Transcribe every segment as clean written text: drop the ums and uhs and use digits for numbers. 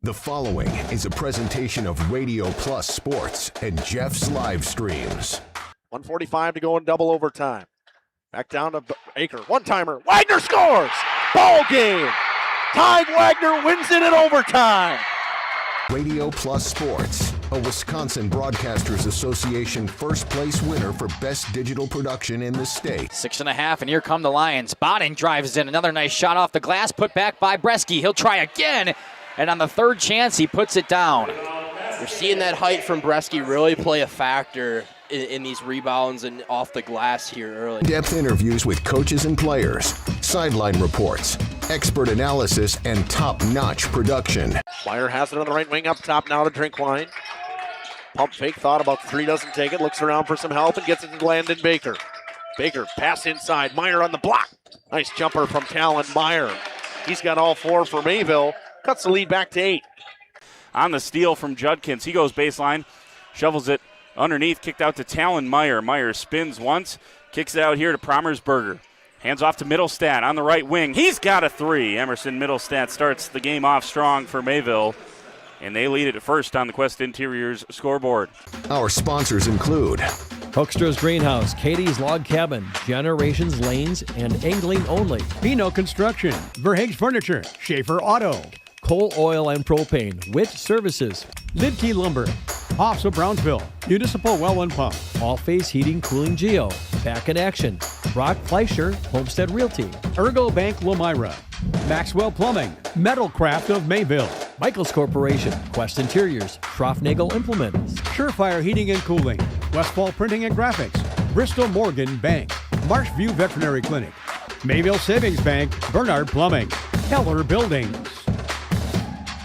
The following is a presentation of Radio Plus Sports and Jeff's Livestreams. 1:45 to go in double overtime. Back down to Baker. One-timer. Wagner scores! Ball game! Ty Wagner wins it in overtime. Radio Plus Sports, a Wisconsin Broadcasters Association first place winner for best digital production in the state. 6.5, and here come the Lions. Bodden drives in. Another nice shot off the glass, put back by Bresky. He'll try again, and on the third chance, he puts it down. You're seeing that height from Bresky really play a factor in these rebounds and off the glass here early. In-depth interviews with coaches and players, sideline reports, expert analysis, and top-notch production. Meyer has it on the right wing up top now to Drinkwine. Pump fake, thought about three, doesn't take it, looks around for some help and gets it to Landon Baker. Baker, pass inside, Meyer on the block. Nice jumper from Talon Meyer. He's got all four for Mayville, cuts the lead back to 8. On the steal from Judkins, he goes baseline, shovels it underneath, kicked out to Talon Meyer. Meyer spins once, kicks it out here to Promersberger. Hands off to Middlestat on the right wing. He's got a three. Emerson Middlestat starts the game off strong for Mayville, and they lead it at first on the Quest Interiors scoreboard. Our sponsors include Hoekstra's Greenhouse, Katie's Log Cabin, Generations Lanes, and Angling Only. Pino Construction, Verhaeg's Furniture, Schaefer Auto, Coal Oil and Propane, Witt Services, Lidkey Lumber, Hoffs of Brownsville, Municipal Well and Pump, All Face Heating Cooling Geo, Back in Action, Brock Fleischer, Homestead Realty, Ergo Bank Lomira, Maxwell Plumbing, Metalcraft of Mayville, Michaels Corporation, Quest Interiors, Schroffnagel Implements, Surefire Heating and Cooling, Westfall Printing and Graphics, Bristol Morgan Bank, Marshview Veterinary Clinic, Mayville Savings Bank, Bernard Plumbing, Keller Buildings.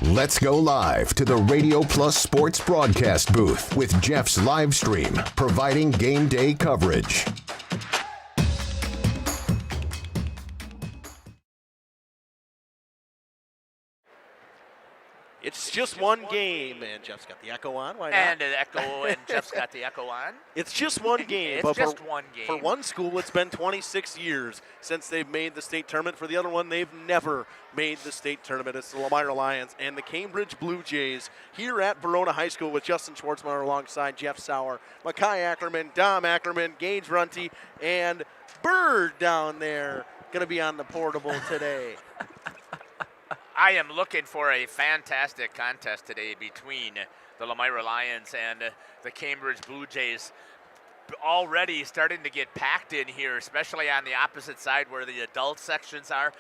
Let's go live to the Radio Plus Sports broadcast booth with Jeff's Livestream, providing game day coverage. It's just one game, and Jeff's got the echo on. Why not? And an echo, and Jeff's got the echo on. It's just one game. It's but just one game. For one school, it's been 26 years since they've made the state tournament. For the other one, they've never made the state tournament. It's the Lomira Lions and the Cambridge Blue Jays here at Verona High School with Justin Schwartzman alongside Jeff Sauer, Mackay Ackerman, Dom Ackerman, Gage Runty, and Bird down there going to be on the portable today. I am looking for a fantastic contest today between the Lomira Lions and the Cambridge Blue Jays. Already starting to get packed in here, especially on the opposite side where the adult sections are.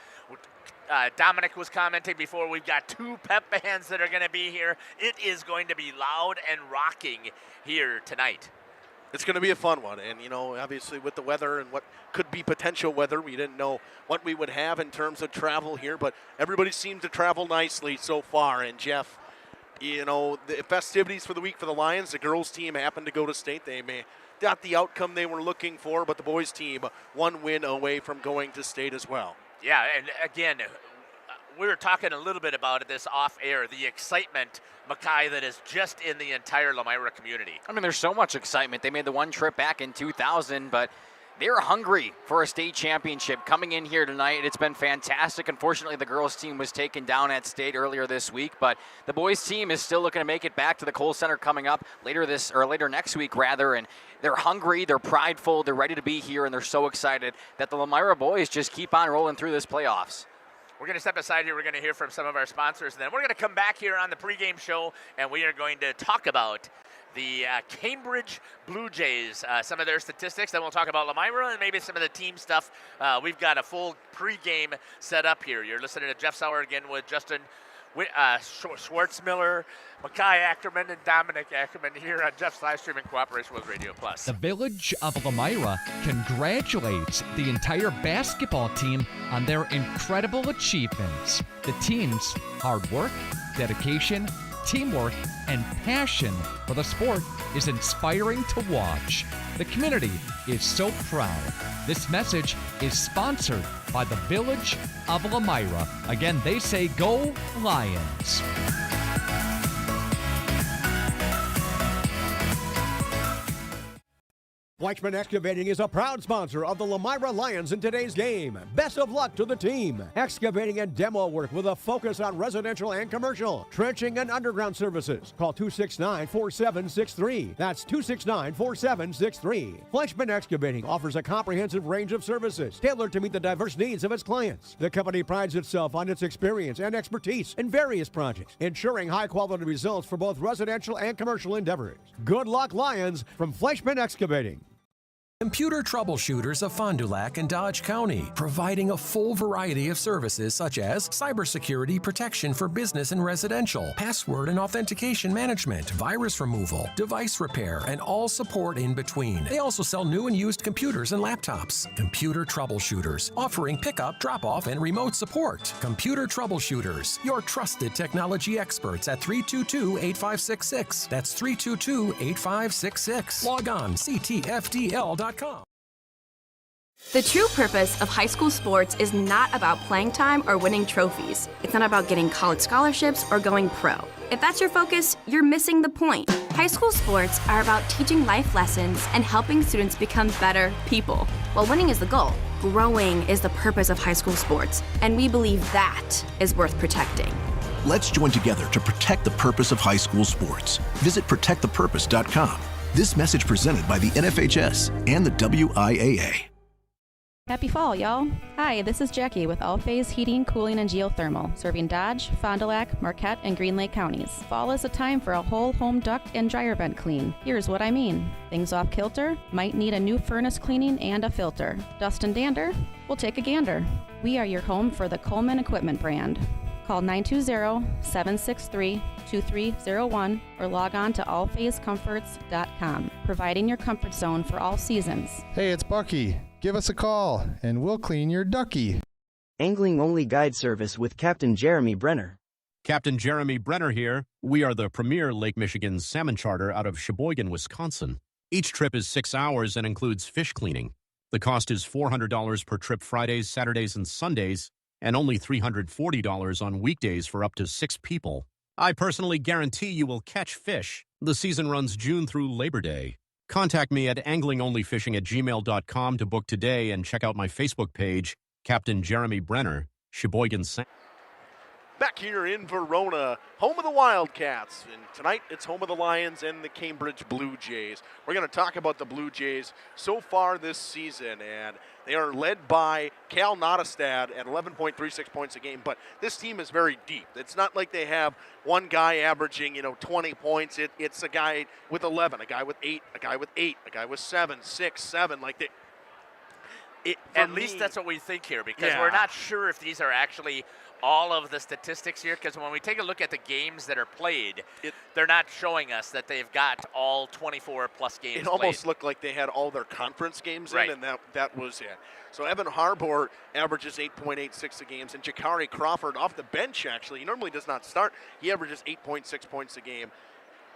Dominic was commenting before, we've got two pep bands that are going to be here. It is going to be loud and rocking here tonight. It's going to be a fun one, and, obviously with the weather and what could be potential weather, we didn't know what we would have in terms of travel here, but everybody seemed to travel nicely so far. And, Jeff, the festivities for the week for the Lions, the girls' team happened to go to state. They may got the outcome they were looking for, but the boys' team, one win away from going to state as well. Yeah, and again, we were talking a little bit about this off air, the excitement, Mackay, that is just in the entire Lomira community. I mean, there's so much excitement. They made the one trip back in 2000, but they're hungry for a state championship coming in here tonight. It's been fantastic. Unfortunately, the girls' team was taken down at state earlier this week, but the boys' team is still looking to make it back to the Kohl Center coming up later next week, rather, and they're hungry, they're prideful, they're ready to be here, and they're so excited that the Lomira boys just keep on rolling through this playoffs. We're going to step aside here. We're going to hear from some of our sponsors, and then we're going to come back here on the pregame show, and we are going to talk about the Cambridge Blue Jays, some of their statistics. Then we'll talk about Lomira and maybe some of the team stuff. We've got a full pregame set up here. You're listening to Jeff Sauer again with Justin Schwartzmiller, Mackay Ackerman, and Dominic Ackerman here on Jeff's Livestream in cooperation with Radio Plus. The Village of Lomira congratulates the entire basketball team on their incredible achievements. The team's hard work, dedication, teamwork, and passion for the sport is inspiring to watch. The community is so proud. This message is sponsored by the Village of Lomira. Again, they say go Lions. Fleischman Excavating is a proud sponsor of the Lomira Lions in today's game. Best of luck to the team. Excavating and demo work with a focus on residential and commercial. Trenching and underground services. Call 269-4763. That's 269-4763. Fleischman Excavating offers a comprehensive range of services tailored to meet the diverse needs of its clients. The company prides itself on its experience and expertise in various projects, ensuring high-quality results for both residential and commercial endeavors. Good luck, Lions, from Fleischman Excavating. Computer Troubleshooters of Fond du Lac and Dodge County, providing a full variety of services such as cybersecurity protection for business and residential, password and authentication management, virus removal, device repair, and all support in between. They also sell new and used computers and laptops. Computer Troubleshooters, offering pickup, drop-off, and remote support. Computer Troubleshooters, your trusted technology experts at 322-8566. That's 322-8566. Log on ctfdl.com. The true purpose of high school sports is not about playing time or winning trophies. It's not about getting college scholarships or going pro. If that's your focus, you're missing the point. High school sports are about teaching life lessons and helping students become better people. While winning is the goal, growing is the purpose of high school sports, and we believe that is worth protecting. Let's join together to protect the purpose of high school sports. Visit protectthepurpose.com. This message presented by the NFHS and the WIAA. Happy fall, y'all. Hi, this is Jackie with All Phase Heating, Cooling, and Geothermal, serving Dodge, Fond du Lac, Marquette, and Green Lake counties. Fall is a time for a whole home duct and dryer vent clean. Here's what I mean. Things off kilter? Might need a new furnace cleaning and a filter. Dust and dander? We'll take a gander. We are your home for the Coleman Equipment brand. Call 920-763-2301 or log on to allphasecomforts.com, providing your comfort zone for all seasons. Hey, it's Bucky. Give us a call, and we'll clean your ducky. Angling-only guide service with Captain Jeremy Brenner. Captain Jeremy Brenner here. We are the premier Lake Michigan salmon charter out of Sheboygan, Wisconsin. Each trip is 6 hours and includes fish cleaning. The cost is $400 per trip Fridays, Saturdays, and Sundays, and only $340 on weekdays for up to 6 people. I personally guarantee you will catch fish. The season runs June through Labor Day. Contact me at anglingonlyfishing@gmail.com to book today and check out my Facebook page, Captain Jeremy Brenner, Sheboygan. Back here in Verona, home of the Wildcats. And tonight it's home of the Lions and the Cambridge Blue Jays. We're going to talk about the Blue Jays so far this season. And they are led by Cal Nottestad at 11.36 points a game. But this team is very deep. It's not like they have one guy averaging, 20 points. It's a guy with 11, a guy with 8, a guy with 8, a guy with 7, 6, 7. At least that's what we think here, because we're not sure if these are actually all of the statistics here, because when we take a look at the games that are played, they're not showing us that they've got all 24-plus games It almost looked like they had all their conference games in, and that was it. So Evan Harbour averages 8.86 a game, and Jakari Crawford off the bench, actually. He normally does not start. He averages 8.6 points a game.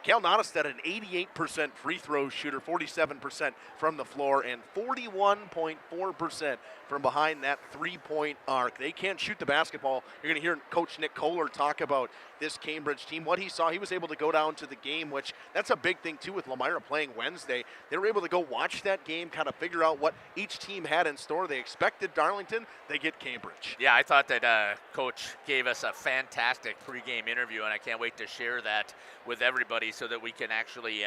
Cal Nottestad, an 88% free throw shooter, 47% from the floor, and 41.4% from behind that three-point arc. They can't shoot the basketball. You're going to hear Coach Nick Kohler talk about this Cambridge team. What he saw, he was able to go down to the game, which that's a big thing, too, with Lomira playing Wednesday. They were able to go watch that game, kind of figure out what each team had in store. They expected Darlington. They get Cambridge. Yeah, I thought that Coach gave us a fantastic pregame interview, and I can't wait to share that with everybody so that we can actually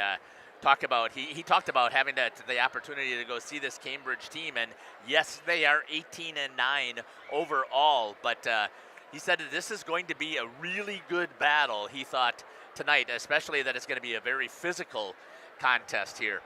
talk about, he talked about having the opportunity to go see this Cambridge team, and yes, they are 18-9 overall, but he said that this is going to be a really good battle, he thought, tonight, especially that it's going to be a very physical contest here.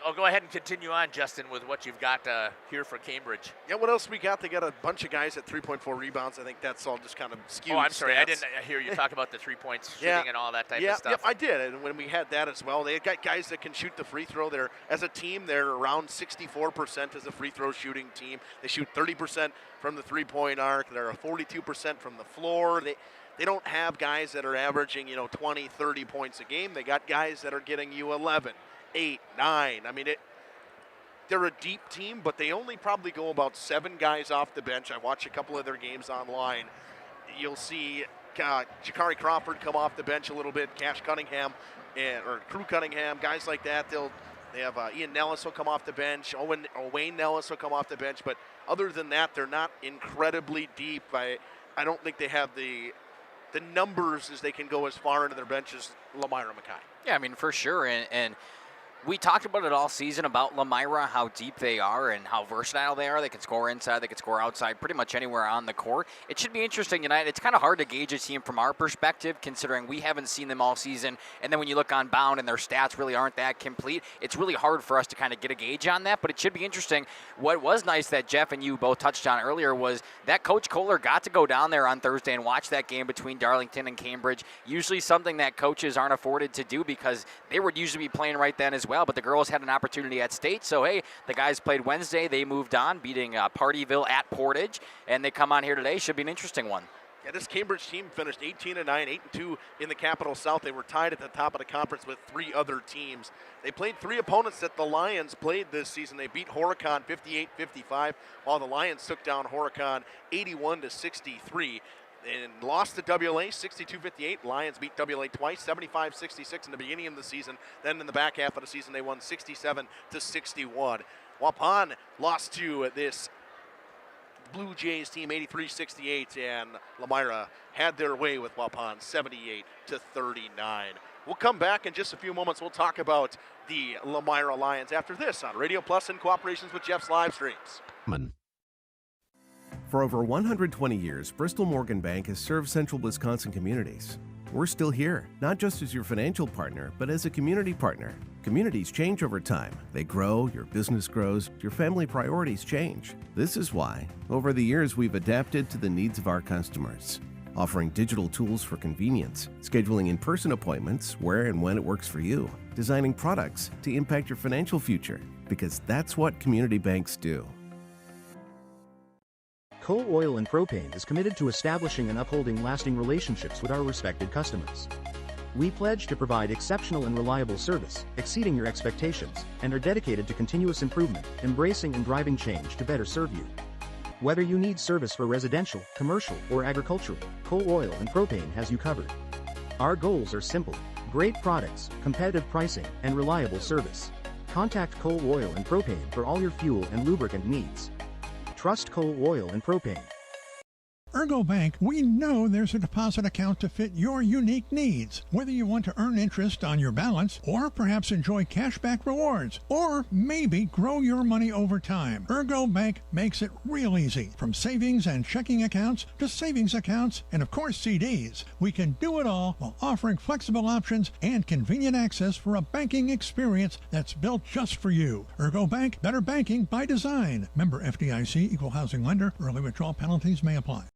I'll go ahead and continue on, Justin, with what you've got here for Cambridge. Yeah, what else we got? They got a bunch of guys at 3.4 rebounds. I think that's all just kind of skewed. Oh, I'm sorry. Stats. I didn't hear you talk about the 3 points shooting and all that type of stuff. Yep, I did. And when we had that as well, they got guys that can shoot the free throw. As a team, they're around 64% as a free throw shooting team. They shoot 30% from the three-point arc. They're 42% from the floor. They don't have guys that are averaging, 20, 30 points a game. They got guys that are getting you 11. 8, 9. I mean, they're a deep team, but they only probably go about 7 guys off the bench. I watch a couple of their games online. You'll see Jakari Crawford come off the bench a little bit, Cash Cunningham or Crew Cunningham, guys like that. They have Ian Nellis will come off the bench. Wayne Nellis will come off the bench. But other than that, they're not incredibly deep. I don't think they have the numbers as they can go as far into their bench as Lomira Mackay. Yeah, I mean, for sure. And we talked about it all season about Lomira, how deep they are and how versatile they are. They can score inside, they can score outside, pretty much anywhere on the court. It should be interesting tonight. It's kind of hard to gauge a team from our perspective, considering we haven't seen them all season. And then when you look on Bound and their stats really aren't that complete, it's really hard for us to kind of get a gauge on that. But it should be interesting. What was nice that Jeff and you both touched on earlier was that Coach Kohler got to go down there on Thursday and watch that game between Darlington and Cambridge. Usually something that coaches aren't afforded to do because they would usually be playing right then as well. But the girls had an opportunity at state. So, hey, the guys played Wednesday. They moved on, beating Partyville at Portage. And they come on here today. Should be an interesting one. Yeah, this Cambridge team finished 18-9, 8-2 in the Capital South. They were tied at the top of the conference with 3 other teams. They played 3 opponents that the Lions played this season. They beat Horicon 58-55, while the Lions took down Horicon 81-63. And lost to WLA 62-58. Lions beat WLA twice, 75-66 in the beginning of the season. Then in the back half of the season, they won 67-61. Waupun lost to this Blue Jays team 83-68, and Lomira had their way with Waupun 78-39. We'll come back in just a few moments. We'll talk about the Lomira Lions after this on Radio Plus in cooperation with Jeff's Livestreams. For over 120 years, Bristol Morgan Bank has served central Wisconsin communities. We're still here, not just as your financial partner, but as a community partner. Communities change over time. They grow, your business grows, your family priorities change. This is why, over the years, we've adapted to the needs of our customers, offering digital tools for convenience, scheduling in-person appointments where and when it works for you, designing products to impact your financial future, because that's what community banks do. Coal Oil and Propane is committed to establishing and upholding lasting relationships with our respected customers. We pledge to provide exceptional and reliable service, exceeding your expectations, and are dedicated to continuous improvement, embracing and driving change to better serve you. Whether you need service for residential, commercial, or agricultural, Coal Oil and Propane has you covered. Our goals are simple: great products, competitive pricing, and reliable service. Contact Coal Oil and Propane for all your fuel and lubricant needs. Trust Coal Oil and Propane. Ergo Bank, we know there's a deposit account to fit your unique needs. Whether you want to earn interest on your balance, or perhaps enjoy cashback rewards, or maybe grow your money over time, Ergo Bank makes it real easy. From savings and checking accounts to savings accounts and, of course, CDs. We can do it all while offering flexible options and convenient access for a banking experience that's built just for you. Ergo Bank, better banking by design. Member FDIC, equal housing lender. Early withdrawal penalties may apply.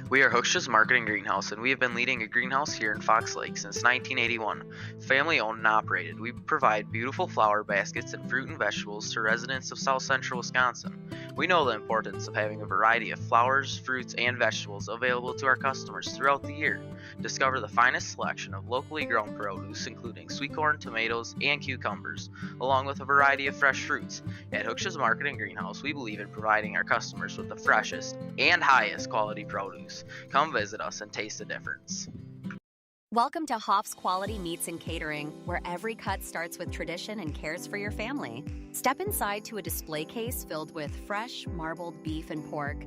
We are Hooksha's Marketing Greenhouse, and we have been leading a greenhouse here in Fox Lake since 1981. Family owned and operated, we provide beautiful flower baskets and fruit and vegetables to residents of South Central Wisconsin. We know the importance of having a variety of flowers, fruits, and vegetables available to our customers throughout the year. Discover the finest selection of locally grown produce, including sweet corn, tomatoes, and cucumbers, along with a variety of fresh fruits. At Hooksha's Marketing Greenhouse, we believe in providing our customers with the freshest and highest quality produce. Come visit us and taste the difference. Welcome to Hoff's Quality Meats and Catering, where every cut starts with tradition and cares for your family. Step inside to a display case filled with fresh, marbled beef and pork,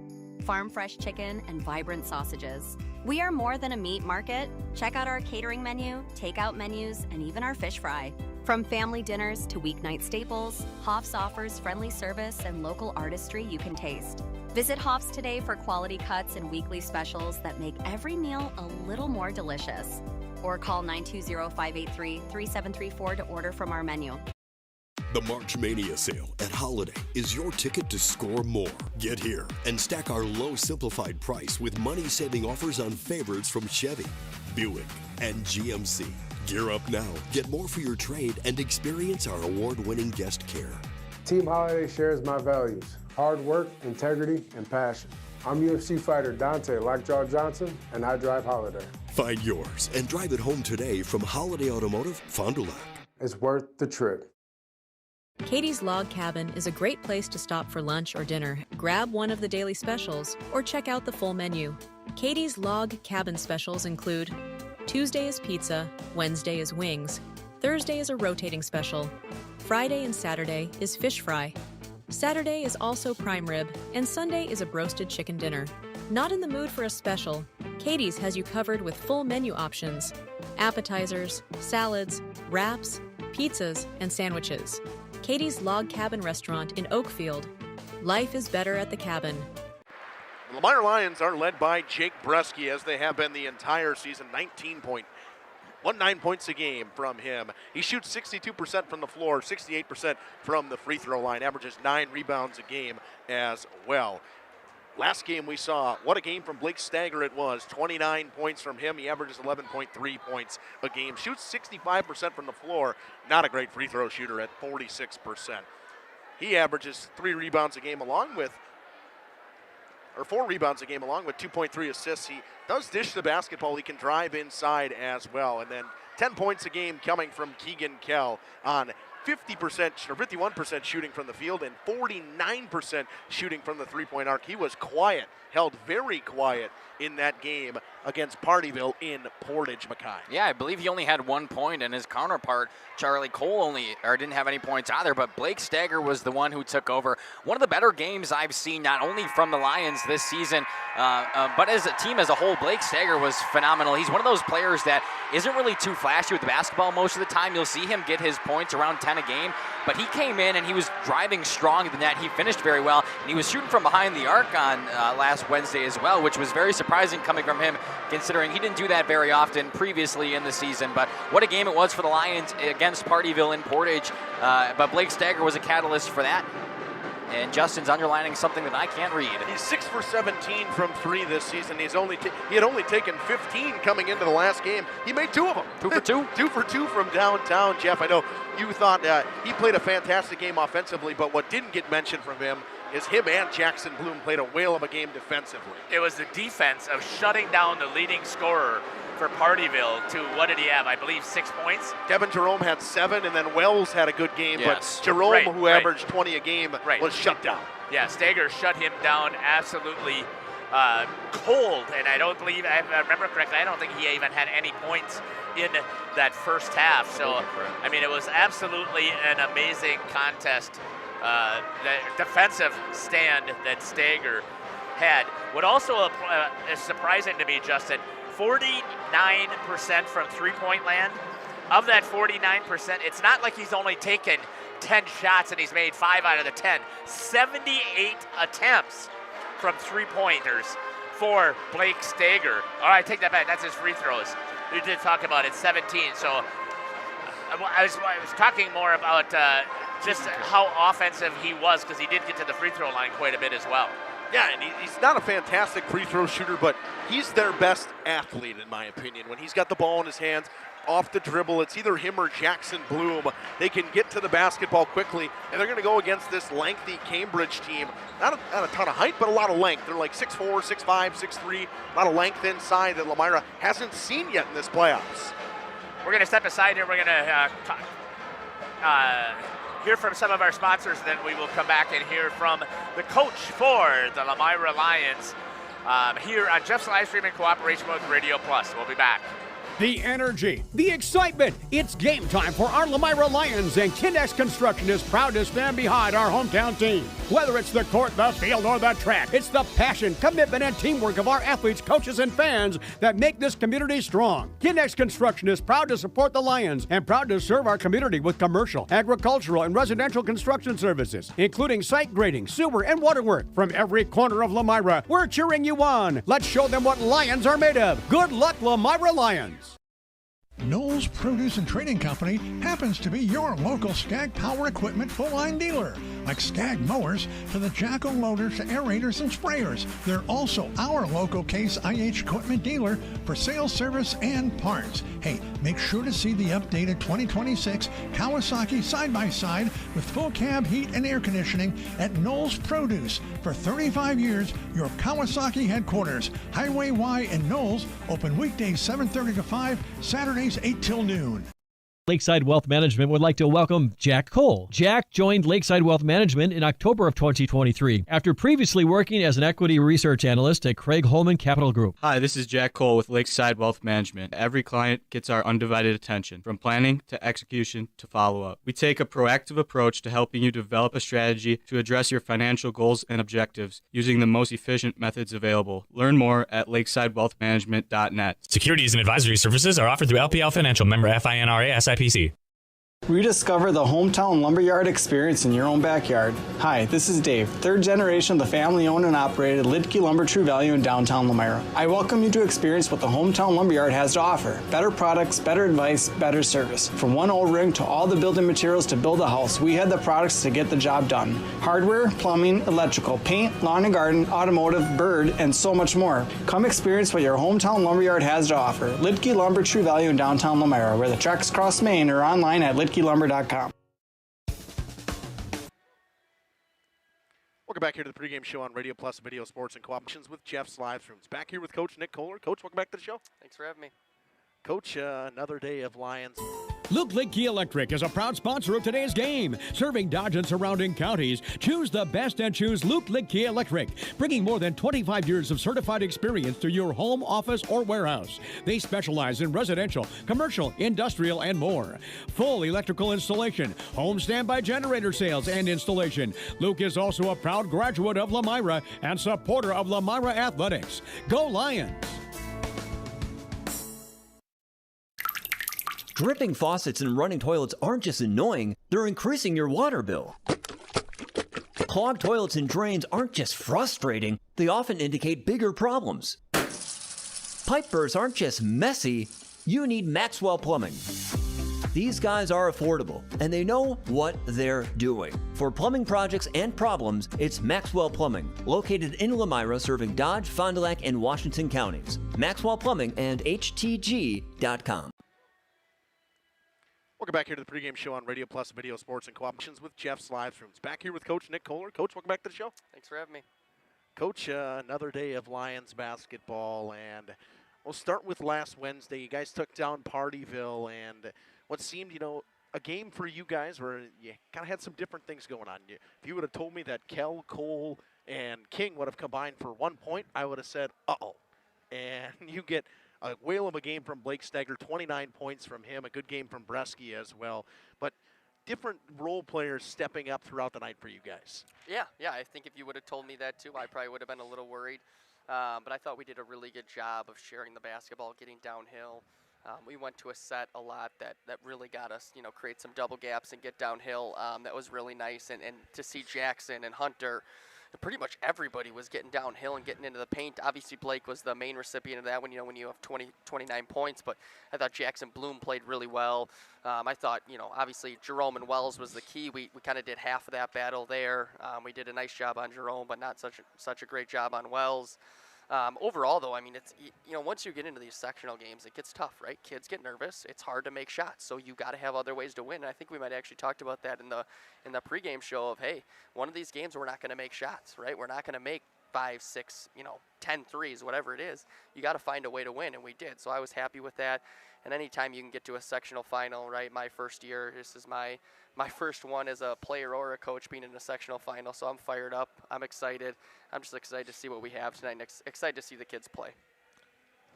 farm-fresh chicken, and vibrant sausages. We are more than a meat market. Check out our catering menu, takeout menus, and even our fish fry. From family dinners to weeknight staples, Hoff's offers friendly service and local artistry you can taste. Visit Hoff's today for quality cuts and weekly specials that make every meal a little more delicious. Or call 920-583-3734 to order from our menu. The March Mania sale at Holiday is your ticket to score more. Get here and stack our low simplified price with money-saving offers on favorites from Chevy, Buick, and GMC. Gear up now, get more for your trade, and experience our award-winning guest care. Team Holiday shares my values: hard work, integrity, and passion. I'm UFC fighter Dante Lockjaw Johnson, and I drive Holiday. Find yours and drive it home today from Holiday Automotive, Fond du Lac. It's worth the trip. Katie's Log Cabin is a great place to stop for lunch or dinner, grab one of the daily specials, or check out the full menu. Katie's Log Cabin specials include Tuesday is pizza, Wednesday is wings, Thursday is a rotating special. Friday and Saturday is fish fry. Saturday is also prime rib, and Sunday is a broasted chicken dinner. Not in the mood for a special? Katie's has you covered with full menu options: appetizers, salads, wraps, pizzas, and sandwiches. Katie's Log Cabin Restaurant in Oakfield. Life is better at the cabin. The Lomira Lions are led by Jake Bresky, as they have been the entire season. 19 points a game from him. He shoots 62% from the floor, 68% from the free throw line, averages 9 rebounds a game as well. Last game we saw, what a game from Blake Stagger it was. 29 points from him. He averages 11.3 points a game. Shoots 65% from the floor. Not a great free throw shooter at 46%. He averages 4 rebounds a game along with 2.3 assists. He does dish the basketball. He can drive inside as well. And then 10 points a game coming from Keegan Kell on 50% or 51% shooting from the field and 49% shooting from the three-point arc. He was quiet, held very quiet in that game against Partyville in Portage, Mackay. Yeah, I believe he only had 1 point, and his counterpart, Charlie Cole, didn't have any points either, but Blake Stagger was the one who took over. One of the better games I've seen, not only from the Lions this season, but as a team as a whole. Blake Stagger was phenomenal. He's one of those players that isn't really too flashy with the basketball most of the time. You'll see him get his points around 10 a game, but he came in and he was driving strong at the net. He finished very well, and he was shooting from behind the arc on last Wednesday as well, which was very surprising coming from him, considering he didn't do that very often previously in the season. But what a game it was for the Lions against Partyville in Portage. But Blake Stagger was a catalyst for that. And Justin's underlining something that I can't read. He's 6 for 17 from 3 this season. He had only taken 15 coming into the last game. He made 2 of them. 2 for 2? 2 for 2 from downtown. Jeff, I know you thought he played a fantastic game offensively, but what didn't get mentioned from him is him and Jackson Bloom played a whale of a game defensively. It was the defense of shutting down the leading scorer for Partyville to, what did he have? I believe 6 points. Devin Jerome had 7, and then Wells had a good game, yes. But Jerome, who averaged 20 a game, was shut down. Yeah, Stagger shut him down absolutely cold, and I don't believe, if I remember correctly, I don't think he even had any points in that first half. So, I mean, it was absolutely an amazing contest. The defensive stand that Stagger had. What also is surprising to me, Justin, 49% from three-point land. Of that 49%, it's not like he's only taken 10 shots and he's made 5 out of the 10. 78 attempts from three-pointers for Blake Stagger. All right, take that back. That's his free throws. We did talk about it, 17. So I was talking more about just how offensive he was, because he did get to the free throw line quite a bit as well. Yeah, and he's not a fantastic free throw shooter, but he's their best athlete, in my opinion. When he's got the ball in his hands, off the dribble, it's either him or Jackson Bloom. They can get to the basketball quickly, and they're going to go against this lengthy Cambridge team. Not a ton of height, but a lot of length. They're like 6'4", 6'5", 6'3", a lot of length inside that Lomira hasn't seen yet in this playoffs. We're going to step aside here. We're going to hear from some of our sponsors, then we will come back and hear from the coach for the Lomira Lions here on Jeff's live stream in cooperation with Radio Plus. We'll be back. The energy, the excitement. It's game time for our Lomira Lions, and Kindex Construction is proud to stand behind our hometown team. Whether it's the court, the field, or the track, it's the passion, commitment, and teamwork of our athletes, coaches, and fans that make this community strong. Kindex Construction is proud to support the Lions and proud to serve our community with commercial, agricultural, and residential construction services, including site grading, sewer, and water work. From every corner of Lomira, we're cheering you on. Let's show them what Lions are made of. Good luck, Lomira Lions. Knowles Produce and Trading Company happens to be your local Skag Power Equipment full-line dealer. Like Skag mowers to the Jacko loaders to aerators and sprayers. They're also our local Case IH equipment dealer for sales, service, and parts. Hey, make sure to see the updated 2026 Kawasaki side-by-side with full cab heat and air conditioning at Knowles Produce. For 35 years, your Kawasaki headquarters, Highway Y in Knowles, open weekdays 7:30 to 5, Saturdays 8 till noon. Lakeside Wealth Management would like to welcome Jack Cole. Jack joined Lakeside Wealth Management in October of 2023 after previously working as an equity research analyst at Craig Holman Capital Group. Hi, this is Jack Cole with Lakeside Wealth Management. Every client gets our undivided attention, from planning to execution to follow-up. We take a proactive approach to helping you develop a strategy to address your financial goals and objectives using the most efficient methods available. Learn more at lakesidewealthmanagement.net. Securities and advisory services are offered through LPL Financial, member FINRA SIPC. Rediscover the hometown lumberyard experience in your own backyard. Hi, this is Dave, third generation of the family-owned and operated Lidke Lumber True Value in downtown Lomira. I welcome you to experience what the hometown lumberyard has to offer. Better products, better advice, better service. From one O-ring to all the building materials to build a house, we had the products to get the job done. Hardware, plumbing, electrical, paint, lawn and garden, automotive, bird, and so much more. Come experience what your hometown lumberyard has to offer. Lidke Lumber True Value in downtown Lomira, where the tracks cross Main, or online at lidkelumber.com. Welcome back here to the pregame show on Radio Plus Video Sports and Cooperations with Jeff's Livestreams. Back here with Coach Nick Kohler. Coach, welcome back to the show. Thanks for having me. Coach, another day of Lions. Luke Lidke Electric is a proud sponsor of today's game. Serving Dodge and surrounding counties, choose the best and choose Luke Lidke Electric, bringing more than 25 years of certified experience to your home, office, or warehouse. They specialize in residential, commercial, industrial, and more. Full electrical installation, home standby generator sales and installation. Luke is also a proud graduate of Lomira and supporter of Lomira Athletics. Go Lions! Dripping faucets and running toilets aren't just annoying, they're increasing your water bill. Clogged toilets and drains aren't just frustrating, they often indicate bigger problems. Pipe bursts aren't just messy, you need Maxwell Plumbing. These guys are affordable, and they know what they're doing. For plumbing projects and problems, it's Maxwell Plumbing, located in Lomira, serving Dodge, Fond du Lac, and Washington counties. Maxwell Plumbing and HTG.com. Welcome back here to the pregame show on Radio Plus Video Sports and Cooperations with Jeff's Livestreams. Back here with Coach Nick Kohler. Coach, welcome back to the show. Thanks for having me. Coach, another day of Lions basketball, and we'll start with last Wednesday. You guys took down Partyville, and what seemed, a game for you guys where you kind of had some different things going on. If you would have told me that Kell, Cole, and King would have combined for 1 point, I would have said, uh-oh. And you get a whale of a game from Blake Steger, 29 points from him, a good game from Bresky as well. But different role players stepping up throughout the night for you guys. Yeah, I think if you would have told me that too, I probably would have been a little worried. But I thought we did a really good job of sharing the basketball, getting downhill. We went to a set a lot that really got us, create some double gaps and get downhill. That was really nice. And to see Jackson and Hunter, pretty much everybody was getting downhill and getting into the paint. Obviously, Blake was the main recipient of that when you have 29 points. But I thought Jackson Bloom played really well. I thought, obviously Jerome and Wells was the key. We kind of did half of that battle there. We did a nice job on Jerome, but not such a great job on Wells. Overall, though, it's once you get into these sectional games, it gets tough, right? Kids get nervous. It's hard to make shots, so you got to have other ways to win. And I think we might actually talked about that in the pregame show of, hey, one of these games we're not going to make shots, right? We're not going to make 5, 6, 10 threes, whatever it is. You got to find a way to win, and we did. So I was happy with that. And anytime you can get to a sectional final, right? My first year, this is my first one as a player or a coach being in a sectional final, so I'm fired up. I'm excited. I'm just excited to see what we have tonight. Excited to see the kids play.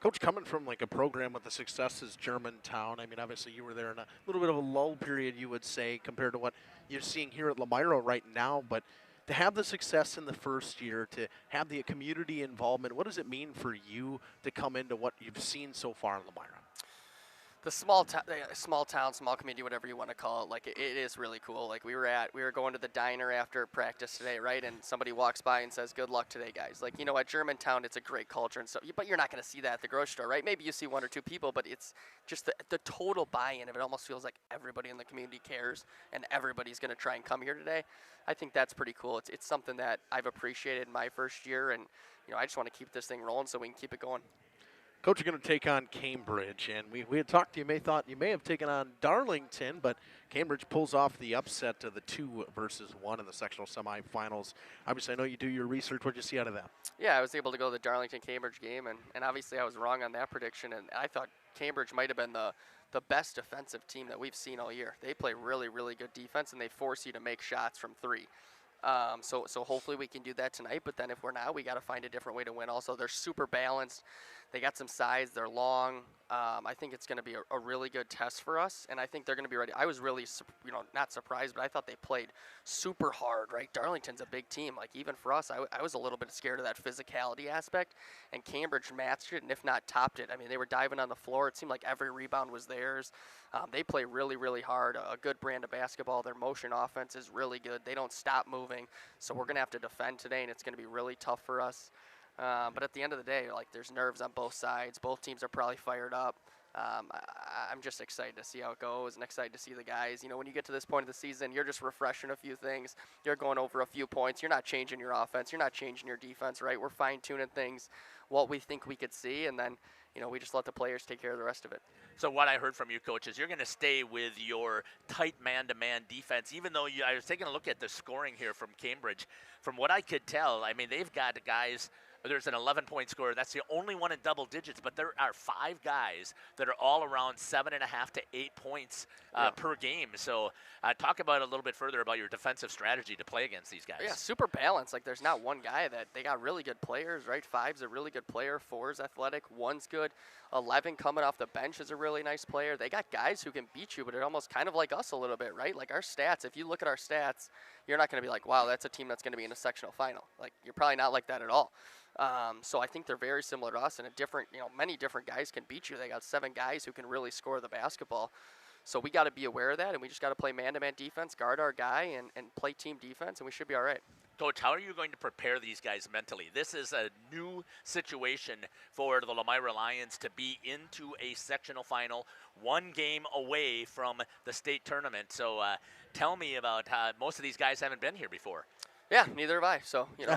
Coach, coming from like a program with the success as Germantown, obviously you were there in a little bit of a lull period, you would say, compared to what you're seeing here at Lomira right now, but to have the success in the first year, to have the community involvement, what does it mean for you to come into what you've seen so far in Lomira? The small town, small community, whatever you want to call it, like it is really cool. Like we were going to the diner after practice today, right? And somebody walks by and says, "Good luck today, guys." Like, at Germantown, it's a great culture, and so, but you're not going to see that at the grocery store, right? Maybe you see 1 or 2 people, but it's just the total buy-in of it. Almost feels like everybody in the community cares, and everybody's going to try and come here today. I think that's pretty cool. It's something that I've appreciated in my first year, and I just want to keep this thing rolling so we can keep it going. Coach, you're going to take on Cambridge, and we had talked to you, thought you may have taken on Darlington, but Cambridge pulls off the upset of the 2 versus 1 in the sectional semifinals. Obviously, I know you do your research. What did you see out of that? Yeah, I was able to go to the Darlington-Cambridge game, and obviously I was wrong on that prediction, and I thought Cambridge might have been the best defensive team that we've seen all year. They play really, really good defense, and they force you to make shots from 3. So hopefully we can do that tonight, but then if we're not, we got to find a different way to win. Also, they're super balanced. They got some size. They're long. I think it's going to be a really good test for us, and I think they're going to be ready. I was really, not surprised, but I thought they played super hard, right? Darlington's a big team. Like, even for us, I was a little bit scared of that physicality aspect, and Cambridge matched it, and if not, topped it. I mean, they were diving on the floor. It seemed like every rebound was theirs. They play really, really hard, a good brand of basketball. Their motion offense is really good. They don't stop moving, so we're going to have to defend today, and it's going to be really tough for us. But at the end of the day, like, there's nerves on both sides. Both teams are probably fired up. I'm just excited to see how it goes and excited to see the guys. You know, when you get to this point of the season, you're just refreshing a few things. You're going over a few points. You're not changing your offense. You're not changing your defense, right? We're fine-tuning things, what we think we could see, and then, you know, we just let the players take care of the rest of it. So what I heard from you, Coach, is you're going to stay with your tight man-to-man defense, even though I was taking a look at the scoring here from Cambridge. From what I could tell, I mean, they've got guys. There's an 11-point scorer. That's the only one in double digits, but there are 5 guys that are all around 7.5 to 8 points per game. So talk about a little bit further about your defensive strategy to play against these guys. Yeah, super balanced. Like, there's not one guy that they got really good players, right? 5's a really good player. 4's athletic. 1's good. 11 coming off the bench is a really nice player. They got guys who can beat you, but they're almost kind of like us a little bit, right? Like, our stats, if you look at our stats, you're not going to be like, wow, that's a team that's going to be in a sectional final. Like, you're probably not like that at all. So I think they're very similar to us, and many different guys can beat you. They got 7 guys who can really score the basketball. So we got to be aware of that, and we just got to play man-to-man defense, guard our guy, and play team defense, and we should be all right. Coach, how are you going to prepare these guys mentally? This is a new situation for the Lomira Lions to be into a sectional final, 1 game away from the state tournament. So tell me about how most of these guys haven't been here before. Yeah, neither have I. So, you know,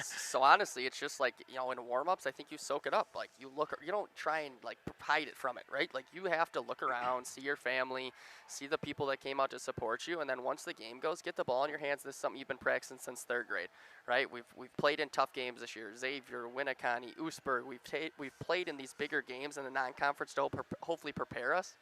so honestly, it's just like, you know, in warm-ups, I think you soak it up. Like, you don't try and like hide it from it, right? Like, you have to look around, see your family, see the people that came out to support you, and then once the game goes, get the ball in your hands. This is something you've been practicing since 3rd grade, right? We've played in tough games this year. Xavier, Winnicott, Oostburg. We've played in these bigger games in the non-conference to hopefully prepare us.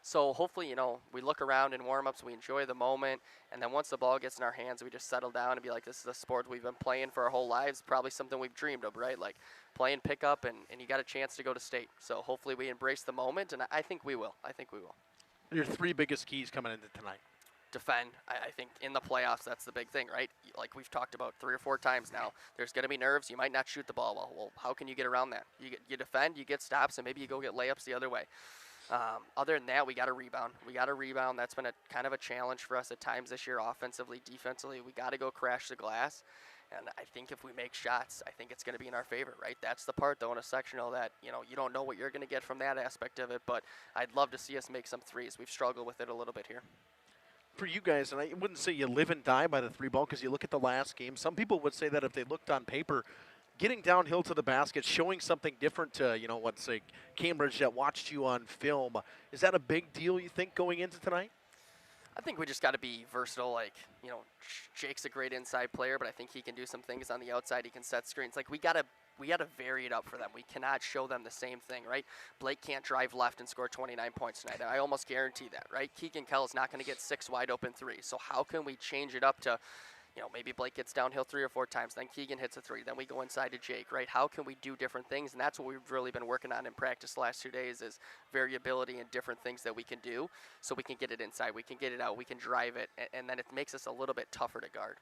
So hopefully, you know, we look around in warm-ups, we enjoy the moment, and then once the ball gets in our hands, we just settle down and be like, this is a sport we've been playing for our whole lives, probably something we've dreamed of, right? Like, playing pickup, and you got a chance to go to state. So hopefully we embrace the moment, and I think we will. Your 3 biggest keys coming into tonight? Defend. I think in the playoffs, that's the big thing, right? Like we've talked about 3 or 4 times now, there's going to be nerves. You might not shoot the ball well. How can you get around that? You defend, you get stops, and maybe you go get layups the other way. Other than that, we got to rebound. That's been a kind of a challenge for us at times this year, offensively, defensively. We got to go crash the glass. And I think if we make shots, I think it's going to be in our favor, right? That's the part, though, in a sectional that, you know, you don't know what you're going to get from that aspect of it. But I'd love to see us make some threes. We've struggled with it a little bit here. For you guys, and I wouldn't say you live and die by the 3 ball because you look at the last game. Some people would say that if they looked on paper, getting downhill to the basket, showing something different to, you know, let's say Cambridge that watched you on film. Is that a big deal, you think, going into tonight? I think we just got to be versatile. Like, you know, Jake's a great inside player, but I think he can do some things on the outside. He can set screens. Like, we got to vary it up for them. We cannot show them the same thing, right? Blake can't drive left and score 29 points tonight. I almost guarantee that, right? Keegan Kell's not going to get 6 wide open threes. So how can we change it up to, you know, maybe Blake gets downhill 3 or 4 times, then Keegan hits a 3, then we go inside to Jake, right? How can we do different things? And that's what we've really been working on in practice the last 2 days is variability and different things that we can do so we can get it inside, we can get it out, we can drive it, and then it makes us a little bit tougher to guard.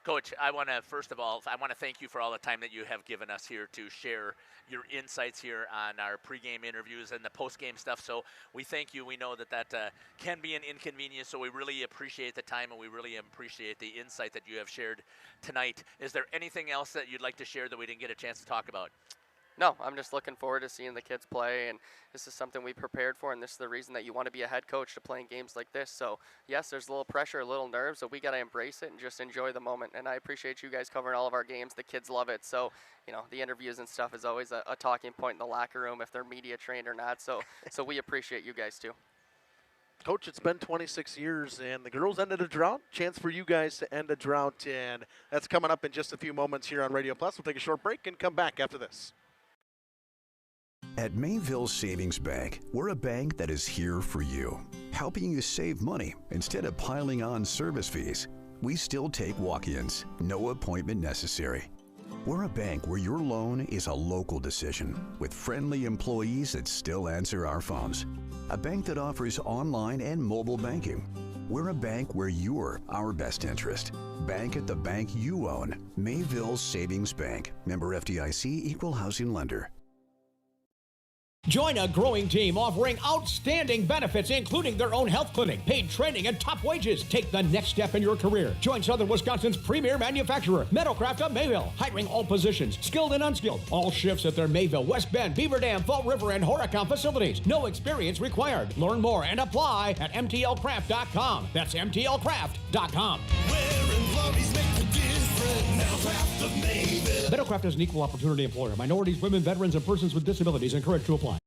Coach, I want to, first of all, thank you for all the time that you have given us here to share your insights here on our pregame interviews and the postgame stuff. So we thank you. We know that can be an inconvenience, so we really appreciate the time and we really appreciate the insight that you have shared tonight. Is there anything else that you'd like to share that we didn't get a chance to talk about? No, I'm just looking forward to seeing the kids play, and this is something we prepared for, and this is the reason that you want to be a head coach, to playing games like this. So, yes, there's a little pressure, a little nerves, but we got to embrace it and just enjoy the moment. And I appreciate you guys covering all of our games. The kids love it. So, the interviews and stuff is always a talking point in the locker room if they're media trained or not. So we appreciate you guys too. Coach, it's been 26 years, and the girls ended a drought. Chance for you guys to end a drought, and that's coming up in just a few moments here on Radio Plus. We'll take a short break and come back after this. At Mayville Savings Bank, we're a bank that is here for you, helping you save money instead of piling on service fees. We still take walk-ins, no appointment necessary. We're a bank where your loan is a local decision, with friendly employees that still answer our phones. A bank that offers online and mobile banking. We're a bank where you're our best interest. Bank at the bank you own. Mayville Savings Bank. Member FDIC, Equal Housing Lender. Join a growing team offering outstanding benefits, including their own health clinic, paid training, and top wages. Take the next step in your career. Join Southern Wisconsin's premier manufacturer, Metalcraft of Mayville, hiring all positions, skilled and unskilled. All shifts at their Mayville, West Bend, Beaver Dam, Fall River, and Horicon facilities. No experience required. Learn more and apply at MTLcraft.com. That's MTLcraft.com. Metalcraft is an equal opportunity employer. Minorities, women, veterans, and persons with disabilities encouraged to apply.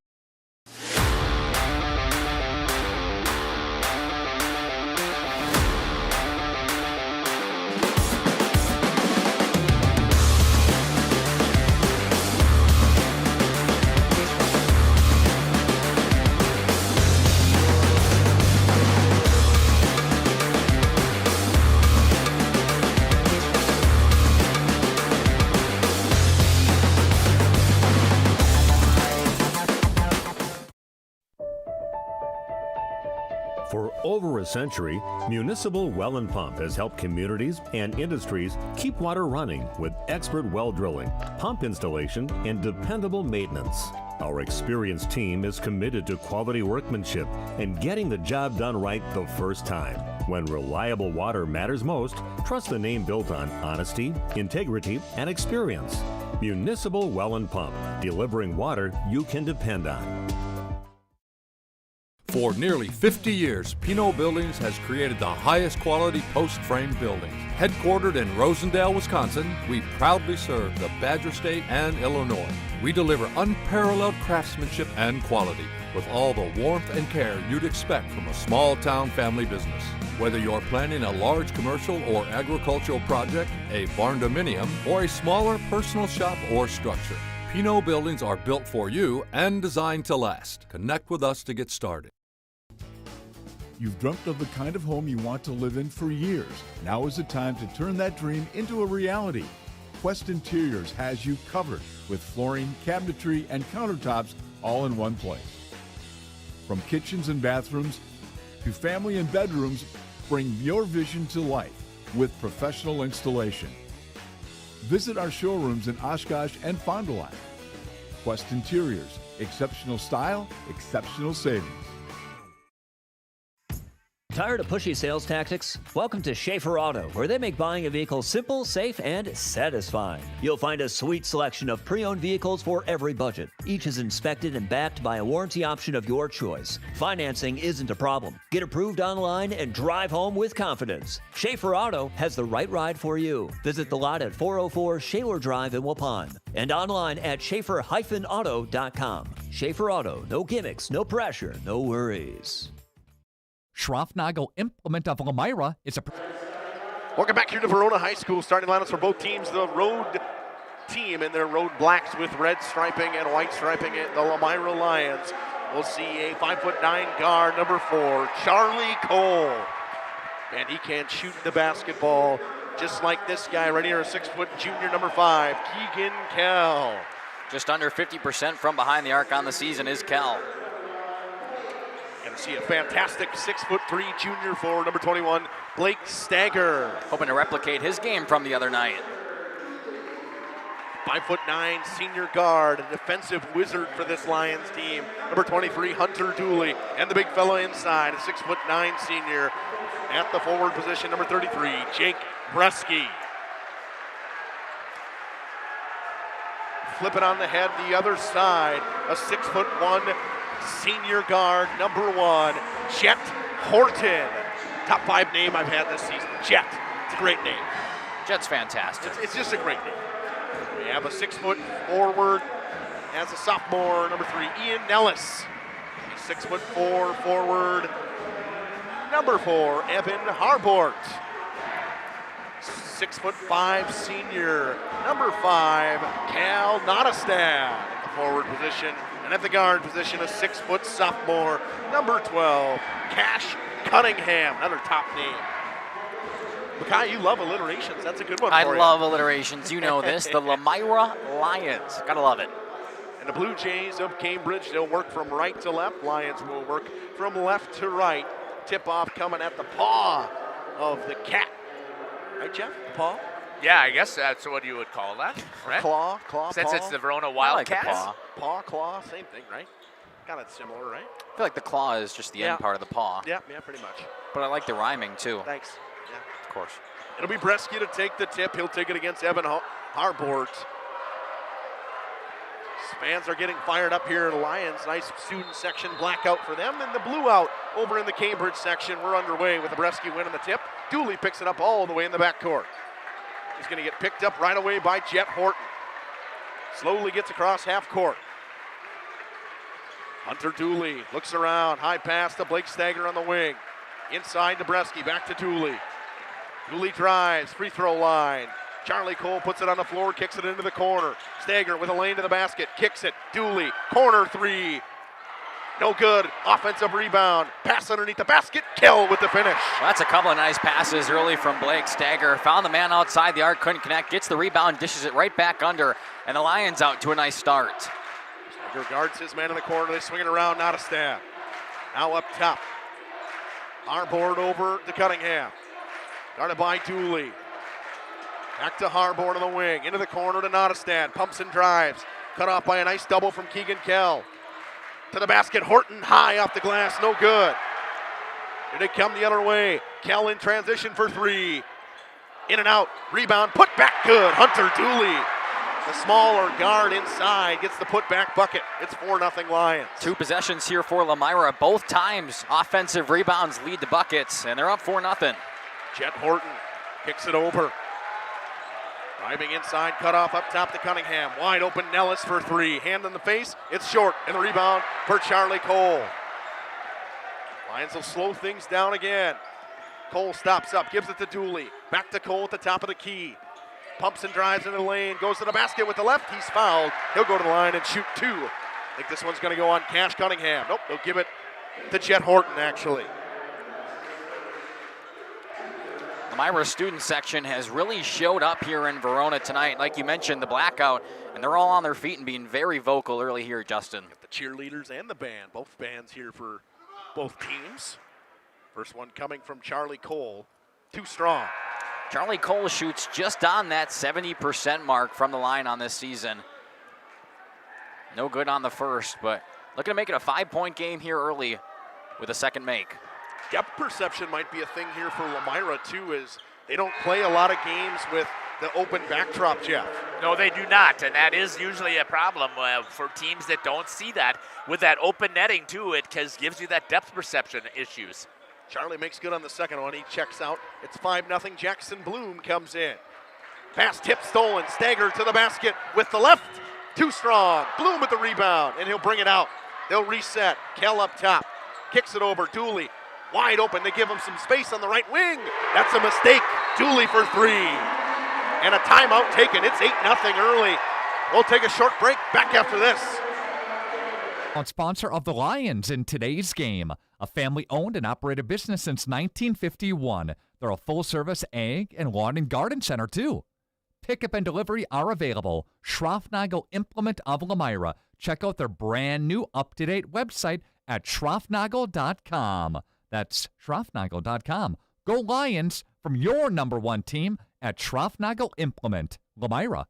For over a century, Municipal Well and Pump has helped communities and industries keep water running with expert well drilling, pump installation, and dependable maintenance. Our experienced team is committed to quality workmanship and getting the job done right the first time. When reliable water matters most, trust the name built on honesty, integrity, and experience. Municipal Well and Pump, delivering water you can depend on. For nearly 50 years, Pinot Buildings has created the highest quality post-frame buildings. Headquartered in Rosendale, Wisconsin, we proudly serve the Badger State and Illinois. We deliver unparalleled craftsmanship and quality with all the warmth and care you'd expect from a small-town family business. Whether you're planning a large commercial or agricultural project, a barn-dominium, or a smaller personal shop or structure, Pinot Buildings are built for you and designed to last. Connect with us to get started. You've dreamt of the kind of home you want to live in for years. Now is the time to turn that dream into a reality. Quest Interiors has you covered with flooring, cabinetry, and countertops all in one place. From kitchens and bathrooms to family and bedrooms, bring your vision to life with professional installation. Visit our showrooms in Oshkosh and Fond du Lac. Quest Interiors, exceptional style, exceptional savings. Tired of pushy sales tactics? Welcome to Schaefer Auto, where they make buying a vehicle simple, safe, and satisfying. You'll find a sweet selection of pre-owned vehicles for every budget. Each is inspected and backed by a warranty option of your choice. Financing isn't a problem. Get approved online and drive home with confidence. Schaefer Auto has the right ride for you. Visit the lot at 404 Shaler Drive in Waupun and online at schaefer-auto.com. Schaefer Auto, no gimmicks, no pressure, no worries. Schroffnagel Implement of Lomira is a... Welcome back here to Verona High School. Starting lineups for both teams. The road team in their road blacks with red striping and white striping. The Lomira Lions. We'll see a 5'9" guard, number 4, Charlie Cole. And he can shoot the basketball just like this guy right here, a 6-foot junior, number 5, Keegan Kell. Just under 50% from behind the arc on the season is Kell. And see a fantastic 6'3" junior for number 21, Blake Stagger. Hoping to replicate his game from the other night. 5'9" senior guard, a defensive wizard for this Lions team. Number 23, Hunter Dooley, and the big fella inside, a 6'9" senior. At the forward position, number 33, Jake Bresky. flip it on the head the other side. A 6'1" senior guard, number 1, Jet Horton. Top 5 name I've had this season. Jet. It's a great name. Jet's fantastic. It's just a great name. We have a 6-foot forward as a sophomore, number 3, Ian Nellis. 6'4" forward, number 4, Evan Harbort. 6'5" senior, number 5, Cal Nottestad at the forward position. And at the guard position, a 6-foot sophomore, number 12, Cash Cunningham, another top name. Makai, you love alliterations. That's a good one for you. I love alliterations. You know this. The Lomira Lions. Gotta love it. And the Blue Jays of Cambridge, they'll work from right to left. Lions will work from left to right. Tip-off coming at the paw of the cat. Right, Jeff? The paw? Yeah, I guess that's what you would call that, right? Claw, Since paw. it's the Verona I Wildcats. like the paw. Paw, claw, same thing, right? Kind of similar, right? I feel like the claw is just the end part of the paw. Yeah, pretty much. But I like the rhyming, too. Thanks. Yeah. Of course. It'll be Bresky to take the tip. He'll take it against Evan Harbort. Fans are getting fired up here in Lions. Nice student section blackout for them. And the blue out over in the Cambridge section. We're underway with the Bresky winning the tip. Dooley picks it up all the way in the backcourt. He's going to get picked up right away by Jet Horton. Slowly gets across half court. Hunter Dooley looks around. High pass to Blake Stager on the wing. Inside to Bresky. Back to Dooley. Dooley drives. Free throw line. Charlie Cole puts it on the floor, kicks it into the corner. Stager with a lane to the basket, kicks it. Dooley, corner 3. No good. Offensive rebound. Pass underneath the basket. Kell with the finish. Well, that's a couple of nice passes early from Blake Stager. Found the man outside the arc, couldn't connect. Gets the rebound, dishes it right back under. And the Lions out to a nice start. Stager guards his man in the corner. They swing it around. Nottestad. Now up top. Harbord over to Cunningham. Guarded by Dooley. Back to Harbord on the wing. Into the corner to Nottestad. Pumps and drives. Cut off by a nice double from Keegan Kell. To the basket. Horton high off the glass. No good. Here they come the other way. Kell in transition for 3. In and out. Rebound. Put back good. Hunter Dooley. The smaller guard inside gets the put-back bucket. It's 4-0 Lions. 2 possessions here for Lomira. Both times offensive rebounds lead to buckets, and they're up 4-0. Jet Horton kicks it over. Driving inside, cut off up top to Cunningham. Wide open Nellis for 3. Hand in the face, it's short. And the rebound for Charlie Cole. Lions will slow things down again. Cole stops up, gives it to Dooley. Back to Cole at the top of the key. Pumps and drives into the lane, goes to the basket with the left. He's fouled. He'll go to the line and shoot 2. I think this one's going to go on Cash Cunningham. Nope, they'll give it to Jet Horton, actually. The Myra student section has really showed up here in Verona tonight. Like you mentioned, the blackout, and they're all on their feet and being very vocal early here, Justin. The cheerleaders and the band, both bands here for both teams. First one coming from Charlie Cole, too strong. Charlie Cole shoots just on that 70% mark from the line on this season. No good on the first, but looking to make it a 5-point game here early with a second make. Depth perception might be a thing here for Lomira too, as they don't play a lot of games with the open backdrop, Jeff. No, they do not, and that is usually a problem for teams that don't see that. With that open netting too, it gives you that depth perception issues. Charlie makes good on the second one. He checks out. It's 5-0. Jackson Bloom comes in. Pass tip stolen. Stager to the basket with the left. Too strong. Bloom with the rebound, and he'll bring it out. They'll reset. Kell up top. Kicks it over. Dooley wide open. They give him some space on the right wing. That's a mistake. Dooley for 3. And a timeout taken. It's 8-0 early. We'll take a short break. Back after this. On sponsor of the Lions in today's game. A family-owned and operated business since 1951. They're a full-service ag and lawn and garden center, too. Pickup and delivery are available. Schroffnagel Implement of Lomira. Check out their brand-new up-to-date website at schroffnagel.com. That's schroffnagel.com. Go Lions from your #1 team at Schroffnagel Implement, Lomira.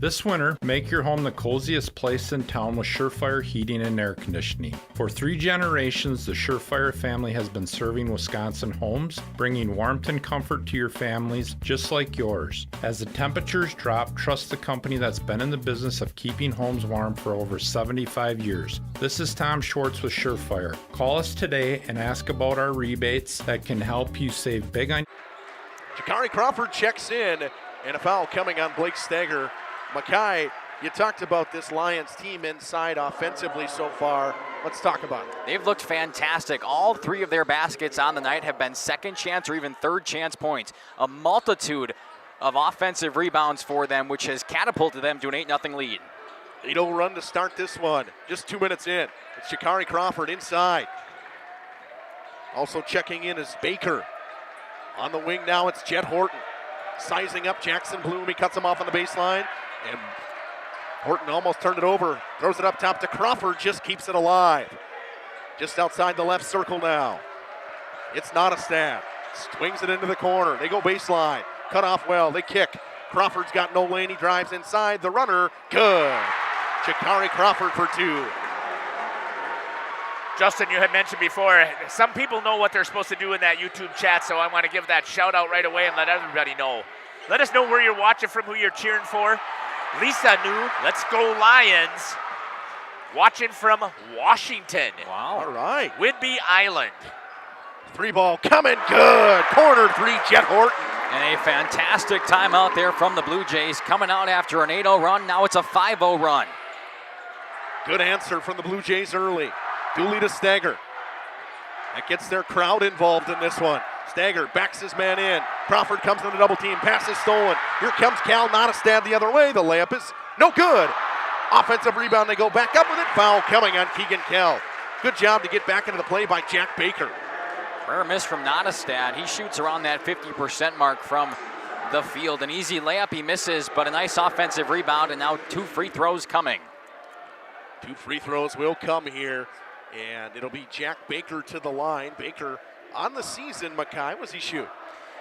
This winter, make your home the coziest place in town with Surefire Heating and Air Conditioning. For 3 generations, the Surefire family has been serving Wisconsin homes, bringing warmth and comfort to your families just like yours. As the temperatures drop, trust the company that's been in the business of keeping homes warm for over 75 years. This is Tom Schwartz with Surefire. Call us today and ask about our rebates that can help you save big on. Jakari Crawford checks in, and a foul coming on Blake Stager. Mackay, you talked about this Lions team inside offensively so far. Let's talk about it. They've looked fantastic. All 3 of their baskets on the night have been second chance or even third chance points. A multitude of offensive rebounds for them, which has catapulted them to an 8-0 lead. 8-0 run to start this one. Just 2 minutes in. It's Jakari Crawford inside. Also checking in is Baker. On the wing now, it's Jet Horton. Sizing up Jackson Bloom. He cuts him off on the baseline. And Horton almost turned it over. Throws it up top to Crawford. Just keeps it alive. Just outside the left circle now. It's not a stab. Swings it into the corner. They go baseline. Cut off well. They kick. Crawford's got no lane. He drives inside. The runner, good. Jakari Crawford for 2. Justin, you had mentioned before, some people know what they're supposed to do in that YouTube chat, so I want to give that shout out right away and let everybody know. Let us know where you're watching from, who you're cheering for. Lisa knew, let's go Lions. Watching from Washington. Wow. All right. Whidbey Island. 3 ball coming, good. Corner 3, Jet Horton. And a fantastic timeout there from the Blue Jays, coming out after an 8-0 run. Now it's a 5-0 run. Good answer from the Blue Jays early. Dooley to Stager. That gets their crowd involved in this one. Stager backs his man in. Crawford comes in the double team. Pass is stolen. Here comes Cal. Not a stab the other way. The layup is no good. Offensive rebound. They go back up with it. Foul coming on Keegan Kell. Good job to get back into the play by Jack Baker. Rare miss from Nottestad. He shoots around that 50% mark from the field. An easy layup he misses, but a nice offensive rebound, and now 2 free throws coming. 2 free throws will come here, and it'll be Jack Baker to the line. Baker on the season, Mackay, was he shoot?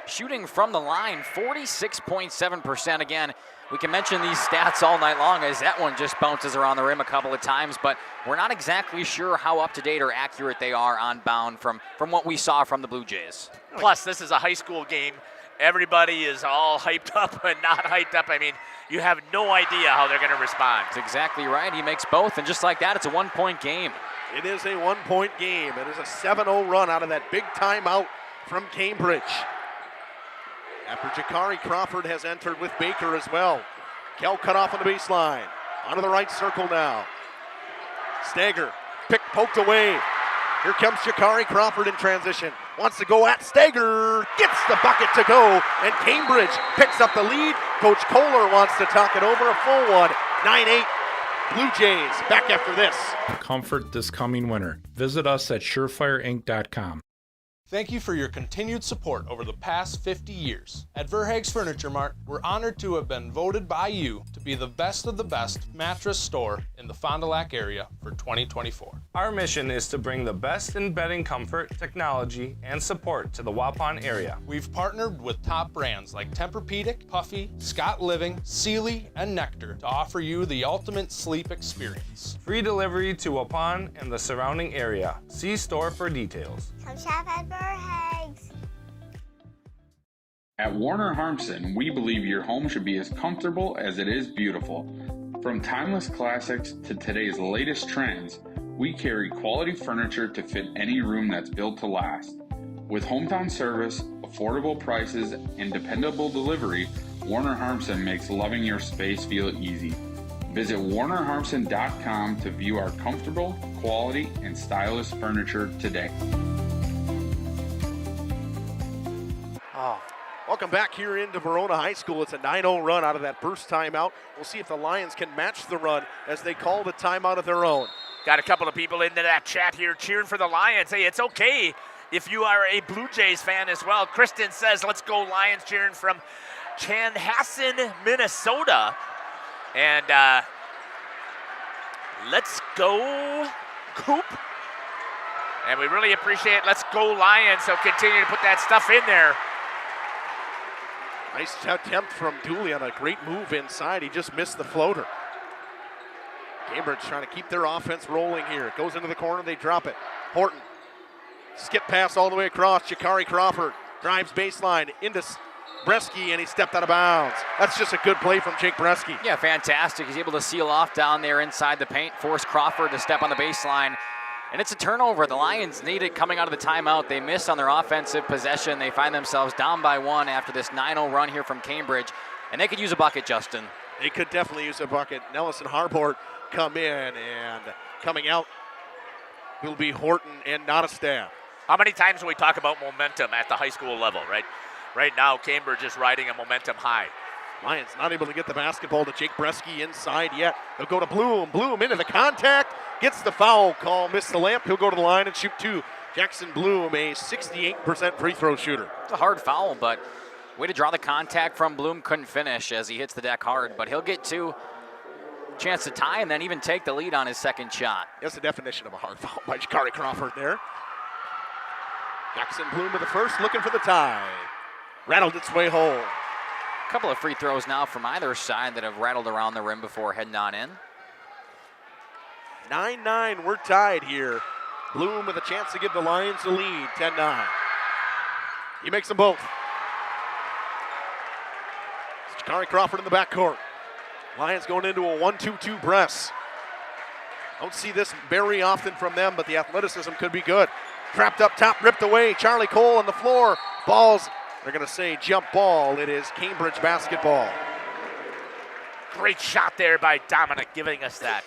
Shooting from the line, 46.7%. Again, we can mention these stats all night long as that one just bounces around the rim a couple of times, but we're not exactly sure how up-to-date or accurate they are on bound from what we saw from the Blue Jays. Plus, this is a high school game. Everybody is all hyped up and not hyped up. I mean, you have no idea how they're going to respond. That's exactly right. He makes both, and just like that, it's a 1-point game. It is a 1-point game. It is a 7-0 run out of that big timeout from Cambridge. After Jakari Crawford has entered with Baker as well. Kell cut off on the baseline. Onto the right circle now. Stager, poked away. Here comes Jakari Crawford in transition. Wants to go at Stager. Gets the bucket to go. And Cambridge picks up the lead. Coach Kohler wants to talk it over. A full one. 9-8. Blue Jays back after this. Comfort this coming winter. Visit us at surefireinc.com. Thank you for your continued support over the past 50 years. At Verhaeg's Furniture Mart, we're honored to have been voted by you to be the best of the best mattress store in the Fond du Lac area for 2024. Our mission is to bring the best in bedding comfort, technology, and support to the Waupun area. We've partnered with top brands like Tempur-Pedic, Puffy, Scott Living, Sealy, and Nectar to offer you the ultimate sleep experience. Free delivery to Waupun and the surrounding area. See store for details. Come shop at Verhaeg's. At Warner Harmson, we believe your home should be as comfortable as it is beautiful. From timeless classics to today's latest trends, we carry quality furniture to fit any room that's built to last. With hometown service, affordable prices, and dependable delivery, Warner Harmson makes loving your space feel easy. Visit warnerharmson.com to view our comfortable, quality, and stylish furniture today. Welcome back here into Verona High School. It's a 9-0 run out of that first timeout. We'll see if the Lions can match the run as they call the timeout of their own. Got a couple of people into that chat here cheering for the Lions. Hey, it's okay if you are a Blue Jays fan as well. Kristen says, let's go Lions, cheering from Chanhassen, Minnesota. And let's go Coop. And we really appreciate it. Let's go Lions. So continue to put that stuff in there. Nice attempt from Dooley on a great move inside. He just missed the floater. Cambridge trying to keep their offense rolling here. It goes into the corner, they drop it. Horton, skip pass all the way across. Jakari Crawford drives baseline into Bresky, and he stepped out of bounds. That's just a good play from Jake Bresky. Yeah, fantastic. He's able to seal off down there inside the paint, force Crawford to step on the baseline. And it's a turnover. The Lions need it coming out of the timeout. They miss on their offensive possession. They find themselves down by 1 after this 9-0 run here from Cambridge. And they could use a bucket, Justin. They could definitely use a bucket. Nellis and Harbord come in, and coming out will be Horton and Nottestad. How many times do we talk about momentum at the high school level, right? Right now, Cambridge is riding a momentum high. Lions not able to get the basketball to Jake Bresky inside yet. They'll go to Bloom. Bloom into the contact. Gets the foul call. Missed the layup. He'll go to the line and shoot 2. Jackson Bloom, a 68% free throw shooter. It's a hard foul, but way to draw the contact from Bloom. Couldn't finish as he hits the deck hard, but he'll get 2. Chance to tie and then even take the lead on his second shot. That's the definition of a hard foul by Jakari Crawford there. Jackson Bloom to the first, looking for the tie. Rattled its way home. A couple of free throws now from either side that have rattled around the rim before heading on in. 9-9, we're tied here. Bloom with a chance to give the Lions the lead, 10-9. He makes them both. It's Jakari Crawford in the backcourt. Lions going into a 1-2-2 press. Don't see this very often from them, but the athleticism could be good. Trapped up top, ripped away. Charlie Cole on the floor. Balls, they're going to say jump ball. It is Cambridge basketball. Great shot there by Dominic, giving us that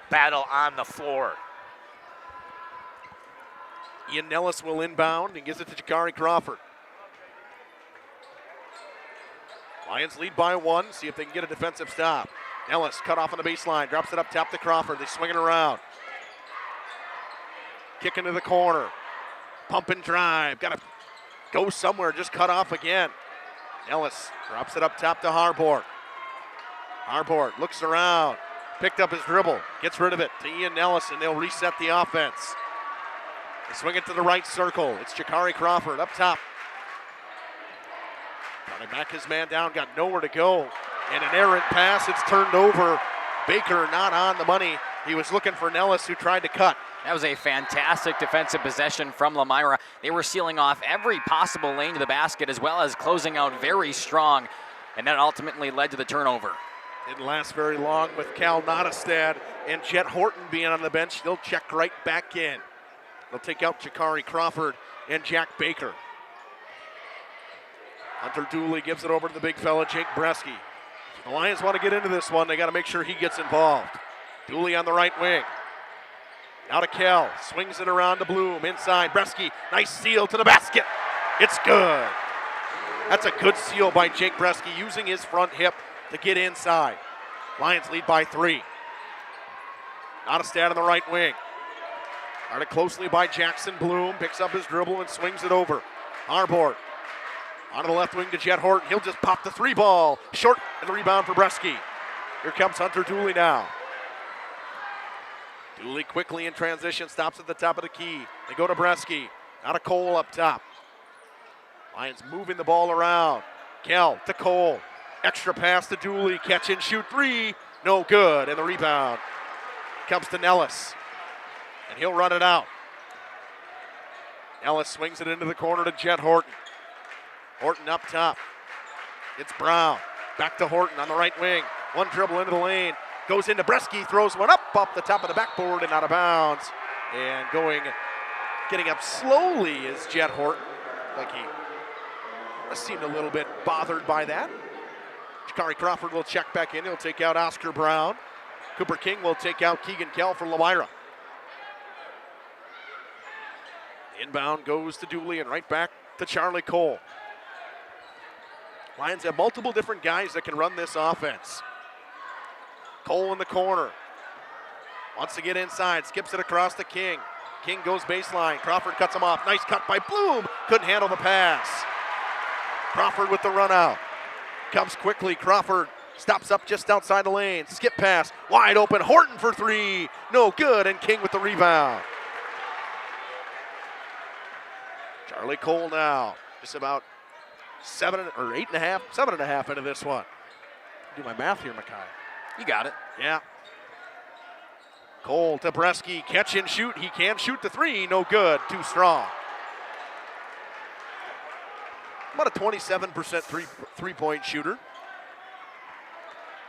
battle on the floor. Ian Nellis will inbound and gives it to Jakari Crawford. Lions lead by 1. See if they can get a defensive stop. Nellis cut off on the baseline, drops it up top to Crawford. They swing it around. Kick into the corner. Pump and drive. Got to go somewhere. Just cut off again. Nellis drops it up top to Harbord. Harbord looks around. Picked up his dribble. Gets rid of it to Ian Nellis, and they'll reset the offense. They swing it to the right circle. It's Jakari Crawford up top. Trying to back his man down. Got nowhere to go. And an errant pass. It's turned over. Baker not on the money. He was looking for Nellis, who tried to cut. That was a fantastic defensive possession from Lomira. They were sealing off every possible lane to the basket, as well as closing out very strong, and that ultimately led to the turnover. Didn't last very long with Cal Nottestad and Jet Horton being on the bench. They'll check right back in. They'll take out Jakari Crawford and Jack Baker. Hunter Dooley gives it over to the big fella, Jake Bresky. The Lions want to get into this one. They got to make sure he gets involved. Dooley on the right wing. Now to Kell, swings it around to Bloom, inside, Bresky, nice seal to the basket. It's good. That's a good seal by Jake Bresky, using his front hip to get inside. Lions lead by 3. Nottestad on the right wing. Guarded closely by Jackson Bloom, picks up his dribble and swings it over. Harbord on the left wing to Jet Horton. He'll just pop the 3 ball. Short, and the rebound for Bresky. Here comes Hunter Dooley now. Dooley quickly in transition, stops at the top of the key. They go to Bresky. Now to Cole up top. Lions moving the ball around. Kell to Cole. Extra pass to Dooley. Catch and shoot 3. No good. And the rebound comes to Nellis. And he'll run it out. Nellis swings it into the corner to Jet Horton. Horton up top. It's Brown. Back to Horton on the right wing. One dribble into the lane. Goes into Bresky, throws one up off the top of the backboard and out of bounds. And getting up slowly is Jet Horton. Like he seemed a little bit bothered by that. Jakari Crawford will check back in. He'll take out Oscar Brown. Cooper King will take out Keegan Kell for Lomira. Inbound goes to Dooley and right back to Charlie Cole. Lions have multiple different guys that can run this offense. Cole in the corner. Wants to get inside, skips it across to King. King goes baseline. Crawford cuts him off. Nice cut by Bloom. Couldn't handle the pass. Crawford with the run out. Comes quickly. Crawford stops up just outside the lane. Skip pass. Wide open. Horton for 3. No good. And King with the rebound. Charlie Cole now. Just about 7.5 into this one. Do my math here, Mackay. You got it. Yeah. Cole to Bresky, catch and shoot. He can shoot the three, no good, too strong. About a 27% three-point shooter.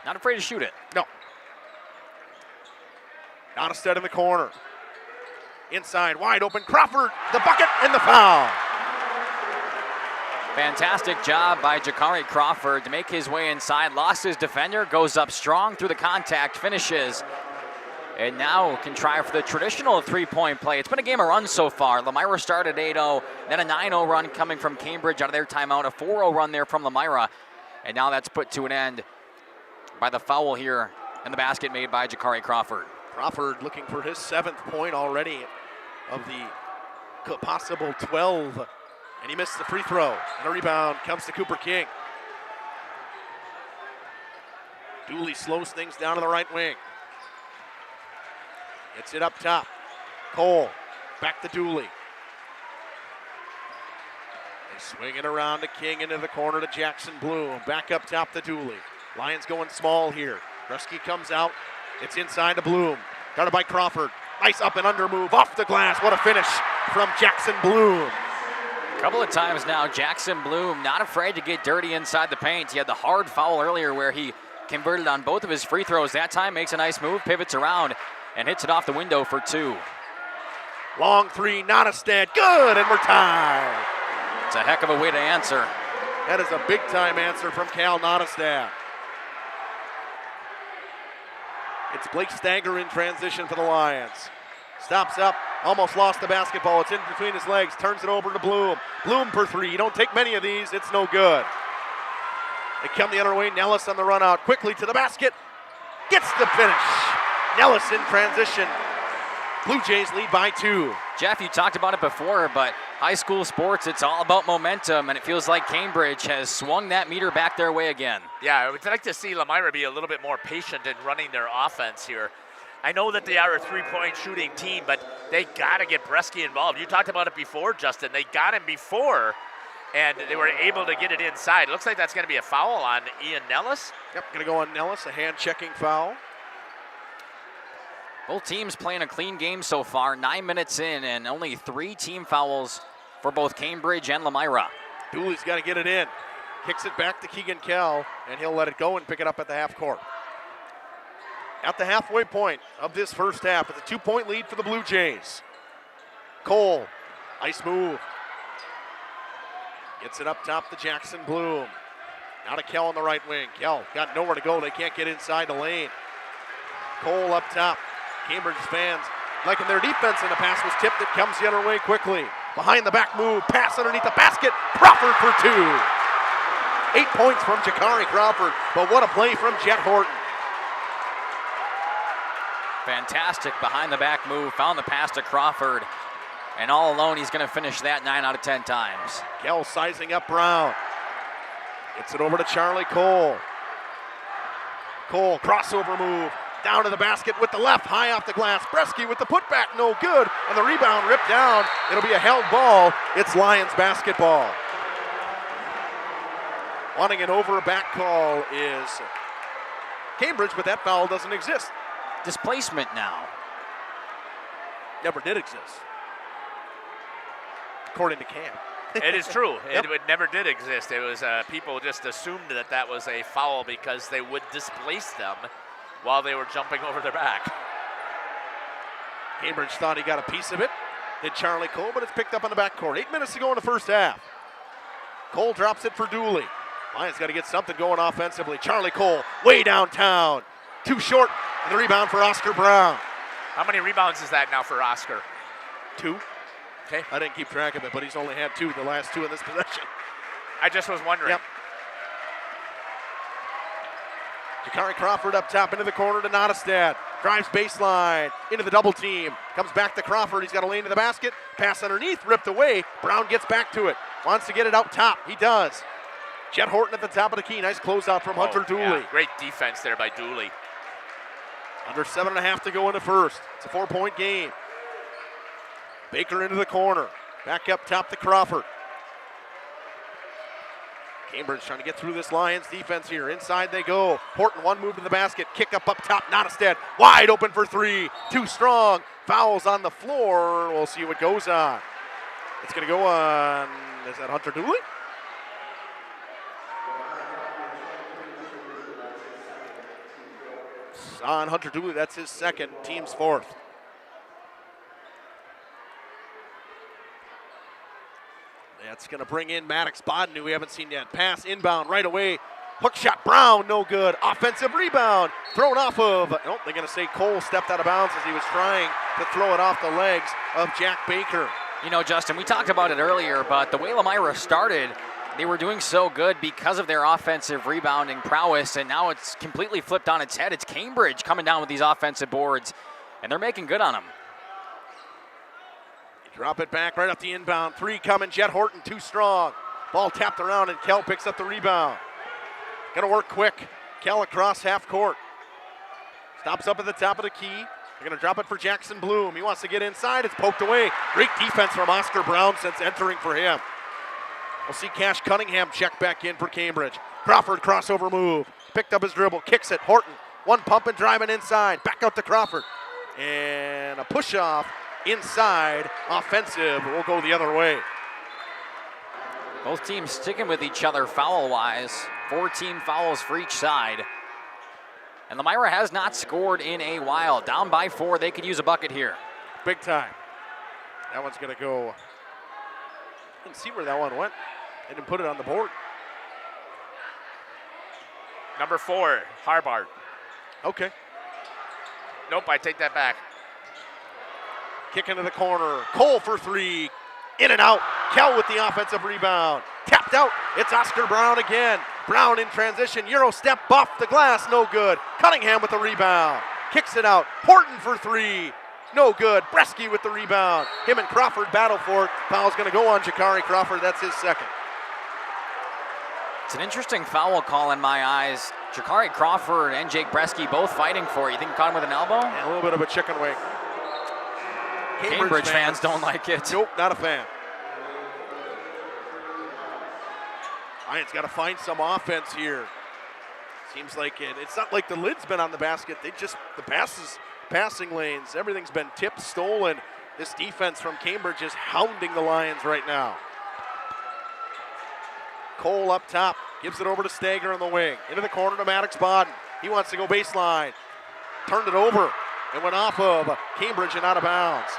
Not afraid to shoot it. No. Nottestad in the corner. Inside, wide open, Crawford, the bucket, and the foul. Fantastic job by Jakari Crawford to make his way inside. Lost his defender, goes up strong through the contact, finishes. And now can try for the traditional three-point play. It's been a game of runs so far. Lomira started 8-0, then a 9-0 run coming from Cambridge out of their timeout, a 4-0 run there from Lomira. And now that's put to an end by the foul here in the basket made by Jakari Crawford. Crawford looking for his 7th point already of the possible 12. And he missed the free throw. And a rebound comes to Cooper King. Dooley slows things down to the right wing. Gets it up top. Cole, back to Dooley. They swing it around to King into the corner to Jackson Bloom. Back up top to Dooley. Lions going small here. Bresky comes out. It's inside to Bloom. Guarded by Crawford. Nice up and under move off the glass. What a finish from Jackson Bloom. A couple of times now, Jackson Bloom not afraid to get dirty inside the paint. He had the hard foul earlier where he converted on both of his free throws. That time makes a nice move, pivots around, and hits it off the window for 2. Long three, Nottestad, good, and we're tied. It's a heck of a way to answer. That is a big-time answer from Cal Nottestad. It's Blake Stanger in transition for the Lions. Stops up, almost lost the basketball. It's in between his legs, turns it over to Bloom. Bloom for 3, you don't take many of these, it's no good. They come the other way, Nellis on the run out, quickly to the basket, gets the finish. Nellis in transition. Blue Jays lead by 2. Jeff, you talked about it before, but high school sports, it's all about momentum, and it feels like Cambridge has swung that meter back their way again. Yeah, I would like to see Lomira be a little bit more patient in running their offense here. I know that they are a three-point shooting team, but they got to get Bresky involved. You talked about it before, Justin. They got him before, and they were able to get it inside. It looks like that's going to be a foul on Ian Nellis. Yep, going to go on Nellis, a hand-checking foul. Both teams playing a clean game so far, 9 minutes in, and only 3 team fouls for both Cambridge and Lomira. Dooley's got to get it in. Kicks it back to Keegan Kell, and he'll let it go and pick it up at the half court. At the halfway point of this first half, it's a 2-point lead for the Blue Jays. Cole, nice move. Gets it up top to Jackson Bloom. Now to Kell on the right wing. Kell got nowhere to go. They can't get inside the lane. Cole up top. Cambridge fans liking their defense, and the pass was tipped. It comes the other way quickly. Behind the back move, pass underneath the basket. Crawford for 2. 8 points from Jakari Crawford, but what a play from Jet Horton. Fantastic behind the back move, found the pass to Crawford, and all alone he's going to finish that 9 out of 10 times. Kell sizing up Brown. Gets it over to Charlie Cole. Cole, crossover move. Down to the basket with the left, high off the glass. Bresky with the putback, no good. And the rebound ripped down. It'll be a held ball. It's Lions basketball. Wanting an over back call is Cambridge, but that foul doesn't exist. Displacement now. Never did exist, according to Cam. It is true. Yep. It never did exist. It was people just assumed that that was a foul because they would displace them while they were jumping over their back. Cambridge thought he got a piece of it. Did Charlie Cole, but it's picked up on the backcourt. 8 minutes to go in the first half. Cole drops it for Dooley. Lions got to get something going offensively. Charlie Cole way downtown. Too short, and the rebound for Oscar Brown. How many rebounds is that now for Oscar? 2. Okay. I didn't keep track of it, but he's only had 2 the last 2 in this possession. I just was wondering. Yep. Jakari Crawford up top into the corner to Nottestad. Drives baseline into the double team. Comes back to Crawford. He's got a lane to the basket. Pass underneath, ripped away. Brown gets back to it. Wants to get it out top. He does. Jet Horton at the top of the key. Nice closeout from Hunter Dooley. Yeah. Great defense there by Dooley. Under 7.5 to go in the first. It's a 4-point game. Baker into the corner. Back up top to Crawford. Cambridge trying to get through this Lions defense here. Inside they go. Horton, one move to the basket. Kick up top. Nottestead wide open for three. Too strong. Fouls on the floor. We'll see what goes on. It's going to go on. Is that Hunter Dooley? On Hunter Dooley. That's his second. Team's fourth. That's going to bring in Maddox Bodden, who we haven't seen yet. Pass inbound right away. Hook shot, Brown, no good. Offensive rebound, thrown off of, nope, they're going to say Cole stepped out of bounds as he was trying to throw it off the legs of Jack Baker. You know, Justin, we talked about it earlier, but the way Lomira started, they were doing so good because of their offensive rebounding prowess, and now it's completely flipped on its head. It's Cambridge coming down with these offensive boards, and they're making good on them. Drop it back right up the inbound. Three coming. Jet Horton too strong. Ball tapped around and Kell picks up the rebound. Gonna work quick. Kell across half court. Stops up at the top of the key. They're gonna drop it for Jackson Bloom. He wants to get inside. It's poked away. Great defense from Oscar Brown since entering for him. We'll see Cash Cunningham check back in for Cambridge. Crawford crossover move. Picked up his dribble. Kicks it. Horton. One pump and driving inside. Back out to Crawford. And a push off. Inside, offensive, will go the other way. Both teams sticking with each other foul-wise. 4 team fouls for each side. And Lomira has not scored in a while. Down by 4, they could use a bucket here. Big time. That one's going to go. I didn't see where that one went. They didn't put it on the board. Number 4, Harbart. Okay. Nope, I take that back. Kick into the corner. Cole for three. In and out. Kell with the offensive rebound. Tapped out. It's Oscar Brown again. Brown in transition. Euro step off the glass. No good. Cunningham with the rebound. Kicks it out. Horton for three. No good. Bresky with the rebound. Him and Crawford battle for it. Foul's going to go on Jakari Crawford. That's his second. It's an interesting foul call in my eyes. Jakari Crawford and Jake Bresky both fighting for it. You think he caught him with an elbow? And a little bit of a chicken wing. Cambridge fans don't like it. Nope, not a fan. Lions got to find some offense here. Seems like it's not like the lid's been on the basket. The passing lanes, everything's been tipped, stolen. This defense from Cambridge is hounding the Lions right now. Cole up top, gives it over to Stager on the wing. Into the corner to Maddox Bodden. He wants to go baseline. Turned it over and went off of Cambridge and out of bounds.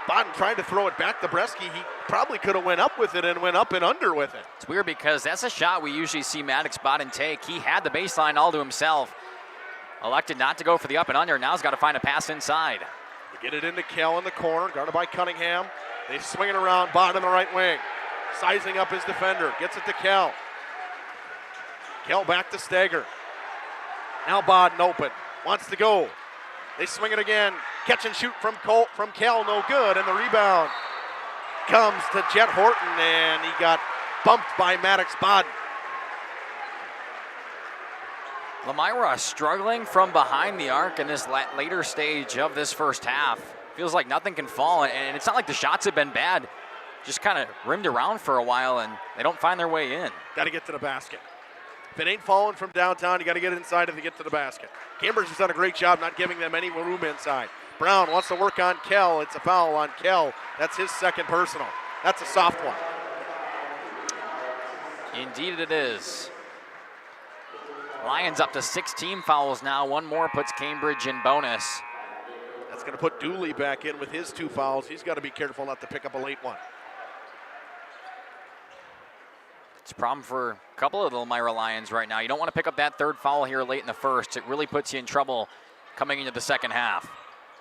Bodden tried to throw it back to Bresky. He probably could have went up with it and went up and under with it. It's weird because that's a shot we usually see Maddox Bodden take. He had the baseline all to himself. Elected not to go for the up and under. Now he's got to find a pass inside. They get it into Kell in the corner, guarded by Cunningham. They swing it around, Bodden in the right wing. Sizing up his defender, gets it to Kell. Kell back to Stager. Now Bodden open, wants to go. They swing it again. Catch and shoot from Kell, no good. And the rebound comes to Jet Horton, and he got bumped by Maddox Bodden. Lomira struggling from behind the arc in this later stage of this first half. Feels like nothing can fall, and it's not like the shots have been bad. Just kind of rimmed around for a while, and they don't find their way in. Got to get to the basket. If it ain't falling from downtown, you got to get inside to get to the basket. Cambridge has done a great job not giving them any room inside. Brown wants to work on Kell. It's a foul on Kell. That's his second personal. That's a soft one. Indeed it is. Lions up to 16 fouls now. One more puts Cambridge in bonus. That's going to put Dooley back in with his 2 fouls. He's got to be careful not to pick up a late one. It's a problem for a couple of the Lomira Lions right now. You don't want to pick up that 3rd foul here late in the first. It really puts you in trouble coming into the second half.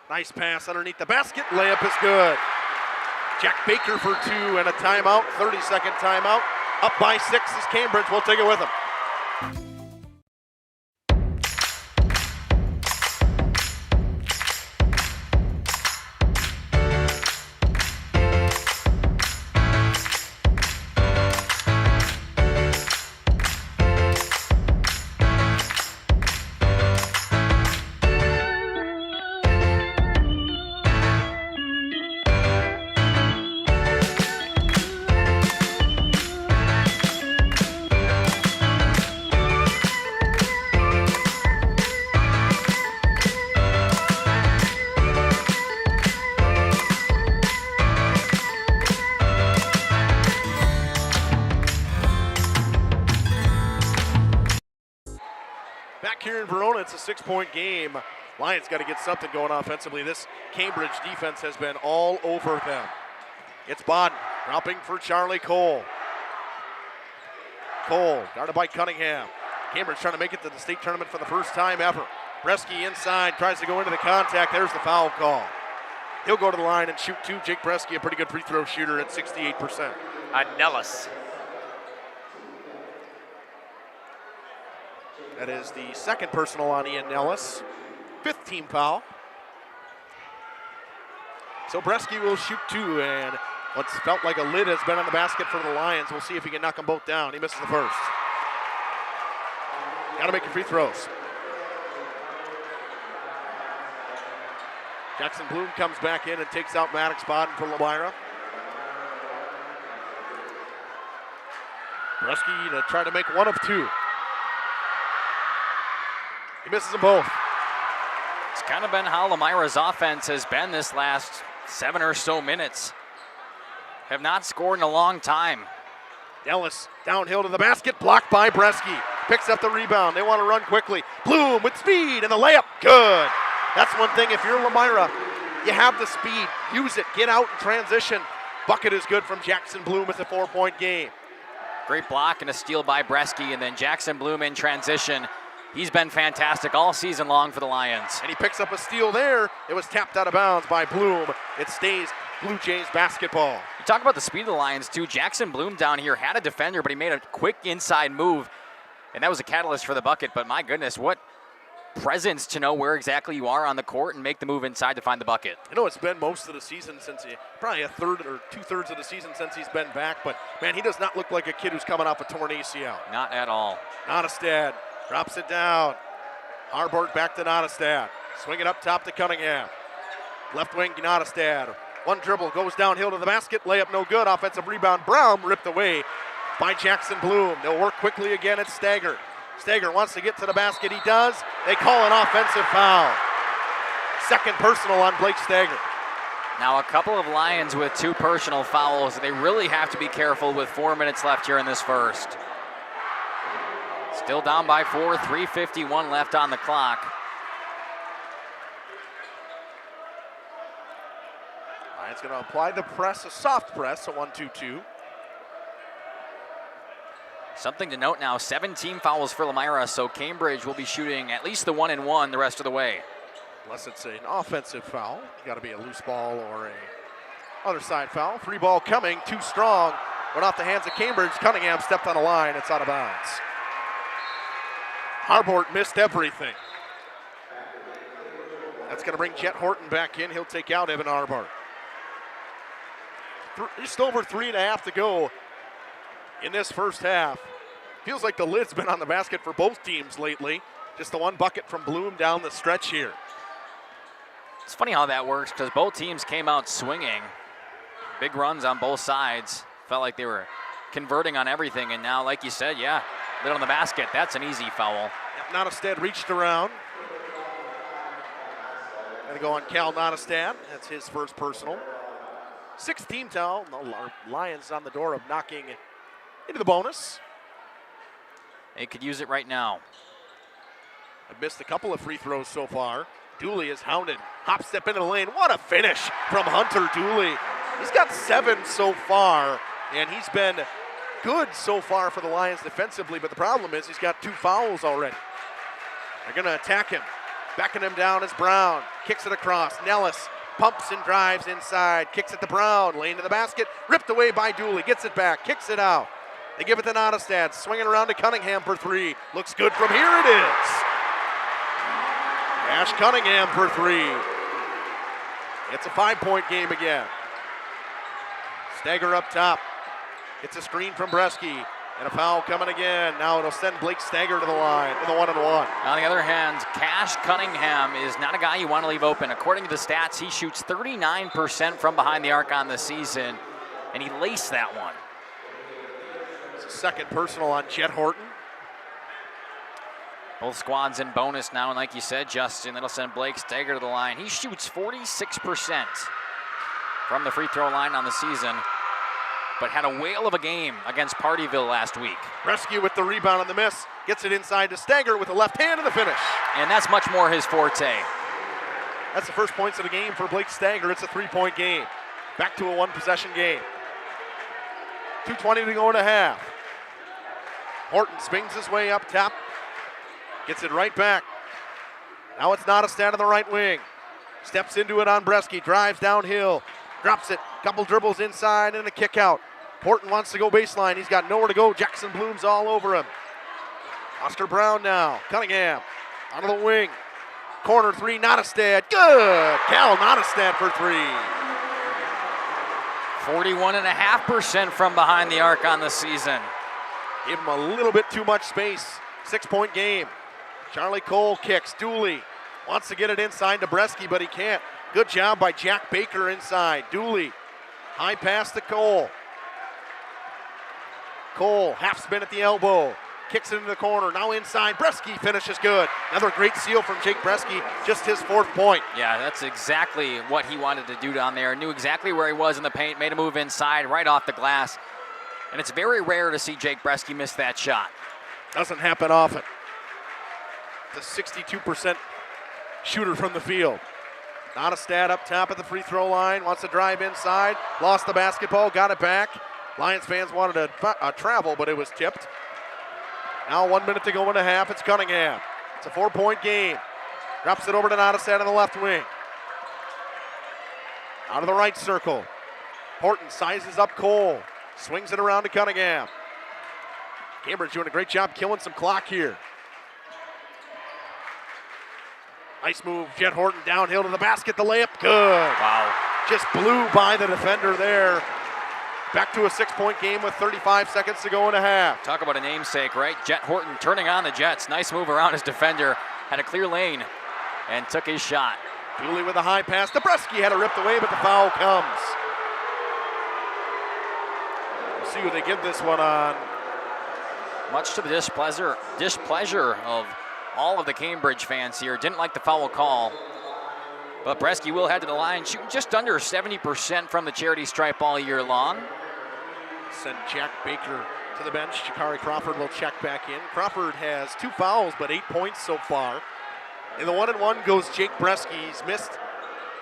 Nice pass underneath the basket. Layup is good. Jack Baker for 2 and a timeout. 30-second timeout. Up by 6 is Cambridge. We'll take it with them. it's a 6-point game. Lions got to get something going offensively. This Cambridge defense has been all over them. It's Bodden dropping for Charlie Cole. Cole guarded by Cunningham. Cambridge trying to make it to the state tournament for the first time ever. Bresky inside, tries to go into the contact. There's the foul call. He'll go to the line and shoot two. Jake Bresky, a pretty good free throw shooter at 68%. Nellis. That is the second personal on Ian Nellis. 5th team foul. So Bresky will shoot two, and what's felt like a lid has been on the basket for the Lions. We'll see if he can knock them both down. He misses the first. Got to make your free throws. Jackson Bloom comes back in and takes out Maddox Bodden for Lomira. Bresky to try to make one of two. He misses them both. It's kind of been how Lomira's offense has been this last 7 or so minutes. Have not scored in a long time. Ellis downhill to the basket, blocked by Bresky. Picks up the rebound. They want to run quickly. Bloom with speed and the layup. Good. That's one thing. If you're Lomira, you have the speed. Use it. Get out in transition. Bucket is good from Jackson Bloom. It's a 4-point game. Great block and a steal by Bresky, and then Jackson Bloom in transition. He's been fantastic all season long for the Lions. And he picks up a steal there. It was tapped out of bounds by Bloom. It stays Blue Jays basketball. You talk about the speed of the Lions, too. Jackson Bloom down here had a defender, but he made a quick inside move, and that was a catalyst for the bucket. But my goodness, what presence to know where exactly you are on the court and make the move inside to find the bucket. I know it's been most of the season since probably a third or 2/3 of the season since he's been back, but man, he does not look like a kid who's coming off a torn ACL. Not at all. Nottestad drops it down. Harbord back to Nottestad. Swing it up top to Cunningham. Left wing, Nottestad. One dribble, goes downhill to the basket. Layup no good. Offensive rebound. Brown ripped away by Jackson Bloom. They'll work quickly again at Stager. Stager wants to get to the basket. He does. They call an offensive foul. Second personal on Blake Stager. Now a couple of Lions with 2 personal fouls. They really have to be careful with 4 minutes left here in this first. Still down by 4, 3:51 left on the clock. Lions going to apply the press, a soft press, a 1-2-2. Something to note now, 17 fouls for Lomira, so Cambridge will be shooting at least the 1-and-1 the rest of the way. Unless it's an offensive foul. You got to be a loose ball or a other side foul. 3 ball coming, too strong. Went off the hands of Cambridge. Cunningham stepped on a line. It's out of bounds. Harbord missed everything. That's going to bring Jet Horton back in. He'll take out Evan Harbord. Just over 3.5 to go in this first half. Feels like the lid's been on the basket for both teams lately. Just the one bucket from Bloom down the stretch here. It's funny how that works because both teams came out swinging. Big runs on both sides. Felt like they were converting on everything, and now, like you said, yeah, lid on the basket. That's an easy foul. Nottestad reached around. Gonna go on Cal Nottestad. That's his first personal. 6th team foul. The Lions on the door of knocking into the bonus. They could use it right now. I've missed a couple of free throws so far. Dooley is hounded. Hop step into the lane. What a finish from Hunter Dooley. He's got 7 so far, and he's been good so far for the Lions defensively, but the problem is he's got 2 fouls already. They're going to attack him. Backing him down is Brown. Kicks it across. Nellis pumps and drives inside. Kicks it to Brown. Lane to the basket. Ripped away by Dooley. Gets it back. Kicks it out. They give it to Nottestad. Swinging around to Cunningham for 3. Looks good from here. It is. Ash Cunningham for 3. It's a 5-point game again. Stager up top. It's a screen from Bresky. And a foul coming again. Now it'll send Blake Stager to the line in the 1-on-1. On the other hand, Cash Cunningham is not a guy you want to leave open. According to the stats, he shoots 39% from behind the arc on the season, and he laced that one. It's a second personal on Jet Horton. Both squads in bonus now, and like you said, Justin, that'll send Blake Stager to the line. He shoots 46% from the free throw line on the season. but had a whale of a game against Partyville last week. Rescue with the rebound on the miss. Gets it inside to Stanger with the left hand and the finish. And that's much more his forte. That's the first points of the game for Blake Stanger. It's a 3-point game. Back to a 1-possession game. 2:20 to go in a half. Horton swings his way up top. Gets it right back. Now it's Nottestad on the right wing. Steps into it on Bresky. Drives downhill. Drops it. Couple dribbles inside and a kick out. Horton wants to go baseline. He's got nowhere to go. Jackson Bloom's all over him. Oscar Brown now. Cunningham out of the wing. Corner three, Nottestad. Good. Cal Nottestad for three. 41.5% from behind the arc on the season. Gave him a little bit too much space. 6-point game. Charlie Cole kicks. Dooley wants to get it inside to Bresky, but he can't. Good job by Jack Baker inside. Dooley, high pass to Cole. Cole, half spin at the elbow. Kicks it into the corner, now inside. Bresky finishes good. Another great seal from Jake Bresky, just his 4th point. Yeah, that's exactly what he wanted to do down there. Knew exactly where he was in the paint, made a move inside, right off the glass. And it's very rare to see Jake Bresky miss that shot. Doesn't happen often. It's a 62% shooter from the field. Nottestad up top at the free throw line, wants to drive inside, lost the basketball, got it back. Lions fans wanted to travel, but it was tipped. Now 1 minute to go in a half. It's Cunningham. It's a 4-point game. Drops it over to Nottestad on the left wing. Out of the right circle. Horton sizes up Cole. Swings it around to Cunningham. Cambridge doing a great job killing some clock here. Nice move. Jet Horton downhill to the basket. The layup. Good. Wow. Just blew by the defender there. Back to a 6-point game with 35 seconds to go in a half. Talk about a namesake, right? Jet Horton turning on the Jets. Nice move around his defender. Had a clear lane and took his shot. Dooley with a high pass. Bresky had it ripped away, but the foul comes. We'll see who they give this one on. Much to the displeasure of all of the Cambridge fans here. Didn't like the foul call. But Bresky will head to the line, shooting just under 70% from the charity stripe all year long. Send Jack Baker to the bench. Shakari Crawford will check back in. Crawford has 2 fouls, but 8 points so far. In the 1-and-1 goes Jake Bresky. He's missed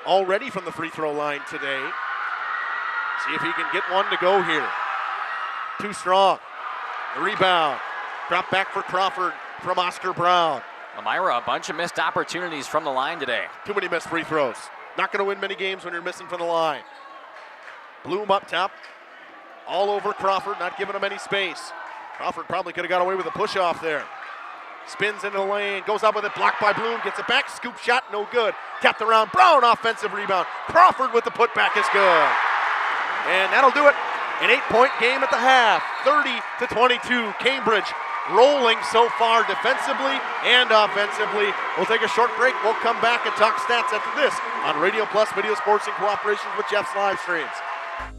already from the free throw line today. See if he can get one to go here. Too strong. The rebound. Drop back for Crawford from Oscar Brown. Lomira, a bunch of missed opportunities from the line today. Too many missed free throws. Not going to win many games when you're missing from the line. Bloom up top. All over Crawford, not giving him any space. Crawford probably could have got away with a push-off there. Spins into the lane, goes up with it, blocked by Bloom, gets it back, scoop shot, no good. Tapped around, Brown offensive rebound. Crawford with the putback is good. And that'll do it. An 8-point game at the half, 30-22. Cambridge rolling so far defensively and offensively. We'll take a short break. We'll come back and talk stats after this on Radio Plus Video Sports in cooperation with Jeff's Livestreams.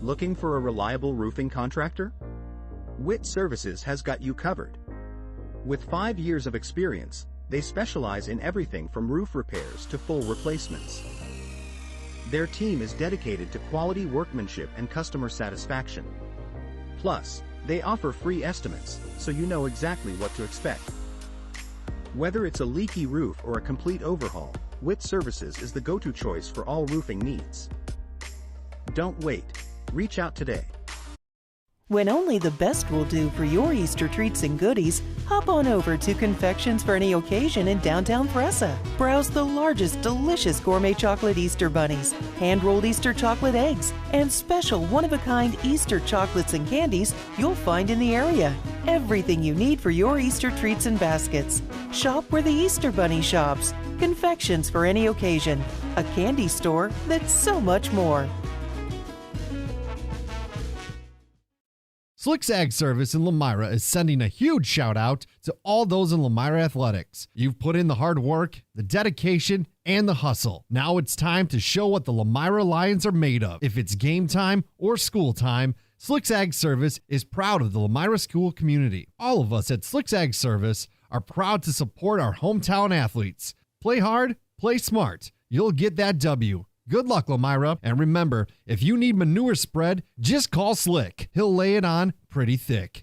Looking for a reliable roofing contractor? Witt Services has got you covered. With 5 years of experience, they specialize in everything from roof repairs to full replacements. Their team is dedicated to quality workmanship and customer satisfaction. Plus, they offer free estimates, so you know exactly what to expect. Whether it's a leaky roof or a complete overhaul, Witt Services is the go-to choice for all roofing needs. Don't wait. Reach out today. When only the best will do for your Easter treats and goodies, hop on over to Confections for Any Occasion in downtown Fressa. Browse the largest delicious gourmet chocolate Easter bunnies, hand-rolled Easter chocolate eggs, and special one-of-a-kind Easter chocolates and candies you'll find in the area. Everything you need for your Easter treats and baskets. Shop where the Easter Bunny shops. Confections for Any Occasion, a candy store that's so much more. Slick's Ag Service in Lomira is sending a huge shout out to all those in Lomira Athletics. You've put in the hard work, the dedication, and the hustle. Now it's time to show what the Lomira Lions are made of. If it's game time or school time, Slick's Ag Service is proud of the Lomira school community. All of us at Slick's Ag Service are proud to support our hometown athletes. Play hard, play smart. You'll get that W. Good luck, Lomira. And remember, if you need manure spread, just call Slick. He'll lay it on pretty thick.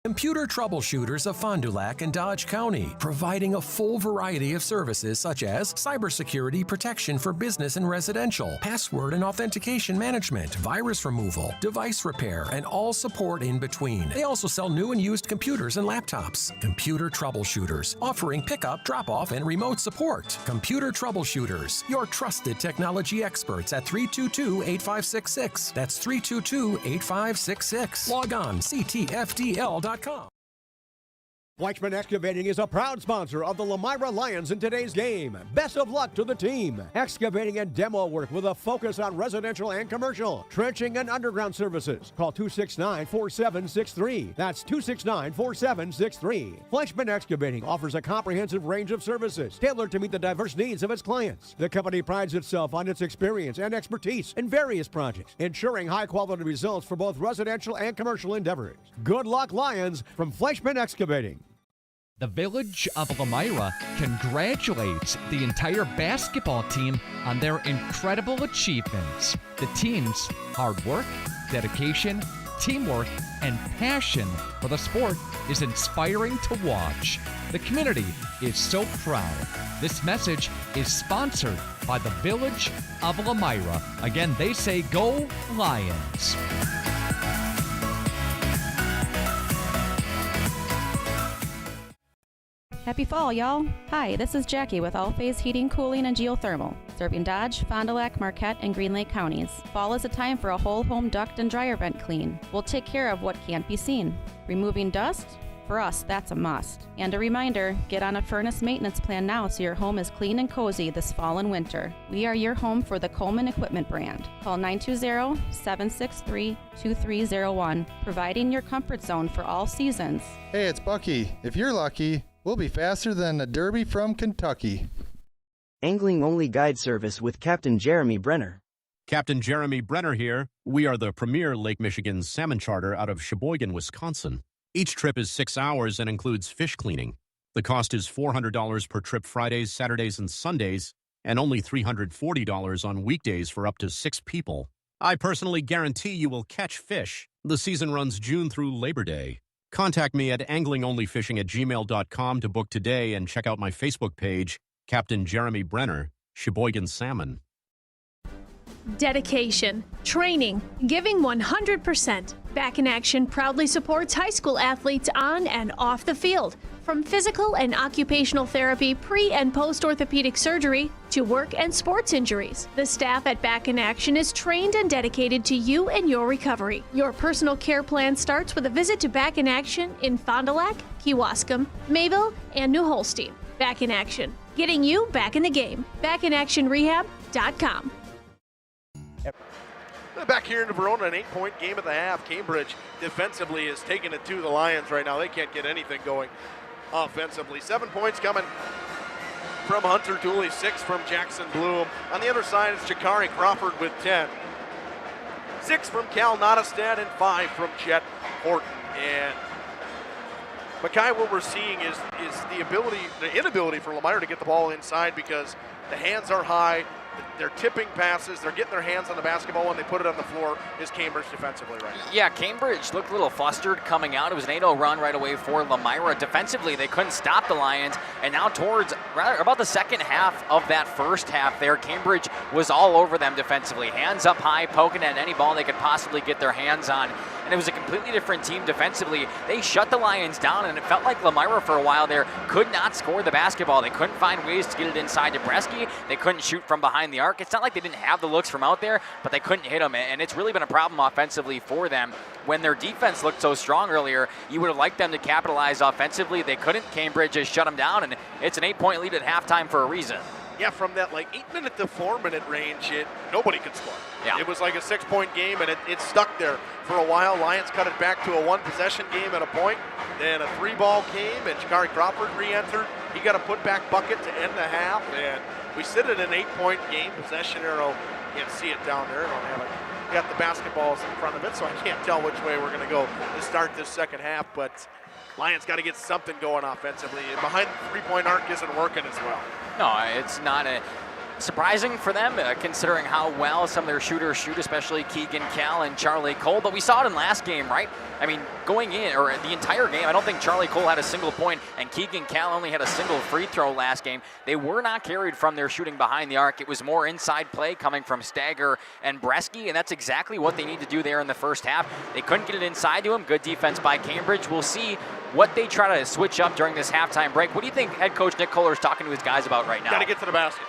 Computer Troubleshooters of Fond du Lac and Dodge County, providing a full variety of services such as cybersecurity protection for business and residential, password and authentication management, virus removal, device repair, and all support in between. They also sell new and used computers and laptops. Computer Troubleshooters, offering pickup, drop-off, and remote support. Computer Troubleshooters, your trusted technology experts at 322-8566. That's 322-8566. Log on ctfdl.com. Fleischman Excavating is a proud sponsor of the Lomira Lions in today's game. Best of luck to the team. Excavating and demo work with a focus on residential and commercial. Trenching and underground services. Call 269-4763. That's 269-4763. Fleischman Excavating offers a comprehensive range of services tailored to meet the diverse needs of its clients. The company prides itself on its experience and expertise in various projects, ensuring high-quality results for both residential and commercial endeavors. Good luck, Lions, from Fleischman Excavating. The Village of Lomira congratulates the entire basketball team on their incredible achievements. The team's hard work, dedication, teamwork, and passion for the sport is inspiring to watch. The community is so proud. This message is sponsored by the Village of Lomira. Again, they say go Lions. Happy fall, y'all. Hi, this is Jackie with All Phase Heating, Cooling, and Geothermal, serving Dodge, Fond du Lac, Marquette, and Green Lake counties. Fall is a time for a whole home duct and dryer vent clean. We'll take care of what can't be seen. Removing dust? For us, that's a must. And a reminder, get on a furnace maintenance plan now so your home is clean and cozy this fall and winter. We are your home for the Coleman Equipment brand. Call 920-763-2301, providing your comfort zone for all seasons. Hey, it's Bucky. If you're lucky, we'll be faster than a Derby from Kentucky. Angling-only guide service with Captain Jeremy Brenner. Captain Jeremy Brenner here. We are the premier Lake Michigan salmon charter out of Sheboygan, Wisconsin. Each trip is 6 hours and includes fish cleaning. The cost is $400 per trip Fridays, Saturdays, and Sundays, and only $340 on weekdays for up to 6 people. I personally guarantee you will catch fish. The season runs June through Labor Day. Contact me at anglingonlyfishing@gmail.com to book today and check out my Facebook page, Captain Jeremy Brenner, Sheboygan Salmon. Dedication, training, giving 100%. Back in Action proudly supports high school athletes on and off the field. From physical and occupational therapy, pre- and post-orthopedic surgery, to work and sports injuries. The staff at Back in Action is trained and dedicated to you and your recovery. Your personal care plan starts with a visit to Back in Action in Fond du Lac, Kewaskum, Mayville, and New Holstein. Back in Action, getting you back in the game. BackinActionRehab.com. Back here in Verona, an 8-point game at the half. Cambridge defensively is taking it to the Lions right now. They can't get anything going offensively. 7 points coming from Hunter Dooley, 6 from Jackson Bloom. On the other side, it's Jakari Crawford with 10. 6 from Cal Nottestad and 5 from Chet Horton. And Mackay, what we're seeing is the inability for Lomira to get the ball inside because the hands are high. They're tipping passes. They're getting their hands on the basketball when they put it on the floor. Is Cambridge defensively right now? Yeah, Cambridge looked a little flustered coming out. It was an 8-0 run right away for Lomira. Defensively, they couldn't stop the Lions. And now towards about the second half of that first half there, Cambridge was all over them defensively. Hands up high, poking at any ball they could possibly get their hands on. And it was a completely different team defensively. They shut the Lions down, and it felt like Lomira for a while there could not score the basketball. They couldn't find ways to get it inside to Bresky. They couldn't shoot from behind the arc. It's not like they didn't have the looks from out there, but they couldn't hit them, and it's really been a problem offensively for them. When their defense looked so strong earlier, you would have liked them to capitalize offensively. They couldn't. Cambridge just shut them down, and it's an 8-point lead at halftime for a reason. Yeah, from that 8-minute to 4-minute range, nobody could score. Yeah. It was like a 6-point game, and it stuck there for a while. Lions cut it back to a 1-possession game at a point. Then a 3-ball came, and Jakari Crawford re-entered. He got a putback bucket to end the half, and we sit at an 8-point game. Possession arrow, you can't see it down there. I don't have it. Got the basketballs in front of it, so I can't tell which way we're going to go to start this second half, but Lions got to get something going offensively. Behind the 3-point arc isn't working as well. No, it's not Surprising for them, considering how well some of their shooters shoot, especially Keegan Kell and Charlie Cole. But we saw it in last game, right? I mean, going in, or the entire game, I don't think Charlie Cole had a single point, and Keegan Kell only had a single free throw last game. They were not carried from their shooting behind the arc. It was more inside play coming from Stagger and Bresky, and that's exactly what they need to do there in the first half. They couldn't get it inside to him. Good defense by Cambridge. We'll see what they try to switch up during this halftime break. What do you think head coach Nick Kohler is talking to his guys about right now? Got to get to the basket.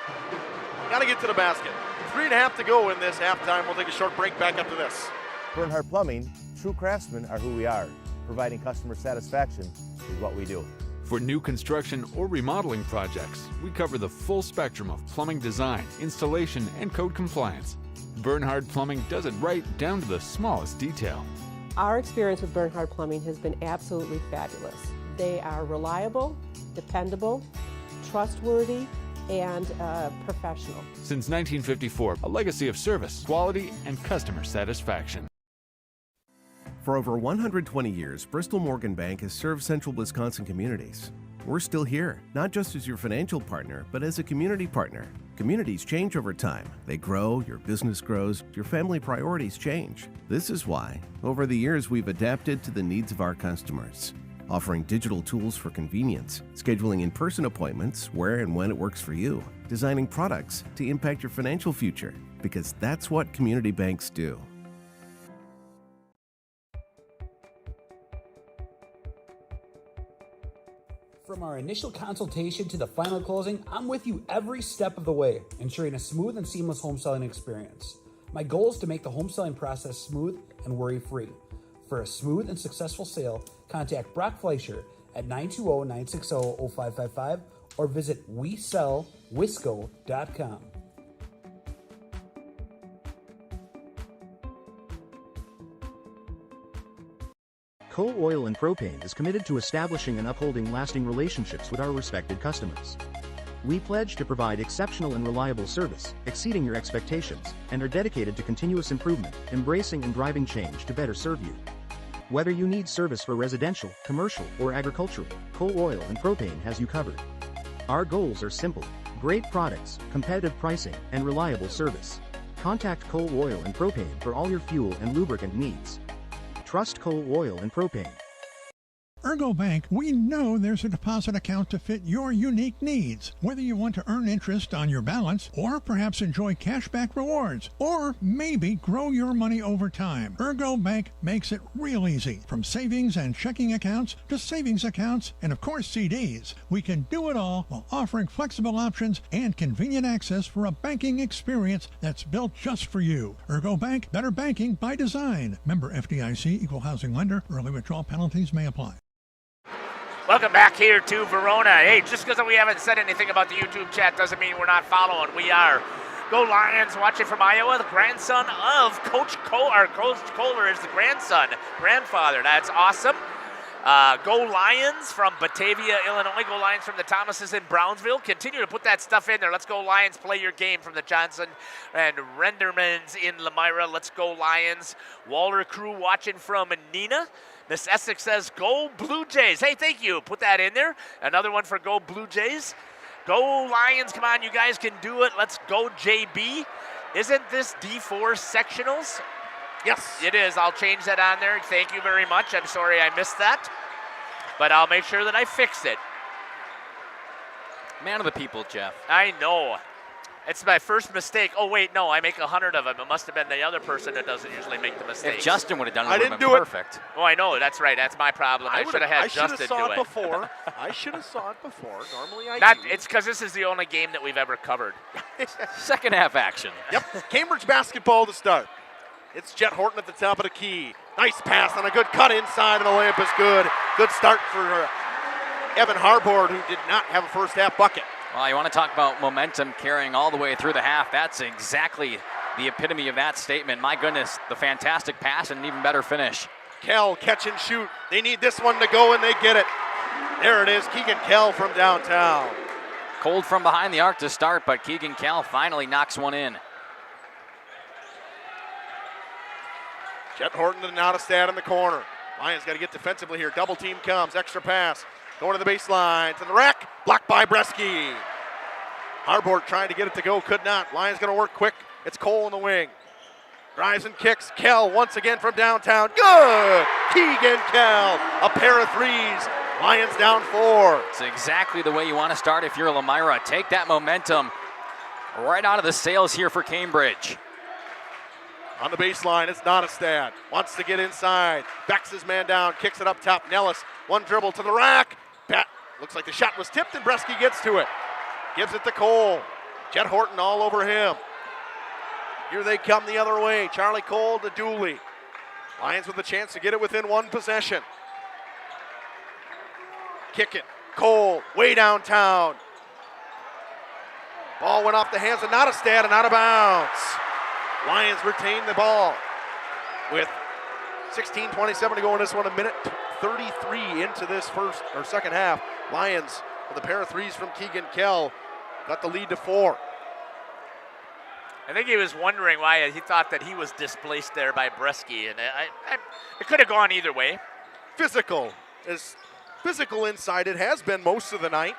Got to get to the basket. 3.5 to go in this halftime. We'll take a short break. Back up to this. Bernhard Plumbing, true craftsmen are who we are. Providing customer satisfaction is what we do. For new construction or remodeling projects, we cover the full spectrum of plumbing design, installation, and code compliance. Bernhard Plumbing does it right down to the smallest detail. Our experience with Bernhard Plumbing has been absolutely fabulous. They are reliable, dependable, trustworthy, and professional. Since 1954, a legacy of service, quality, and customer satisfaction. For over 120 years, Bristol Morgan Bank has served central Wisconsin communities. We're still here, not just as your financial partner, but as a community partner. Communities change over time. They grow, your business grows, your family priorities change. This is why, over the years, we've adapted to the needs of our customers, offering digital tools for convenience, scheduling in-person appointments where and when it works for you, designing products to impact your financial future, because that's what community banks do. From our initial consultation to the final closing, I'm with you every step of the way, ensuring a smooth and seamless home selling experience. My goal is to make the home selling process smooth and worry-free. For a smooth and successful sale, contact Brock Fleischer at 920-960-0555 or visit WeSellWisco.com. Coal Oil and Propane is committed to establishing and upholding lasting relationships with our respected customers. We pledge to provide exceptional and reliable service, exceeding your expectations, and are dedicated to continuous improvement, embracing and driving change to better serve you. Whether you need service for residential, commercial, or agricultural, Coal Oil and Propane has you covered. Our goals are simple: great products, competitive pricing, and reliable service. Contact Coal Oil and Propane for all your fuel and lubricant needs. Trust Coal Oil and Propane. Ergo Bank, we know there's a deposit account to fit your unique needs. Whether you want to earn interest on your balance, or perhaps enjoy cashback rewards, or maybe grow your money over time, Ergo Bank makes it real easy. From savings and checking accounts to savings accounts and of course CDs, we can do it all while offering flexible options and convenient access for a banking experience that's built just for you. Ergo Bank, better banking by design. Member FDIC, equal housing lender. Early withdrawal penalties may apply. Welcome back here to Verona. Hey, just because we haven't said anything about the YouTube chat doesn't mean we're not following. We are. Go Lions, watching from Iowa, the grandson of Coach Kohler. Coach Kohler is the grandfather. That's awesome. Go Lions from Batavia, Illinois. Go Lions from the Thomases in Brownsville. Continue to put that stuff in there. Let's go Lions. Play your game from the Johnson and Rendermans in Lomira. Let's go Lions. Walter Crew watching from Neenah. Miss Essex says, go Blue Jays. Hey, thank you. Put that in there. Another one for go Blue Jays. Go Lions. Come on, you guys can do it. Let's go JB. Isn't this D4 sectionals? Yes. It is. I'll change that on there. Thank you very much. I'm sorry I missed that, but I'll make sure that I fix it. Man of the people, Jeff. I know. It's my first mistake. Oh, wait, no, I make 100 of them. It must have been the other person that doesn't usually make the mistake. If Justin would have done it, I it would didn't have been do perfect. Oh, I know. That's right. That's my problem. I should have had Justin do it. Before. I should have saw it before. Normally I do. It's because this is the only game that we've ever covered. Second half action. Yep. Cambridge basketball to start. It's Jet Horton at the top of the key. Nice pass and a good cut inside, and the layup is good. Good start for Evan Harbord, who did not have a first half bucket. Well, you want to talk about momentum carrying all the way through the half. That's exactly the epitome of that statement. My goodness, the fantastic pass and an even better finish. Kell, catch and shoot. They need this one to go, and they get it. There it is, Keegan Kell from downtown. Cold from behind the arc to start, but Keegan Kell finally knocks one in. Jet Horton to the Nottestad in the corner. Lions got to get defensively here. Double team comes, extra pass. Going to the baseline, to the rack, blocked by Bresky. Harbord trying to get it to go, could not. Lions going to work quick. It's Cole in the wing. Drives and kicks. Kell once again from downtown. Good! Keegan Kell, a pair of threes. Lions down 4. It's exactly the way you want to start if you're Lomira. Take that momentum right out of the sails here for Cambridge. On the baseline, it's Nottestad. Wants to get inside. Backs his man down, kicks it up top. Nellis, one dribble to the rack. Looks like the shot was tipped and Bresky gets to it. Gives it to Cole. Jet Horton all over him. Here they come the other way. Charlie Cole to Dooley. Lions with a chance to get it within one possession. Kick it. Cole way downtown. Ball went off the hands of Nottestad and out of bounds. Lions retain the ball with 16:27 to go in this one. A minute 33 into this second half. Lions with a pair of threes from Keegan Kell got the lead to 4. I think he was wondering why he thought that he was displaced there by Bresky, and it could have gone either way. Physical inside it has been most of the night.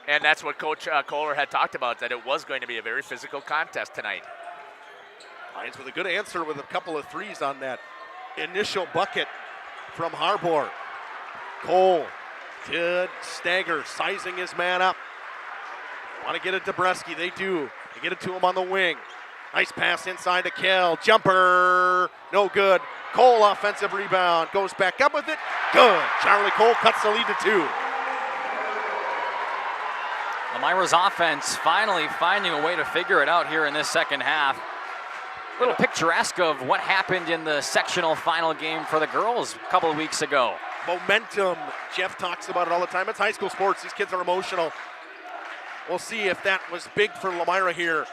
And that's what Coach Kohler had talked about, that it was going to be a very physical contest tonight. Lions with a good answer with a couple of threes on that initial bucket from Harbord. Cole to Stagger, sizing his man up. Want to get it to Bresky, they do. They get it to him on the wing. Nice pass inside to Kell. Jumper, no good. Cole offensive rebound, goes back up with it. Good. Charlie Cole cuts the lead to 2. Lomira's offense finally finding a way to figure it out here in this second half. A little picturesque of what happened in the sectional final game for the girls a couple of weeks ago. Momentum. Jeff talks about it all the time. It's high school sports. These kids are emotional. We'll see if that was big for Lomira here.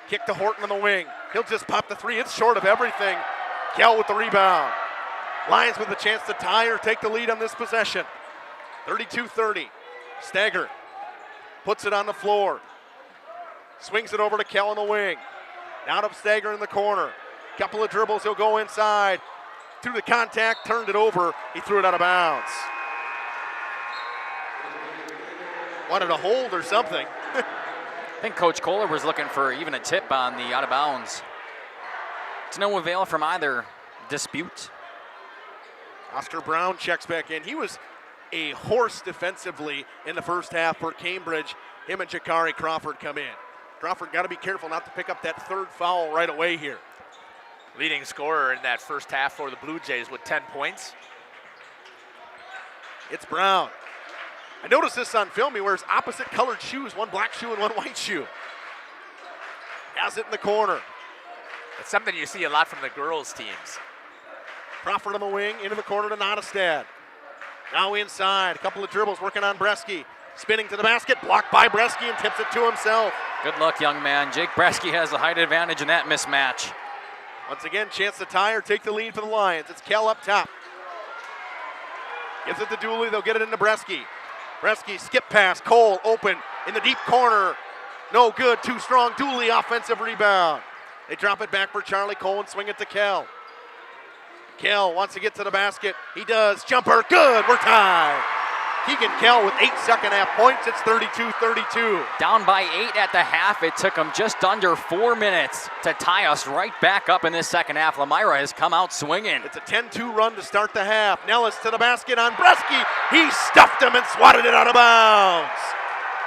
Kick to Horton on the wing. He'll just pop the 3. It's short of everything. Kell with the rebound. Lions with a chance to tie or take the lead on this possession. 32-30. Stagger puts it on the floor. Swings it over to Kell on the wing. Down up Stagger in the corner. Couple of dribbles, he'll go inside. Through the contact, turned it over. He threw it out of bounds. Wanted a hold or something. I think Coach Kohler was looking for even a tip on the out of bounds. It's no avail from either dispute. Oscar Brown checks back in. He was a horse defensively in the first half for Cambridge. Him and Jakari Crawford come in. Crawford got to be careful not to pick up that third foul right away here. Leading scorer in that first half for the Blue Jays with 10 points. It's Brown. I noticed this on film. He wears opposite colored shoes, one black shoe and one white shoe. Has it in the corner. It's something you see a lot from the girls' teams. Crawford on the wing, into the corner to Nottestad. Now inside, a couple of dribbles working on Bresky. Spinning to the basket, blocked by Bresky and tips it to himself. Good luck, young man. Jake Bresky has the height advantage in that mismatch. Once again, chance to tie or take the lead for the Lions. It's Kell up top. Gives it to Dooley, they'll get it into Bresky. Bresky, skip pass, Cole open in the deep corner. No good, too strong. Dooley, offensive rebound. They drop it back for Charlie Cole and swing it to Kell. Kell wants to get to the basket. He does. Jumper, good, we're tied. Keegan Kell with 8 second-half points. It's 32-32. Down by 8 at the half. It took them just under 4 minutes to tie us right back up in this second half. Lomira has come out swinging. It's a 10-2 run to start the half. Nellis to the basket on Bresky. He stuffed him and swatted it out of bounds.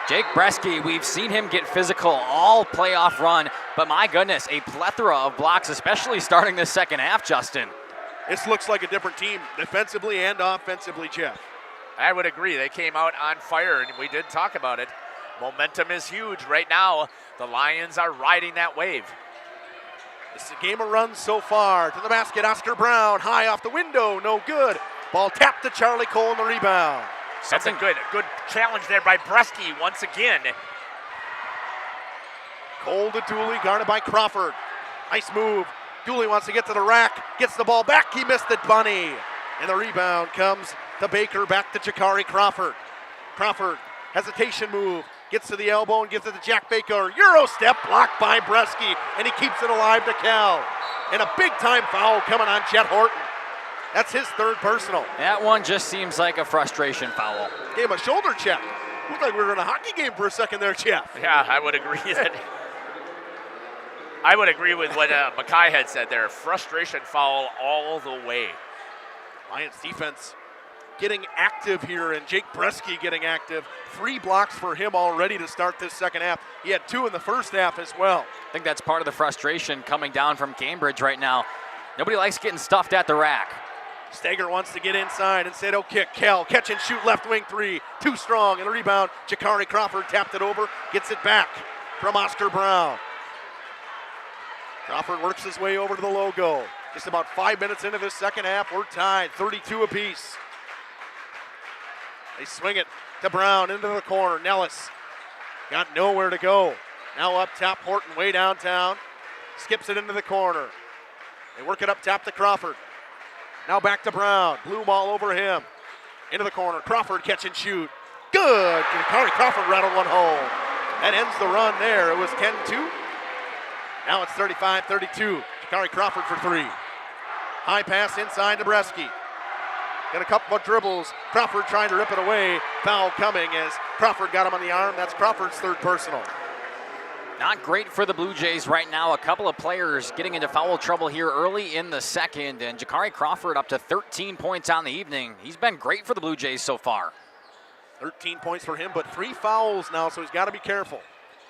Jake Bresky, we've seen him get physical all playoff run, but my goodness, a plethora of blocks, especially starting this second half, Justin. This looks like a different team, defensively and offensively, Jeff. I would agree. They came out on fire, and we did talk about it. Momentum is huge right now. The Lions are riding that wave. It's a game of runs so far. To the basket, Oscar Brown, high off the window, no good. Ball tapped to Charlie Cole in the rebound. That's a good challenge there by Bresky once again. Cole to Dooley, guarded by Crawford. Nice move. Dooley wants to get to the rack, gets the ball back. He missed the bunny. And the rebound comes to Baker, back to Jakari Crawford. Crawford, hesitation move, gets to the elbow and gives it to Jack Baker. Euro step, blocked by Bresky, and he keeps it alive to Kell. And a big-time foul coming on Jet Horton. That's his third personal. That one just seems like a frustration foul. Gave him a shoulder check. Looked like we were in a hockey game for a second there, Jeff. Yeah, I would agree that. I would agree with what Mackay had said there. Frustration foul all the way. Lions defense getting active here, and Jake Bresky getting active. 3 blocks for him already to start this second half. He had 2 in the first half as well. I think that's part of the frustration coming down from Cambridge right now. Nobody likes getting stuffed at the rack. Stager wants to get inside. Instead, he'll kick. Kell, catch and shoot left wing 3. Too strong, and a rebound. Jakari Crawford tapped it over, gets it back from Oscar Brown. Crawford works his way over to the logo. Just about 5 minutes into this second half, we're tied, 32 apiece. They swing it to Brown into the corner. Nellis got nowhere to go. Now up top, Horton way downtown. Skips it into the corner. They work it up top to Crawford. Now back to Brown. Bloom all over him. Into the corner. Crawford catch and shoot. Good. Crawford rattled one home. That ends the run there. It was 10-2. Now it's 35-32. Jakari Crawford for 3. High pass inside to Bresky. Got a couple of dribbles. Crawford trying to rip it away. Foul coming as Crawford got him on the arm. That's Crawford's 3rd personal. Not great for the Blue Jays right now. A couple of players getting into foul trouble here early in the second, and Jakari Crawford up to 13 points on the evening. He's been great for the Blue Jays so far. 13 points for him, but 3 fouls now, so he's got to be careful.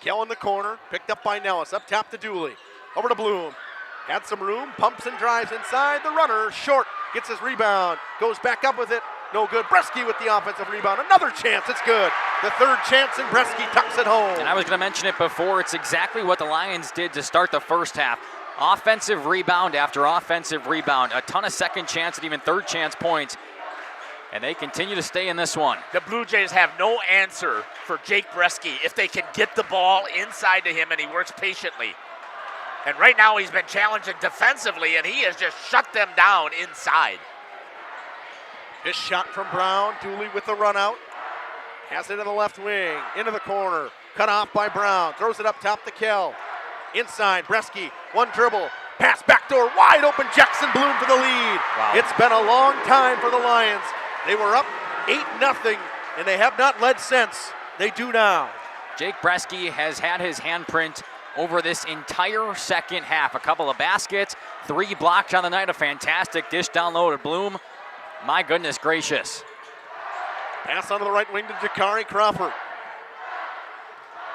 Kell in the corner, picked up by Nellis. Up top to Dooley. Over to Bloom. Got some room, pumps and drives inside. The runner, short, gets his rebound. Goes back up with it. No good. Bresky with the offensive rebound. Another chance. It's good. The 3rd chance, and Bresky tucks it home. And I was going to mention it before. It's exactly what the Lions did to start the first half. Offensive rebound after offensive rebound. A ton of second chance and even 3rd chance points. And they continue to stay in this one. The Blue Jays have no answer for Jake Bresky if they can get the ball inside to him and he works patiently. And right now he's been challenging defensively and he has just shut them down inside. This shot from Brown. Dooley with the run out. Has it in the left wing. Into the corner. Cut off by Brown. Throws it up top to Kell. Inside. Bresky. 1 dribble. Pass backdoor. Wide open. Jackson Bloom for the lead. Wow. It's been a long time for the Lions. They were up 8-0, and they have not led since. They do now. Jake Bresky has had his handprint over this entire second half. A couple of baskets, 3 blocks on the night. A fantastic dish down low to Bloom. My goodness gracious. Pass onto the right wing to Jakari Crawford.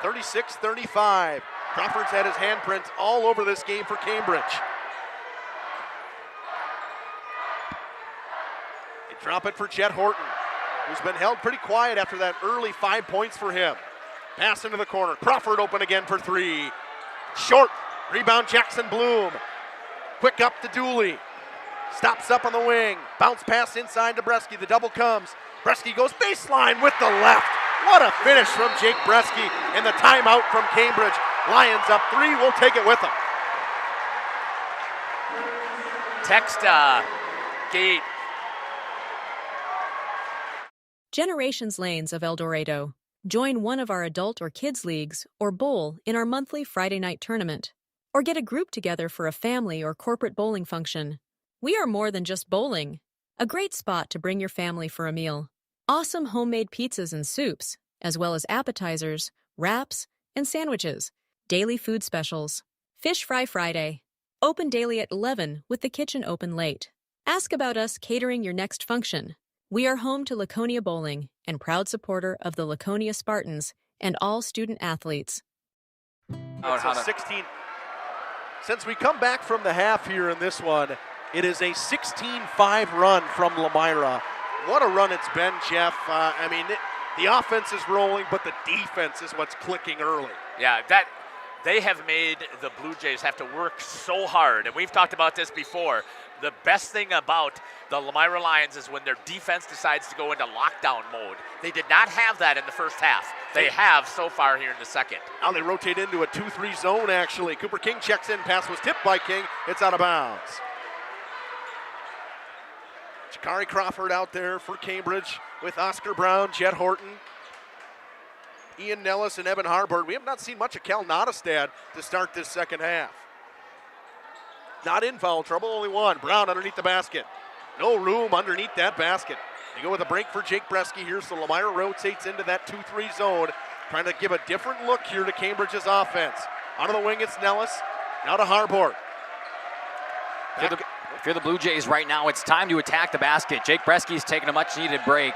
36-35. Crawford's had his handprints all over this game for Cambridge. They drop it for Chet Horton, who's been held pretty quiet after that early 5 points for him. Pass into the corner. Crawford open again for 3. Short. Rebound Jackson Bloom. Quick up to Dooley. Stops up on the wing. Bounce pass inside to Bresky. The double comes. Bresky goes baseline with the left. What a finish from Jake Bresky, and the timeout from Cambridge. Lions up 3. We'll take it with them. Text Gate. Generations Lanes of El Dorado. Join one of our adult or kids leagues or bowl in our monthly Friday night tournament. Or get a group together for a family or corporate bowling function. We are more than just bowling. A great spot to bring your family for a meal. Awesome homemade pizzas and soups, as well as appetizers, wraps, and sandwiches. Daily food specials. Fish Fry Friday. Open daily at 11 with the kitchen open late. Ask about us catering your next function. We are home to Laconia Bowling and proud supporter of the Laconia Spartans and all student athletes. It's a 16. Since we come back from the half here in this one, it is a 16-5 run from Lomira. What a run it's been, Jeff. The offense is rolling, but the defense is what's clicking early. Yeah, they have made the Blue Jays have to work so hard, and we've talked about this before. The best thing about the Lomira Lions is when their defense decides to go into lockdown mode. They did not have that in the first half. They have so far here in the second. Now they rotate into a 2-3 zone, actually. Cooper King checks in. Pass was tipped by King. It's out of bounds. Jakari Crawford out there for Cambridge with Oscar Brown, Chet Horton, Ian Nellis, and Evan Harbert. We have not seen much of Cal Nottestad to start this second half. Not in foul trouble, only 1. Brown underneath the basket. No room underneath that basket. They go with a break for Jake Bresky here, so Lomira rotates into that 2-3 zone, trying to give a different look here to Cambridge's offense. Onto the wing, it's Nellis. Now to Harbord. If you're the Blue Jays right now, it's time to attack the basket. Jake Bresky's taking a much-needed break.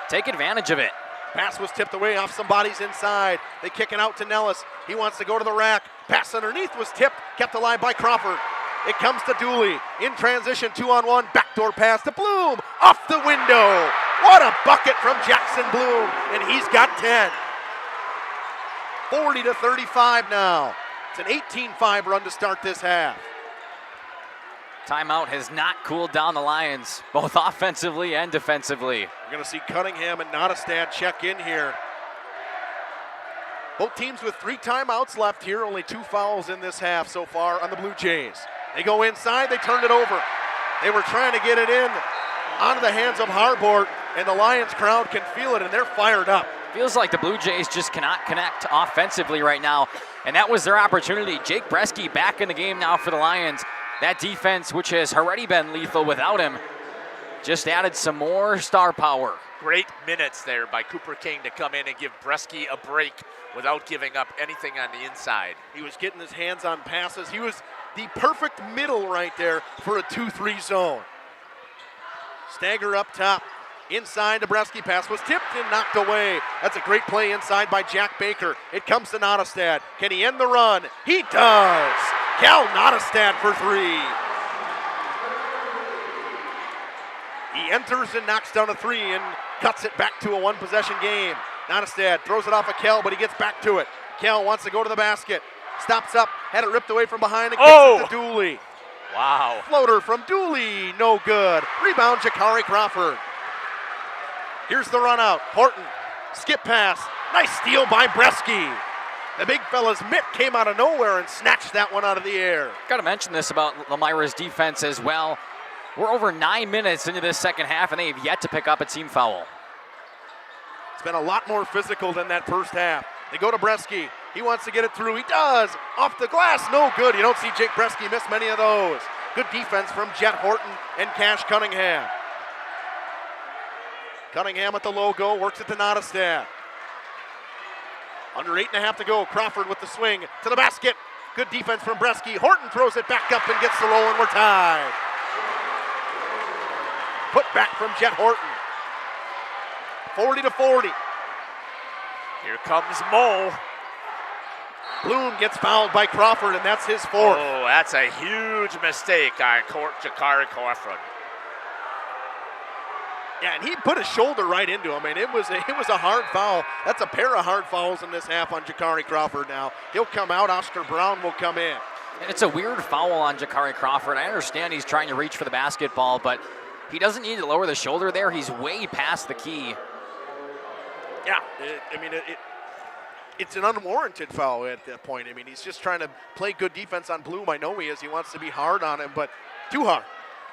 Take advantage of it. Pass was tipped away off some bodies inside. They kick it out to Nellis. He wants to go to the rack. Pass underneath was tipped, kept alive by Crawford. It comes to Dooley. In transition, 2-on-1, backdoor pass to Bloom. Off the window. What a bucket from Jackson Bloom, and he's got 10. 40-35 now. It's an 18-5 run to start this half. Timeout has not cooled down the Lions, both offensively and defensively. We're going to see Cunningham and Nottestad check in here. Both teams with 3 timeouts left here, only 2 fouls in this half so far on the Blue Jays. They go inside, they turned it over. They were trying to get it in onto the hands of Harbord, and the Lions crowd can feel it, and they're fired up. Feels like the Blue Jays just cannot connect offensively right now, and that was their opportunity. Jake Bresky back in the game now for the Lions. That defense, which has already been lethal without him, just added some more star power. Great minutes there by Cooper King to come in and give Bresky a break without giving up anything on the inside. He was getting his hands on passes. He was the perfect middle right there for a 2-3 zone. Stagger up top. Inside, the Bresky pass was tipped and knocked away. That's a great play inside by Jack Baker. It comes to Nottestad. Can he end the run? He does. Cal Nottestad for 3. He enters and knocks down a 3 and cuts it back to a 1-possession game. Nottestad throws it off of Kel, but he gets back to it. Kel wants to go to the basket. Stops up, had it ripped away from behind and gets it to Dooley. Wow. Floater from Dooley, no good. Rebound, Jakari Crawford. Here's the run out. Horton, skip pass. Nice steal by Bresky. The big fella's mitt came out of nowhere and snatched that one out of the air. Got to mention this about Lomira's defense as well. We're over 9 minutes into this second half, and they have yet to pick up a team foul. It's been a lot more physical than that first half. They go to Bresky. He wants to get it through. He does. Off the glass, no good. You don't see Jake Bresky miss many of those. Good defense from Jet Horton and Cash Cunningham. Cunningham at the logo, works it to Nottestad. Under 8.5 to go. Crawford with the swing to the basket. Good defense from Bresky. Horton throws it back up and gets the roll, and we're tied. Put back from Jet Horton. 40-40. Here comes Mo. Bloom gets fouled by Crawford, and that's his 4th. Oh, that's a huge mistake on Jakari Crawford. Yeah, and he put his shoulder right into him, and it was a hard foul. That's a pair of hard fouls in this half on Jakari Crawford now. He'll come out. Oscar Brown will come in. And it's a weird foul on Jakari Crawford. I understand he's trying to reach for the basketball, but he doesn't need to lower the shoulder there. He's way past the key. Yeah, it's an unwarranted foul at that point. I mean, he's just trying to play good defense on Bloom. I know he is. He wants to be hard on him, but too hard.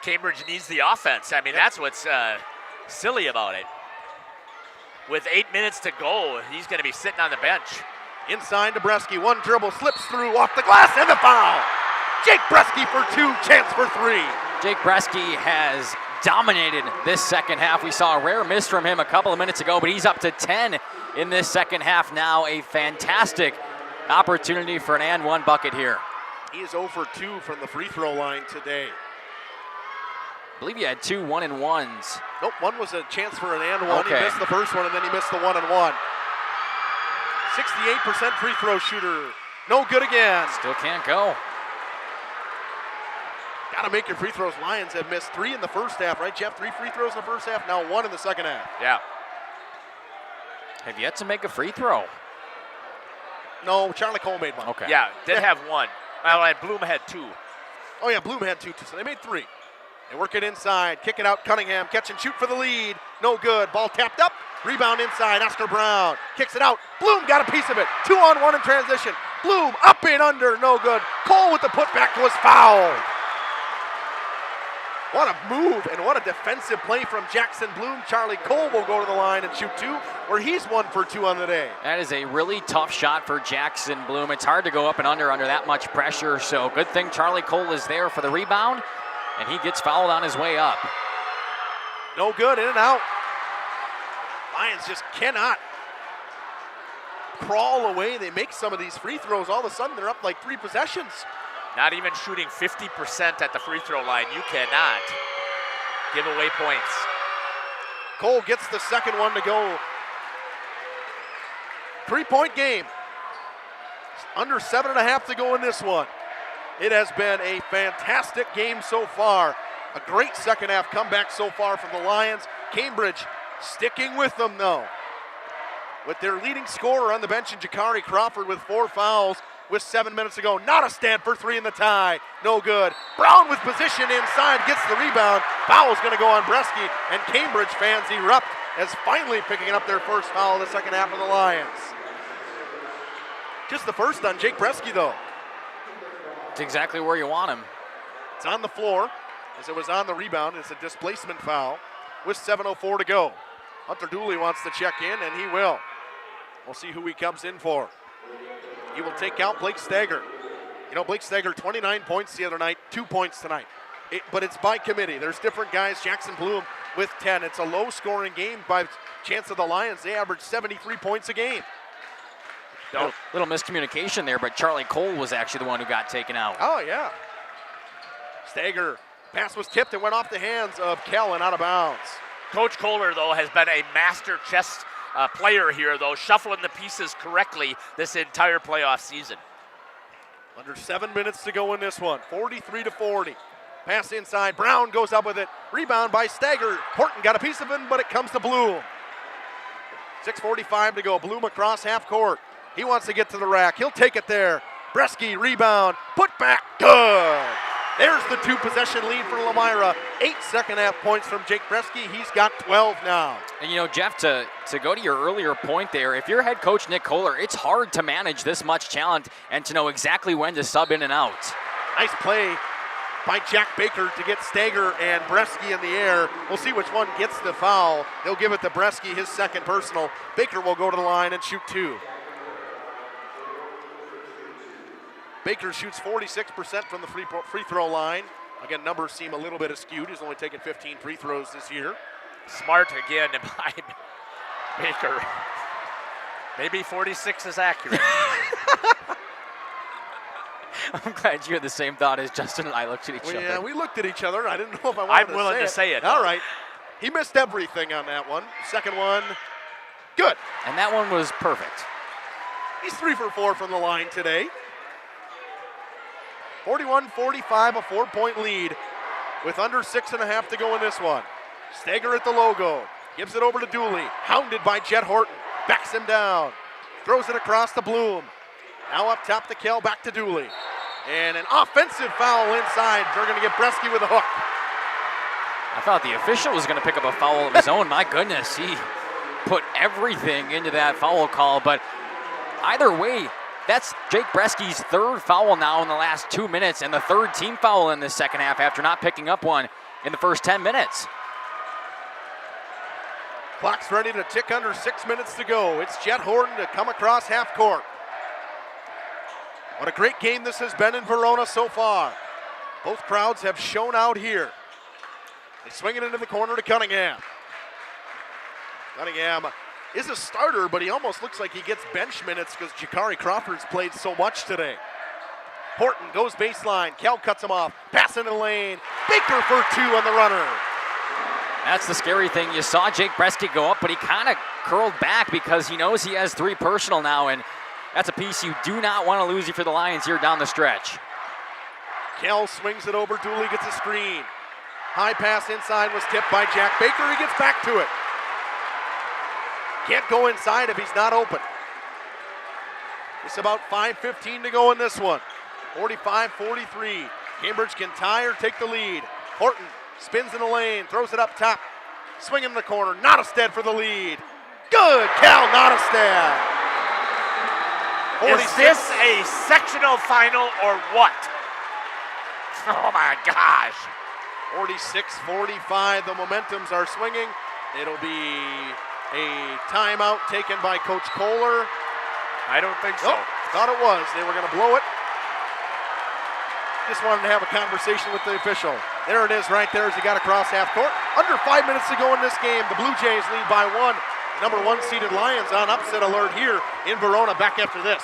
Cambridge needs the offense. I mean, that's what's silly about it. With 8 minutes to go, he's going to be sitting on the bench. Inside to Bresky. One dribble, slips through, off the glass, and the foul. Jake Bresky for 2, chance for 3. Jake Bresky has dominated this second half. We saw a rare miss from him a couple of minutes ago, but he's up to 10 in this second half now. A fantastic opportunity for an and 1 bucket here. He is 0 for 2 from the free throw line today. I believe he had 2 1-and-1s. Nope, one was a chance for an and 1. Okay. He missed the first one, and then he missed the 1-and-1. 68% free throw shooter. No good again. Still can't go. Got to make your free throws. Lions have missed 3 in the first half, right, Jeff? 3 free throws in the first half, now 1 in the second half. Yeah. Have yet to make a free throw. No, Charlie Cole made one. Okay. Yeah, did have 1. Well, and Bloom had 2. Oh, yeah, Bloom had 2, too, so they made 3. They work it inside, kick it out, Cunningham, catch and shoot for the lead. No good, ball tapped up, rebound inside, Oscar Brown kicks it out. Bloom got a piece of it, 2-on-1 in transition. Bloom up and under, no good. Cole with the putback was fouled. What a move and what a defensive play from Jackson Bloom. Charlie Cole will go to the line and shoot 2, where he's 1 for 2 on the day. That is a really tough shot for Jackson Bloom. It's hard to go up and under that much pressure, so good thing Charlie Cole is there for the rebound, and he gets fouled on his way up. No good, in and out. Lions just cannot crawl away. They make some of these free throws. All of a sudden, they're up like 3 possessions. Not even shooting 50% at the free throw line. You cannot give away points. Cole gets the second one to go. 3-point game. Under 7.5 to go in this one. It has been a fantastic game so far. A great second half comeback so far from the Lions. Cambridge sticking with them though. With their leading scorer on the bench in Jakari Crawford with 4 fouls with 7 minutes to go. Not a stand for 3 in the tie. No good. Brown with position inside, gets the rebound. Foul's going to go on Bresky, and Cambridge fans erupt as finally picking up their first foul in the second half of the Lions. Just the first on Jake Bresky though. It's exactly where you want him. It's on the floor as it was on the rebound. It's a displacement foul with 7:04 to go. Hunter Dooley wants to check in, and he will. We'll see who he comes in for. He will take out Blake Stager. You know, Blake Stager, 29 points the other night, 2 points tonight. But it's by committee. There's different guys. Jackson Bloom with 10. It's a low-scoring game by chance of the Lions. They average 73 points a game. Little miscommunication there, but Charlie Cole was actually the one who got taken out. Oh, yeah. Stager, pass was tipped and went off the hands of Kellen out of bounds. Coach Kohler, though, has been a master chess player here, though, shuffling the pieces correctly this entire playoff season. Under 7 minutes to go in this one, 43-40. Pass inside, Brown goes up with it. Rebound by Stager. Horton got a piece of it, but it comes to Bloom. 6:45 to go, Bloom across half court. He wants to get to the rack, he'll take it there. Bresky, rebound, put back, good. There's the 2-possession lead for Lomira. 8 second-half points from Jake Bresky. He's got 12 now. And, you know, Jeff, to go to your earlier point there, if you're head coach Nick Kohler, it's hard to manage this much talent and to know exactly when to sub in and out. Nice play by Jack Baker to get Stager and Bresky in the air. We'll see which one gets the foul. They'll give it to Bresky, his second personal. Baker will go to the line and shoot 2. Baker shoots 46% from the free throw line. Again, numbers seem a little bit askewed. He's only taken 15 free throws this year. Smart again by Baker. Maybe 46 is accurate. I'm glad you had the same thought as Justin and I looked at each other. Yeah, we looked at each other. I didn't know if I wanted to say it. I'm willing to say it. All right. He missed everything on that one. Second one, good. And that one was perfect. He's 3 for 4 from the line today. 41-45, a 4-point lead with under 6.5 to go in this one. Stager at the logo, gives it over to Dooley, hounded by Jet Horton, backs him down, throws it across to Bloom. Now up top to Kell, back to Dooley. And an offensive foul inside. They're going to get Bresky with a hook. I thought the official was going to pick up a foul of his own. My goodness, he put everything into that foul call. But either way, that's Jake Bresky's 3rd foul now in the last 2 minutes and the 3rd team foul in the second half after not picking up one in the first 10 minutes. Clock's ready to tick under 6 minutes to go. It's Jet Horton to come across half court. What a great game this has been in Verona so far. Both crowds have shown out here. They swing it into the corner to Cunningham. Cunningham is a starter, but he almost looks like he gets bench minutes because Jakari Crawford's played so much today. Horton goes baseline. Kell cuts him off. Pass in the lane. Baker for 2 on the runner. That's the scary thing. You saw Jake Bresky go up, but he kind of curled back because he knows he has 3 personal now, and that's a piece you do not want to lose for the Lions here down the stretch. Kell swings it over. Dooley gets a screen. High pass inside was tipped by Jack Baker. He gets back to it. Can't go inside if he's not open. It's about 5:15 to go in this one. 45-43. Cambridge can tie or take the lead. Horton spins in the lane, throws it up top. Swing in the corner. Nottestad for the lead. Good. Cal Nottestad. Is this a sectional final or what? Oh my gosh. 46-45. The momentums are swinging. It'll be a timeout taken by Coach Kohler. I don't think so. Nope, thought it was. They were going to blow it. Just wanted to have a conversation with the official. There it is right there as he got across half court. Under 5 minutes to go in this game. The Blue Jays lead by 1. number 1 seeded Lions on upset alert here in Verona. Back after this.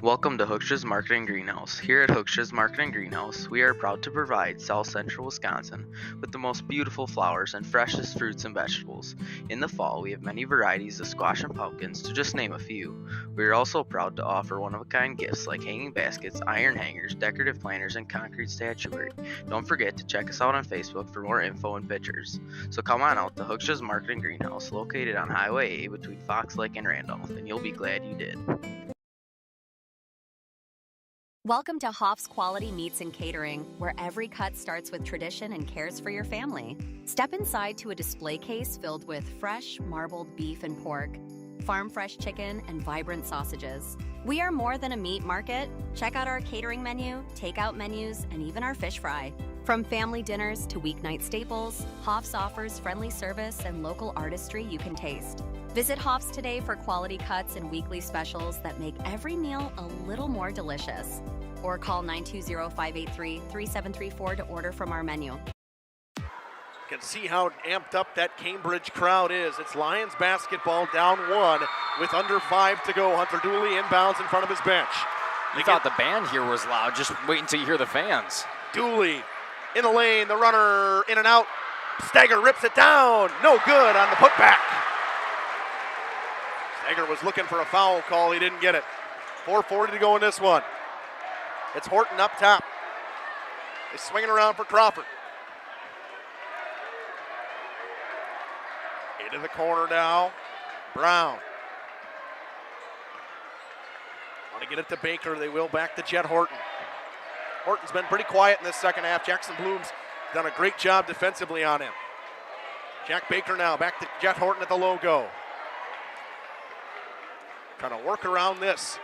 Welcome to Hookstra's Marketing Greenhouse. Here at Hookstra's Marketing Greenhouse, we are proud to provide South Central Wisconsin with the most beautiful flowers and freshest fruits and vegetables. In the fall, we have many varieties of squash and pumpkins, to just name a few. We are also proud to offer one-of-a-kind gifts like hanging baskets, iron hangers, decorative planters, and concrete statuary. Don't forget to check us out on Facebook for more info and pictures. So come on out to Hookstra's Marketing Greenhouse, located on Highway A between Fox Lake and Randolph, and you'll be glad you did. Welcome to Hoff's Quality Meats and Catering, where every cut starts with tradition and cares for your family. Step inside to a display case filled with fresh, marbled beef and pork, farm-fresh chicken, and vibrant sausages. We are more than a meat market. Check out our catering menu, takeout menus, and even our fish fry. From family dinners to weeknight staples, Hoff's offers friendly service and local artistry you can taste. Visit Hoff's today for quality cuts and weekly specials that make every meal a little more delicious. Or call 920-583-3734 to order from our menu. You can see how amped up that Cambridge crowd is. It's Lions basketball down 1 with under 5 to go. Hunter Dooley inbounds in front of his bench. You thought the band here was loud. Just wait until you hear the fans. Dooley in the lane, the runner in and out. Stagger rips it down. No good on the putback. Stagger was looking for a foul call. He didn't get it. 4:40 to go in this one. It's Horton up top. He's swinging around for Crawford. Into the corner now. Brown. Want to get it to Baker. They will back to Jet Horton. Horton's been pretty quiet in this second half. Jackson Bloom's done a great job defensively on him. Jack Baker now back to Jet Horton at the logo. Trying to work around this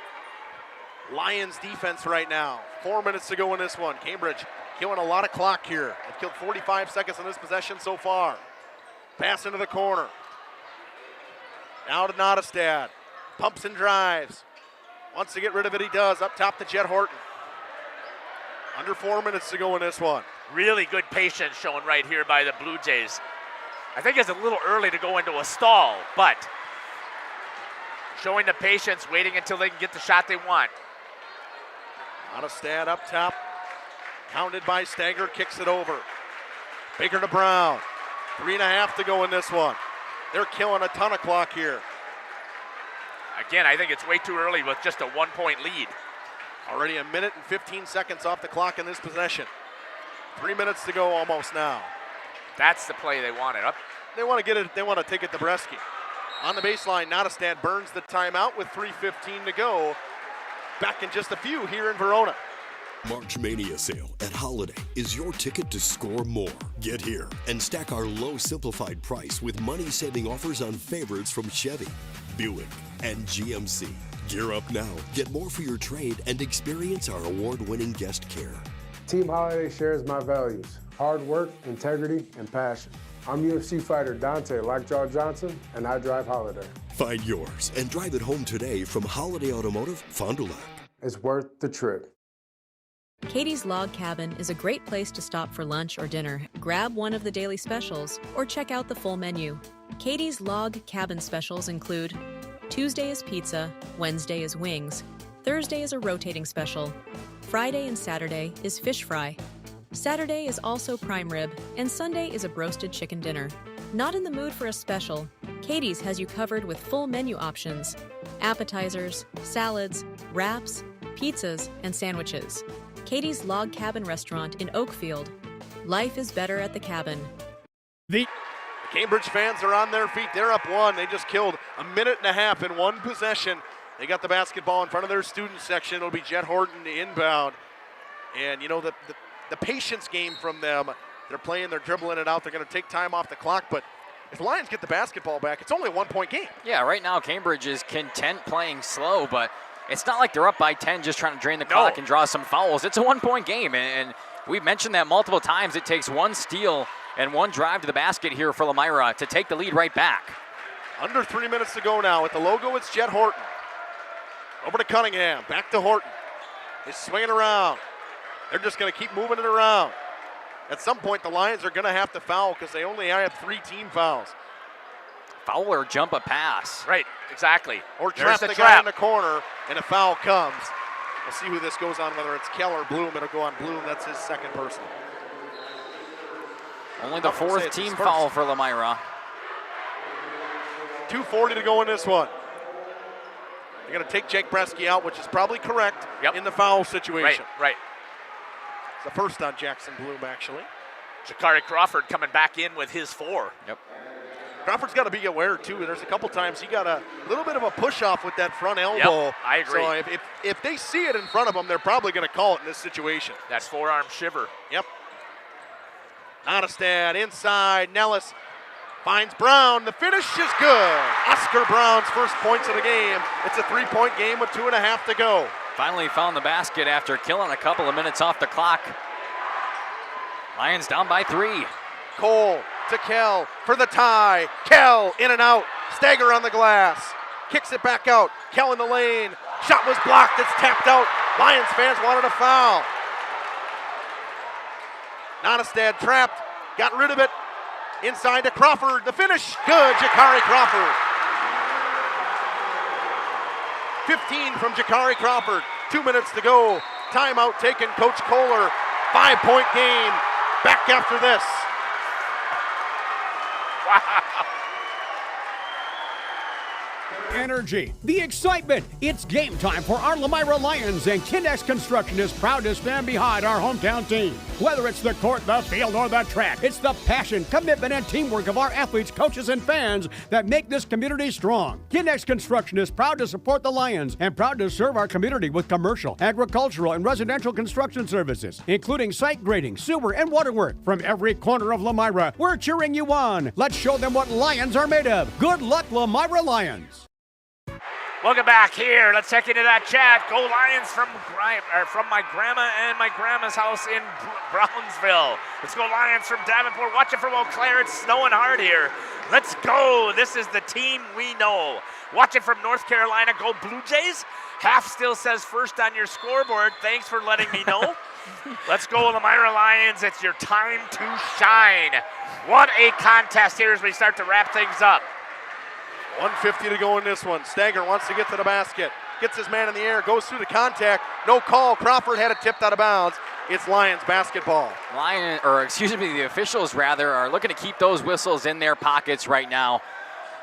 Lions defense right now. 4 minutes to go in this one. Cambridge killing a lot of clock here. They've killed 45 seconds in this possession so far. Pass into the corner. Now to Nottestad. Pumps and drives. Wants to get rid of it, he does. Up top to Jet Horton. Under 4 minutes to go in this one. Really good patience shown right here by the Blue Jays. I think it's a little early to go into a stall, but showing the patience, waiting until they can get the shot they want. Nottestad up top. Counted by Stagger, kicks it over. Baker to Brown. 3.5 to go in this one. They're killing a ton of clock here. Again, I think it's way too early with just a 1-point lead. Already 1 minute and 15 seconds off the clock in this possession. 3 minutes to go almost now. That's the play they wanted. Up. They want to get it. They want to take it to Bresky. On the baseline, Nottestad burns the timeout with 3:15 to go. Back in just a few here in Verona. March Mania sale at Holiday is your ticket to score more. Get here and stack our low simplified price with money-saving offers on favorites from Chevy, Buick, and GMC. Gear up now, get more for your trade, and experience our award-winning guest care. Team Holiday shares my values: hard work, integrity, and passion. I'm UFC fighter Dante Lockjaw Johnson, and I drive Holiday. Find yours and drive it home today from Holiday Automotive, Fond du Lac. It's worth the trip. Katie's Log Cabin is a great place to stop for lunch or dinner, grab one of the daily specials, or check out the full menu. Katie's Log Cabin specials include Tuesday is pizza, Wednesday is wings, Thursday is a rotating special, Friday and Saturday is fish fry, Saturday is also prime rib, and Sunday is a broasted chicken dinner. Not in the mood for a special? Katie's has you covered with full menu options, appetizers, salads, wraps, pizzas, and sandwiches. Katie's Log Cabin Restaurant in Oakfield. Life is better at the cabin. The Cambridge fans are on their feet. They're up 1. They just killed 1.5 minutes in one possession. They got the basketball in front of their student section. It'll be Jet Horton inbound. And, you know, the patience game from them. They're playing, they're dribbling it out. They're going to take time off the clock. But if the Lions get the basketball back, it's only a 1-point game. Yeah, right now Cambridge is content playing slow, but it's not like they're up by 10 just trying to drain the clock and draw some fouls. It's a 1-point game, and we've mentioned that multiple times. It takes one steal and one drive to the basket here for Lomira to take the lead right back. Under 3 minutes to go now. At the logo, it's Jet Horton. Over to Cunningham, back to Horton. He's swinging around. They're just going to keep moving it around. At some point, the Lions are going to have to foul because they only have 3 team fouls. Foul or jump a pass. Right, exactly. Or There's trap the trap. guy in the corner, and a foul comes. We'll see who this goes on, whether it's Kell or Bloom. It'll go on Bloom. That's his second personal. Only the fourth team foul for Lomira. 2:40 to go in this one. They're going to take Jake Bresky out, which is probably correct in the foul situation. Right. It's the first on Jackson Bloom, actually. Jakari Crawford coming back in with his 4. Yep. Crawford's got to be aware, too. There's a couple times he got a little bit of a push-off with that front elbow. Yep, I agree. So if they see it in front of them, they're probably going to call it in this situation. That forearm shiver. Yep. Onestad inside. Nellis finds Brown. The finish is good. Oscar Brown's first points of the game. It's a 3-point game with 2.5 to go. Finally found the basket after killing a couple of minutes off the clock. Lions down by 3. Cole to Kell for the tie. Kell in and out. Stagger on the glass. Kicks it back out. Kell in the lane. Shot was blocked. It's tapped out. Lions fans wanted a foul. Onestad trapped. Got rid of it. Inside to Crawford. The finish. Good. Jakari Crawford. 15 from Jakari Crawford. 2 minutes to go. Timeout taken. Coach Kohler. 5-point game. Back after this. Wow. Energy, the excitement. It's game time for our Lomira Lions, and Kindex Construction is proud to stand behind our hometown team. Whether it's the court, the field, or the track, it's the passion, commitment, and teamwork of our athletes, coaches, and fans that make this community strong. Kindex Construction is proud to support the Lions and proud to serve our community with commercial, agricultural, and residential construction services, including site grading, sewer, and water work. From every corner of Lomira, we're cheering you on. Let's show them what Lions are made of. Good luck, Lomira Lions. Welcome back here. Let's check into that chat. Go Lions from my grandma and my grandma's house in Brownsville. Let's go Lions from Davenport. Watch it from Eau Claire. It's snowing hard here. Let's go. This is the team we know. Watch it from North Carolina. Go Blue Jays. Half still says first on your scoreboard. Thanks for letting me know. Let's go Lomira Lions. It's your time to shine. What a contest here as we start to wrap things up. 1:50 to go in this one. Stagger wants to get to the basket. Gets his man in the air, goes through the contact. No call. Crawford had it tipped out of bounds. It's Lions basketball. The officials rather are looking to keep those whistles in their pockets right now.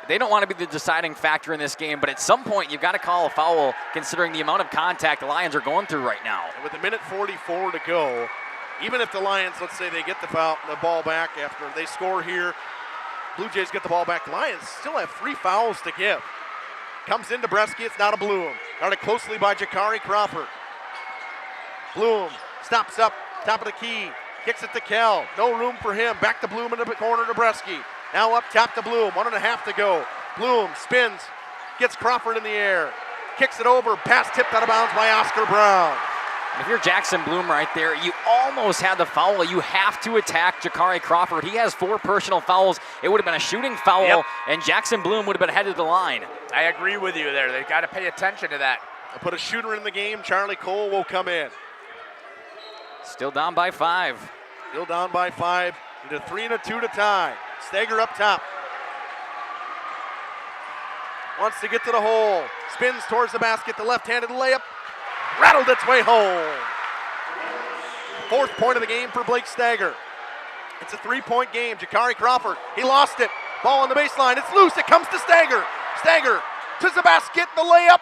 They don't want to be the deciding factor in this game, but at some point you've got to call a foul considering the amount of contact the Lions are going through right now. And with 1:44 to go, even if the Lions, let's say they get the ball back after they score here, Blue Jays get the ball back. Lions still have 3 fouls to give. Comes into Bresky. It's not a Bloom. Guarded closely by Jakari Crawford. Bloom stops up, top of the key. Kicks it to Kell. No room for him. Back to Bloom in the corner to Bresky. Now up top to Bloom. 1.5 to go. Bloom spins. Gets Crawford in the air. Kicks it over. Pass tipped out of bounds by Oscar Brown. If you're Jackson Bloom right there, you almost had the foul. You have to attack Jakari Crawford. He has 4 personal fouls. It would have been a shooting foul, and Jackson Bloom would have been headed to the line. I agree with you there. They've got to pay attention to that. They'll put a shooter in the game. Charlie Cole will come in. Still down by 5. Still down by 5. Into 3 and a 2 to tie. Stagger up top. Wants to get to the hole. Spins towards the basket. The left-handed layup. Rattled its way home. 4th point of the game for Blake Stagger. It's a 3-point game. Jakari Crawford, he lost it. Ball on the baseline. It's loose. It comes to Stagger. Stagger to the basket. The layup.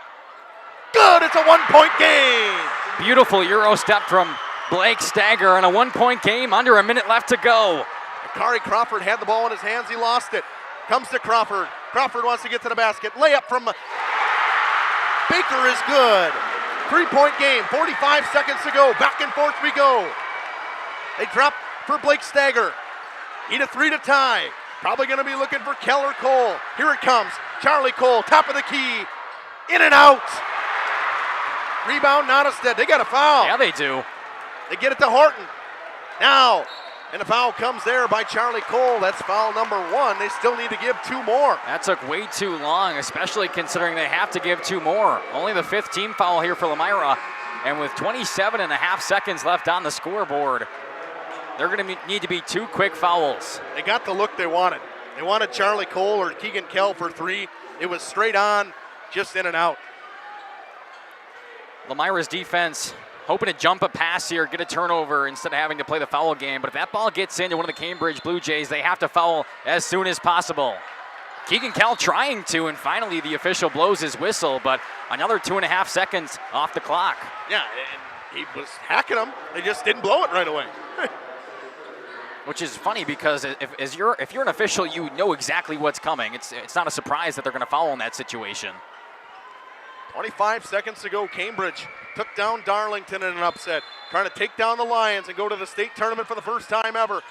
Good. It's a 1-point game. Beautiful Euro step from Blake Stagger in a 1-point game. Under a minute left to go. Jakari Crawford had the ball in his hands. He lost it. Comes to Crawford. Crawford wants to get to the basket. Layup from Baker is good. 3-point game, 45 seconds to go. Back and forth we go. They drop for Blake Stagger. Need a 3 to tie. Probably going to be looking for Keller Cole. Here it comes. Charlie Cole, top of the key. In and out. Rebound, Onestad. They got a foul. Yeah, they do. They get it to Horton. Now, and the foul comes there by Charlie Cole. That's foul number 1. They still need to give 2 more. That took way too long, especially considering they have to give 2 more. Only the 5th team foul here for Lomira. And with 27.5 seconds left on the scoreboard, they're going to need to be 2 quick fouls. They got the look they wanted. They wanted Charlie Cole or Keegan Kell for 3. It was straight on, just in and out. Lomira's defense hoping to jump a pass here, get a turnover instead of having to play the foul game. But if that ball gets into one of the Cambridge Blue Jays, they have to foul as soon as possible. Keegan Kell trying to, and finally the official blows his whistle, but another 2.5 seconds off the clock. Yeah, and he was hacking them. They just didn't blow it right away. Which is funny because if you're an official, you know exactly what's coming. It's not a surprise that they're going to foul in that situation. 25 seconds to go. Cambridge took down Darlington in an upset, trying to take down the Lions and go to the state tournament for the first time ever.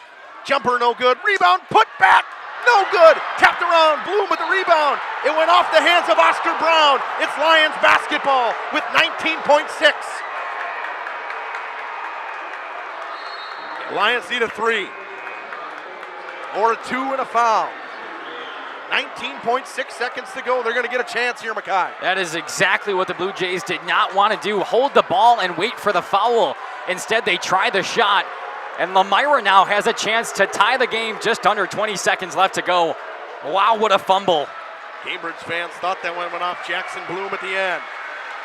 Jumper no good. Rebound put back. No good. Tapped around. Bloom with the rebound. It went off the hands of Oscar Brown. It's Lions basketball with 19.6. Lions need a 3 or a 2 and a foul. 19.6 seconds to go. They're going to get a chance here, Mackay. That is exactly what the Blue Jays did not want to do. Hold the ball and wait for the foul. Instead, they try the shot. And Lomira now has a chance to tie the game, just under 20 seconds left to go. Wow, what a fumble. Cambridge fans thought that one went off Jackson Bloom at the end.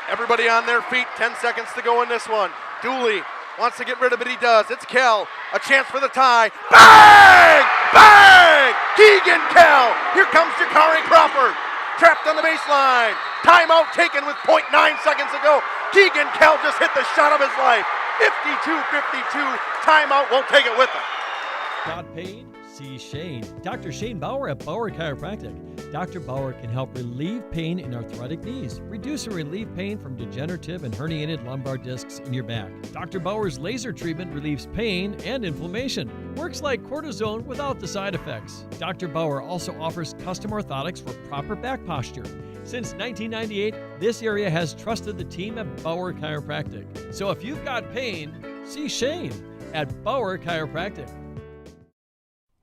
Everybody on their feet, 10 seconds to go in this one. Dooley wants to get rid of it, he does. It's Kell, a chance for the tie. Bang! Bang! Keegan Kell. Here comes Jakari Crawford. Trapped on the baseline. Timeout taken with 0.9 seconds to go. Keegan Kell just hit the shot of his life. 52-52. Timeout, won't take it with him. Got pain? See Shane. Dr. Shane Bauer at Bauer Chiropractic. Dr. Bauer can help relieve pain in arthritic knees, reduce and relieve pain from degenerative and herniated lumbar discs in your back. Dr. Bauer's laser treatment relieves pain and inflammation. Works like cortisone without the side effects. Dr. Bauer also offers custom orthotics for proper back posture. Since 1998, this area has trusted the team at Bauer Chiropractic. So if you've got pain, see Shane at Bauer Chiropractic.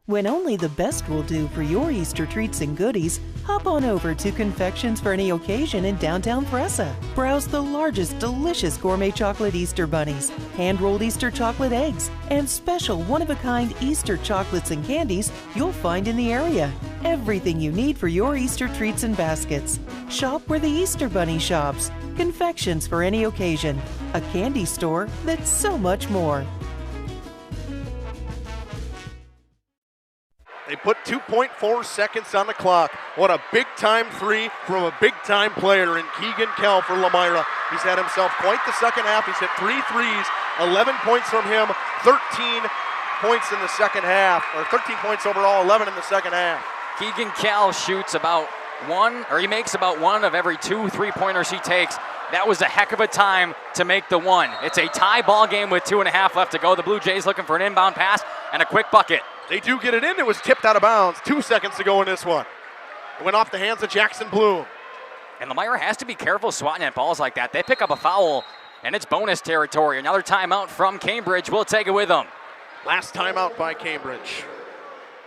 When only the best will do for your Easter treats and goodies, hop on over to Confections for Any Occasion in downtown Presa. Browse the largest delicious gourmet chocolate Easter bunnies, hand-rolled Easter chocolate eggs, and special one-of-a-kind Easter chocolates and candies you'll find in the area. Everything you need for your Easter treats and baskets. Shop where the Easter Bunny shops. Confections for Any Occasion, a candy store that's so much more. They put 2.4 seconds on the clock. What a big-time 3 from a big-time player in Keegan Kell for Lomira. He's had himself quite the second half. He's hit 3 threes, 11 points from him, 13 points in the second half, or 13 points overall, 11 in the second half. Keegan Kell shoots he makes about 1 of every 2 3-pointers he takes. That was a heck of a time to make the 1. It's a tie ball game with 2.5 left to go. The Blue Jays looking for an inbound pass and a quick bucket. They do get it in. It was tipped out of bounds. 2 seconds to go in this one. It went off the hands of Jackson Bloom. And Lomira has to be careful swatting at balls like that. They pick up a foul, and it's bonus territory. Another timeout from Cambridge. We'll take it with them. Last timeout by Cambridge.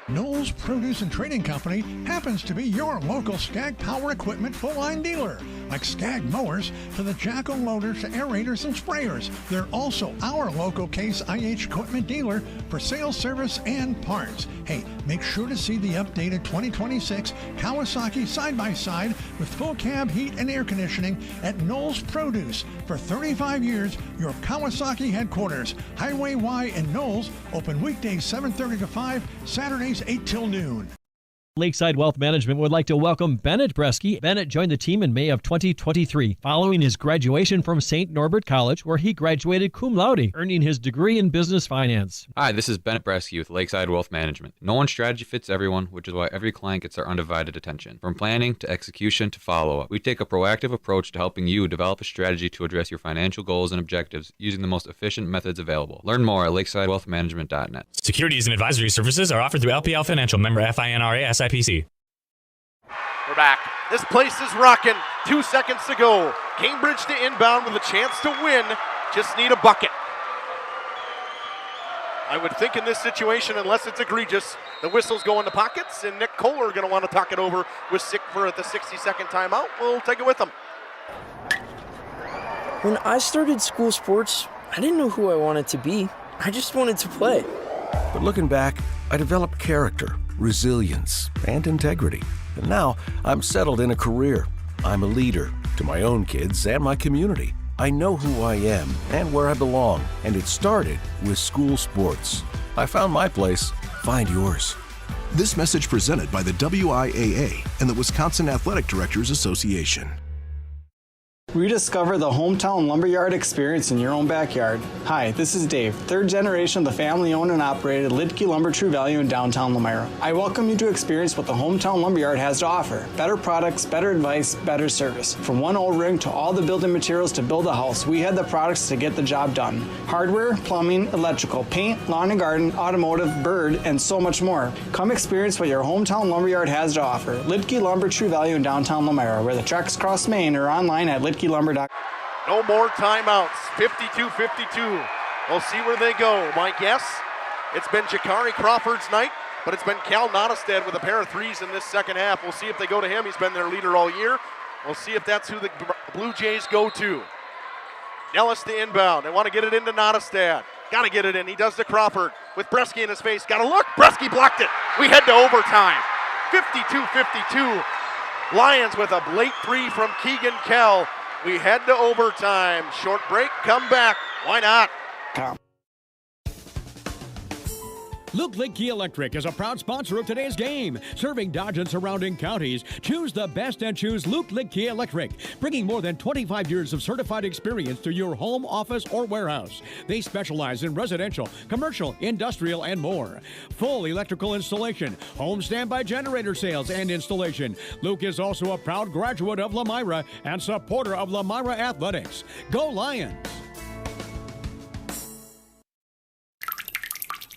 Knowles Produce and Trading Company happens to be your local Skag Power Equipment full-line dealer. Like Skag mowers to the Jacko loaders to aerators and sprayers. They're also our local Case IH equipment dealer for sales, service, and parts. Hey, make sure to see the updated 2026 Kawasaki side-by-side with full cab heat and air conditioning at Knowles Produce. For 35 years, your Kawasaki headquarters. Highway Y in Knowles, open weekdays 7:30 to 5, Saturdays 8 till noon. Lakeside Wealth Management would like to welcome Bennett Bresky. Bennett joined the team in May of 2023, following his graduation from St. Norbert College, where he graduated cum laude, earning his degree in business finance. Hi, this is Bennett Bresky with Lakeside Wealth Management. No one's strategy fits everyone, which is why every client gets our undivided attention. From planning to execution to follow-up, we take a proactive approach to helping you develop a strategy to address your financial goals and objectives using the most efficient methods available. Learn more at lakesidewealthmanagement.net. Securities and advisory services are offered through LPL Financial, member FINRA SIPC. We're back. This place is rocking. 2 seconds to go. Cambridge to inbound with a chance to win. Just need a bucket. I would think in this situation, unless it's egregious, the whistles go in the pockets, and Nick Kohler going to want to talk it over with for the 60-second timeout. We'll take it with him. When I started school sports, I didn't know who I wanted to be. I just wanted to play. But looking back, I developed character, resilience, and integrity. And now I'm settled in a career. I'm a leader to my own kids and my community. I know who I am and where I belong, and it started with school sports. I found my place. Find yours. This message presented by the WIAA and the Wisconsin Athletic Directors Association. Rediscover the hometown lumberyard experience in your own backyard. Hi, this is Dave, third generation of the family-owned and operated Lidke Lumber True Value in downtown Lomira. I welcome you to experience what the hometown lumberyard has to offer. Better products, better advice, better service. From one old ring to all the building materials to build a house, we have the products to get the job done. Hardware, plumbing, electrical, paint, lawn and garden, automotive, bird, and so much more. Come experience what your hometown lumberyard has to offer. Lidke Lumber True Value in downtown Lomira, where the tracks cross Main, or online at lidkelumber.com. No more timeouts. 52-52. We'll see where they go. My guess, it's been Jakari Crawford's night, but it's been Cal Nottestad with a pair of threes in this second half. We'll see if they go to him. He's been their leader all year. We'll see if that's who the Blue Jays go to. Nellis the inbound. They want to get it into Nottestad. Got to get it in. He does to Crawford with Bresky in his face. Got to look. Bresky blocked it. We head to overtime. 52-52. Lions with a late three from Keegan Kell. We head to overtime. Short break, come back. Why not? Luke Lidke Electric is a proud sponsor of today's game. Serving Dodge and surrounding counties. Choose the best and choose Luke Lidke Electric. Bringing more than 25 years of certified experience to your home, office, or warehouse. They specialize in residential, commercial, industrial, and more. Full electrical installation, home standby generator sales and installation. Luke is also a proud graduate of Lomira and supporter of Lomira Athletics. Go Lions!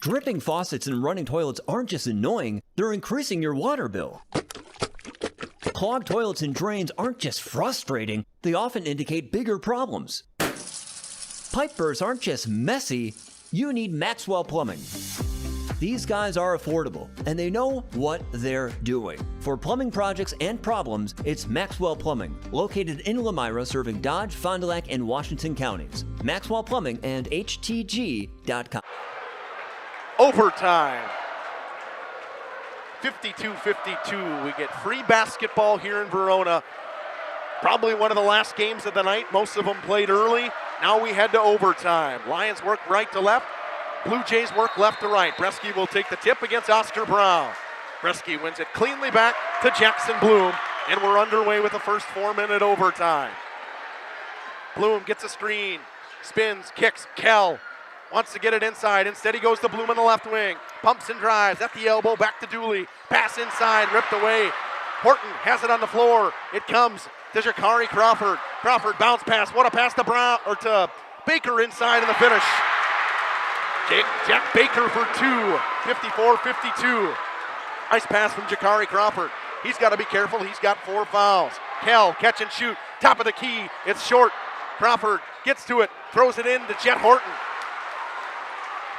Dripping faucets and running toilets aren't just annoying, they're increasing your water bill. Clogged toilets and drains aren't just frustrating, they often indicate bigger problems. Pipe bursts aren't just messy, you need Maxwell Plumbing. These guys are affordable, and they know what they're doing. For plumbing projects and problems, it's Maxwell Plumbing, located in Lomira, serving Dodge, Fond du Lac, and Washington counties. Maxwell Plumbing and HTG.com. Overtime. 52-52. We get free basketball here in Verona. Probably one of the last games of the night. Most of them played early. Now we head to overtime. Lions work right to left. Blue Jays work left to right. Bresky will take the tip against Oscar Brown. Bresky wins it cleanly back to Jackson Bloom, and we're underway with the first 4-minute overtime. Bloom gets a screen, spins, kicks, Kell wants to get it inside. Instead, he goes to Bloom on the left wing. Pumps and drives at the elbow, back to Dooley. Pass inside, ripped away. Horton has it on the floor. It comes to Jakari Crawford. Crawford bounce pass. What a pass to Brown or to Baker inside in the finish. Jack Baker for two. 54-52. Nice pass from Jakari Crawford. He's got to be careful. He's got 4 fouls. Kell, catch and shoot. Top of the key. It's short. Crawford gets to it. Throws it in to Jet Horton.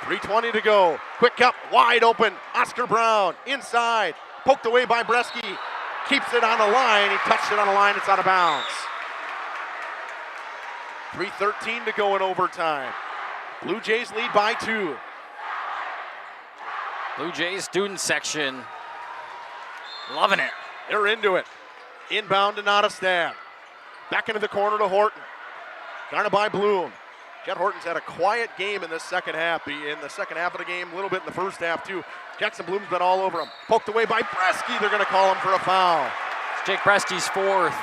3:20 to go. Quick cup, wide open. Oscar Brown inside. Poked away by Bresky. Keeps it on the line. He touched it on the line. It's out of bounds. 3:13 to go in overtime. Blue Jays lead by 2. Blue Jays student section loving it. They're into it. Inbound to Nottestad. Back into the corner to Horton. Guarded by Bloom. Jet Horton's had a quiet game in this second half. In the second half of the game, a little bit in the first half too. Jackson Bloom's been all over him. Poked away by Bresky. They're going to call him for a foul. It's Jake Bresky's 4th,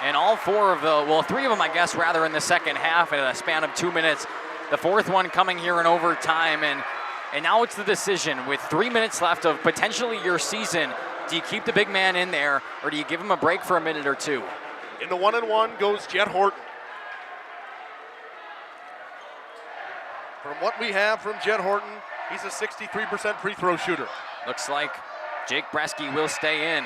and all 4 of the, well, 3 of them, I guess, rather in the second half in a span of 2 minutes. The 4th one coming here in overtime, and now it's the decision with 3 minutes left of potentially your season. Do you keep the big man in there, or do you give him a break for a minute or two? In the 1-and-1 goes Jet Horton. From what we have from Jet Horton, he's a 63% free throw shooter. Looks like Jake Bresky will stay in.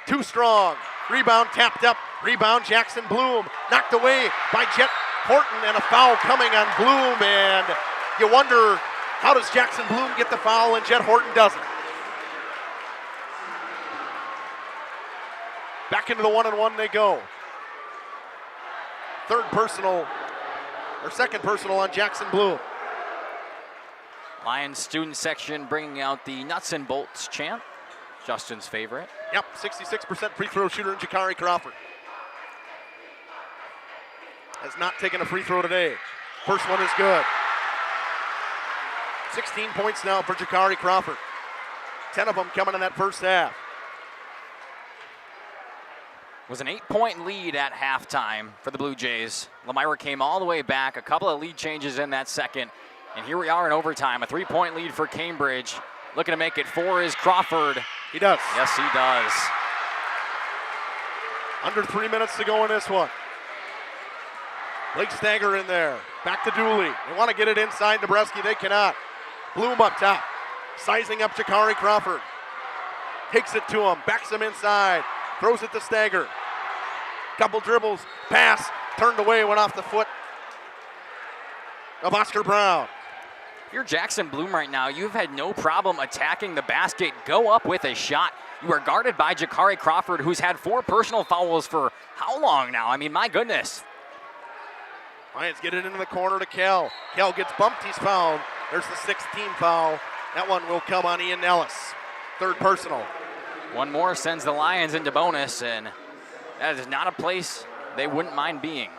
Too strong. Rebound tapped up. Rebound Jackson Bloom. Knocked away by Jet Horton, and a foul coming on Bloom. And you wonder, how does Jackson Bloom get the foul and Jet Horton doesn't? Back into the 1-and-1 they go. Second personal on Jackson Bloom. Lions student section bringing out the nuts and bolts chant. Justin's favorite. Yep, 66% free throw shooter in Jakari Crawford. Has not taken a free throw today. First one is good. 16 points now for Jakari Crawford. 10 of them coming in that first half. It was an 8-point lead at halftime for the Blue Jays. Lomira came all the way back, a couple of lead changes in that second, and here we are in overtime. A 3-point lead for Cambridge. Looking to make it 4 is Crawford. He does. Yes, he does. Under 3 minutes to go in this one. Blake Stanger in there. Back to Dooley. They want to get it inside Nebreski. They cannot. Bloom up top. Sizing up Jakari Crawford. Takes it to him. Backs him inside. Throws it to Stanger. Couple dribbles. Pass. Turned away. Went off the foot of Oscar Brown. If you're Jackson Bloom right now, you've had no problem attacking the basket. Go up with a shot. You are guarded by Jakari Crawford, who's had 4 personal fouls for how long now? I mean, my goodness. Lions get it into the corner to Kell. Kell gets bumped. He's fouled. There's the 6th team foul. That one will come on Ian Nellis. 3rd personal. One more sends the Lions into bonus, and that is not a place they wouldn't mind being.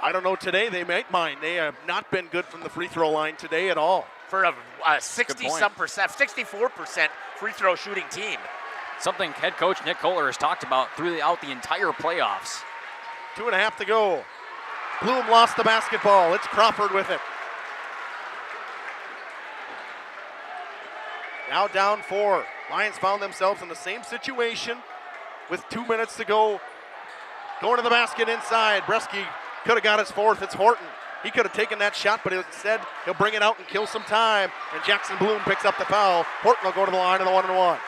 I don't know today. They might mind. They have not been good from the free throw line today at all. For a 64% free throw shooting team. Something head coach Nick Kohler has talked about throughout the entire playoffs. 2.5 to go. Bloom lost the basketball. It's Crawford with it. Now down 4. Lions found themselves in the same situation with 2 minutes to go. Going to the basket inside. Breski could have got his 4th. It's Horton. He could have taken that shot, but instead he'll bring it out and kill some time. And Jackson Bloom picks up the foul. Horton will go to the line of the 1-and-1.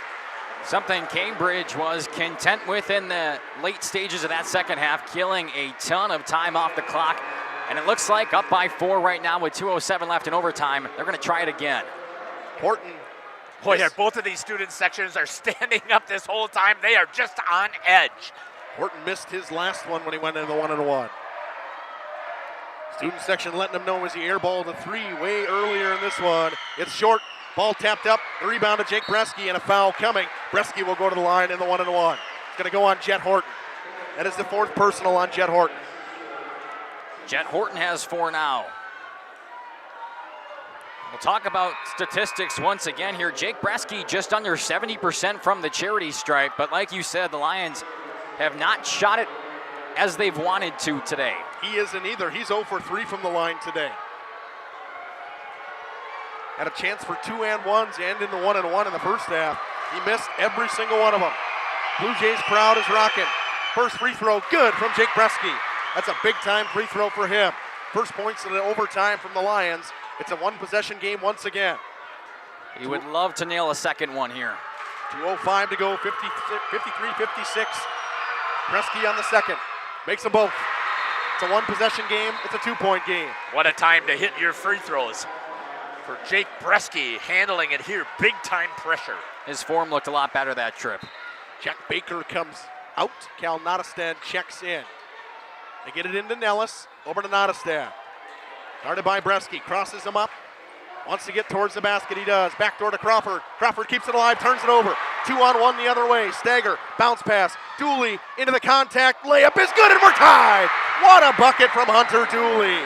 Something Cambridge was content with in the late stages of that second half, killing a ton of time off the clock. And it looks like up by 4 right now with 2:07 left in overtime. They're going to try it again. Horton. Boy, yeah, both of these student sections are standing up this whole time. They are just on edge. Horton missed his last one when he went into the 1-and-1. Student section letting him know as he airballed a 3 way earlier in this one. It's short. Ball tapped up. The rebound to Jake Breski and a foul coming. Breski will go to the line in the 1-and-1. It's going to go on Jet Horton. That is the 4th personal on Jet Horton. Jet Horton has 4 now. We'll talk about statistics once again here. Jake Breski just under 70% from the charity stripe, but like you said, the Lions have not shot it as they've wanted to today. He isn't either. He's 0 for 3 from the line today. Had a chance for 2-and-1s and in the 1-and-1 in the first half. He missed every single one of them. Blue Jays crowd is rocking. First free throw, good from Jake Breski. That's a big-time free throw for him. First points in the overtime from the Lions. It's a 1-possession game once again. He would love to nail a second one here. 2:05 to go, 53-56. Breski on the second. Makes them both. It's a 1-possession game. It's a 2-point game. What a time to hit your free throws. For Jake Breski, handling it here, big-time pressure. His form looked a lot better that trip. Jack Baker comes out. Cal Nottestad checks in. They get it into Nellis, over to Nottestad. Guarded by Breski, crosses him up. Wants to get towards the basket, he does. Backdoor to Crawford. Crawford keeps it alive, turns it over. 2-on-1 the other way. Stagger, bounce pass. Dooley into the contact. Layup is good and we're tied. What a bucket from Hunter Dooley.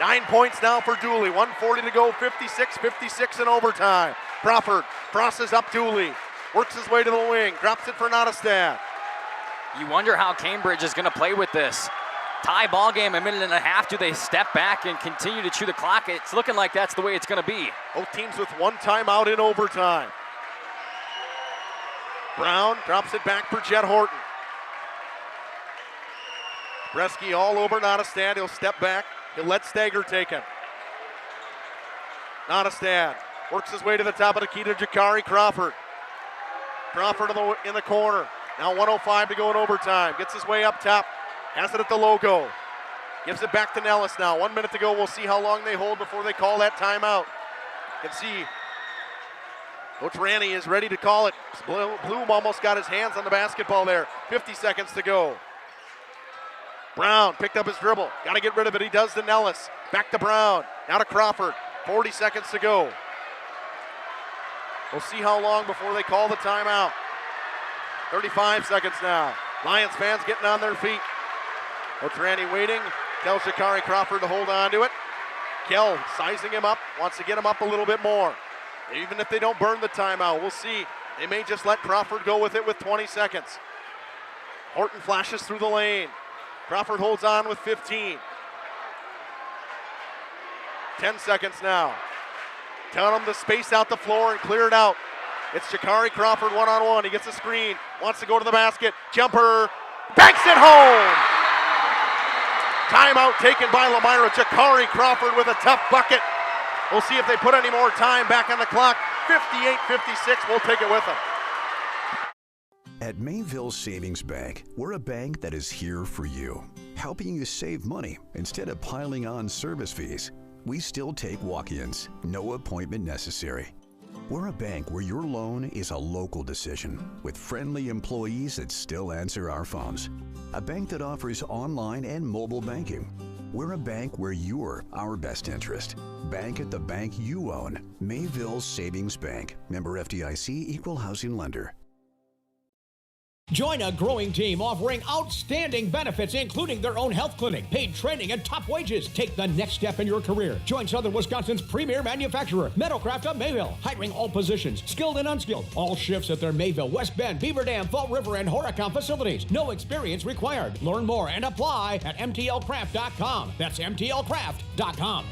9 points now for Dooley. 1:40 to go, 56-56 in overtime. Crawford crosses up Dooley. Works his way to the wing, drops it for Nottestad. You wonder how Cambridge is going to play with this. Tie ball game, 1.5 minutes. Do they step back and continue to chew the clock? It's looking like that's the way it's going to be. Both teams with 1 timeout in overtime. Brown drops it back for Jet Horton. Breski all over Nottestad. He'll step back. He'll let Stager take him. Nottestad works his way to the top of the key to Jakari Crawford. Crawford in the corner. Now 1:05 to go in overtime. Gets his way up top. Has it at the logo. Gives it back to Nellis now. 1 minute to go. We'll see how long they hold before they call that timeout. You can see Coach Ranny is ready to call it. Bloom almost got his hands on the basketball there. 50 seconds to go. Brown picked up his dribble. Got to get rid of it. He does to Nellis. Back to Brown. Now to Crawford. 40 seconds to go. We'll see how long before they call the timeout. 35 seconds now. Lions fans getting on their feet. Coach Randy waiting. Tells Shakari Crawford to hold on to it. Kell sizing him up. Wants to get him up a little bit more. Even if they don't burn the timeout, we'll see. They may just let Crawford go with it with 20 seconds. Horton flashes through the lane. Crawford holds on with 15. 10 seconds now. Telling him to space out the floor and clear it out. It's Shakari Crawford one-on-one. He gets a screen. Wants to go to the basket. Jumper. Banks it home. Timeout taken by Lomira. Shakari Crawford with a tough bucket. We'll see if they put any more time back on the clock. 58-56. We'll take it with them. At Mayville Savings Bank, we're a bank that is here for you, helping you save money instead of piling on service fees. We still take walk-ins, no appointment necessary. We're a bank where your loan is a local decision with friendly employees that still answer our phones. A bank that offers online and mobile banking. We're a bank where you're our best interest. Bank at the bank you own. Mayville Savings Bank. Member FDIC, Equal Housing Lender. Join a growing team offering outstanding benefits, including their own health clinic, paid training, and top wages. Take the next step in your career. Join Southern Wisconsin's premier manufacturer, Metalcraft of Mayville, hiring all positions, skilled and unskilled. All shifts at their Mayville, West Bend, Beaver Dam, Fall River, and Horicon facilities. No experience required. Learn more and apply at mtlcraft.com. That's mtlcraft.com.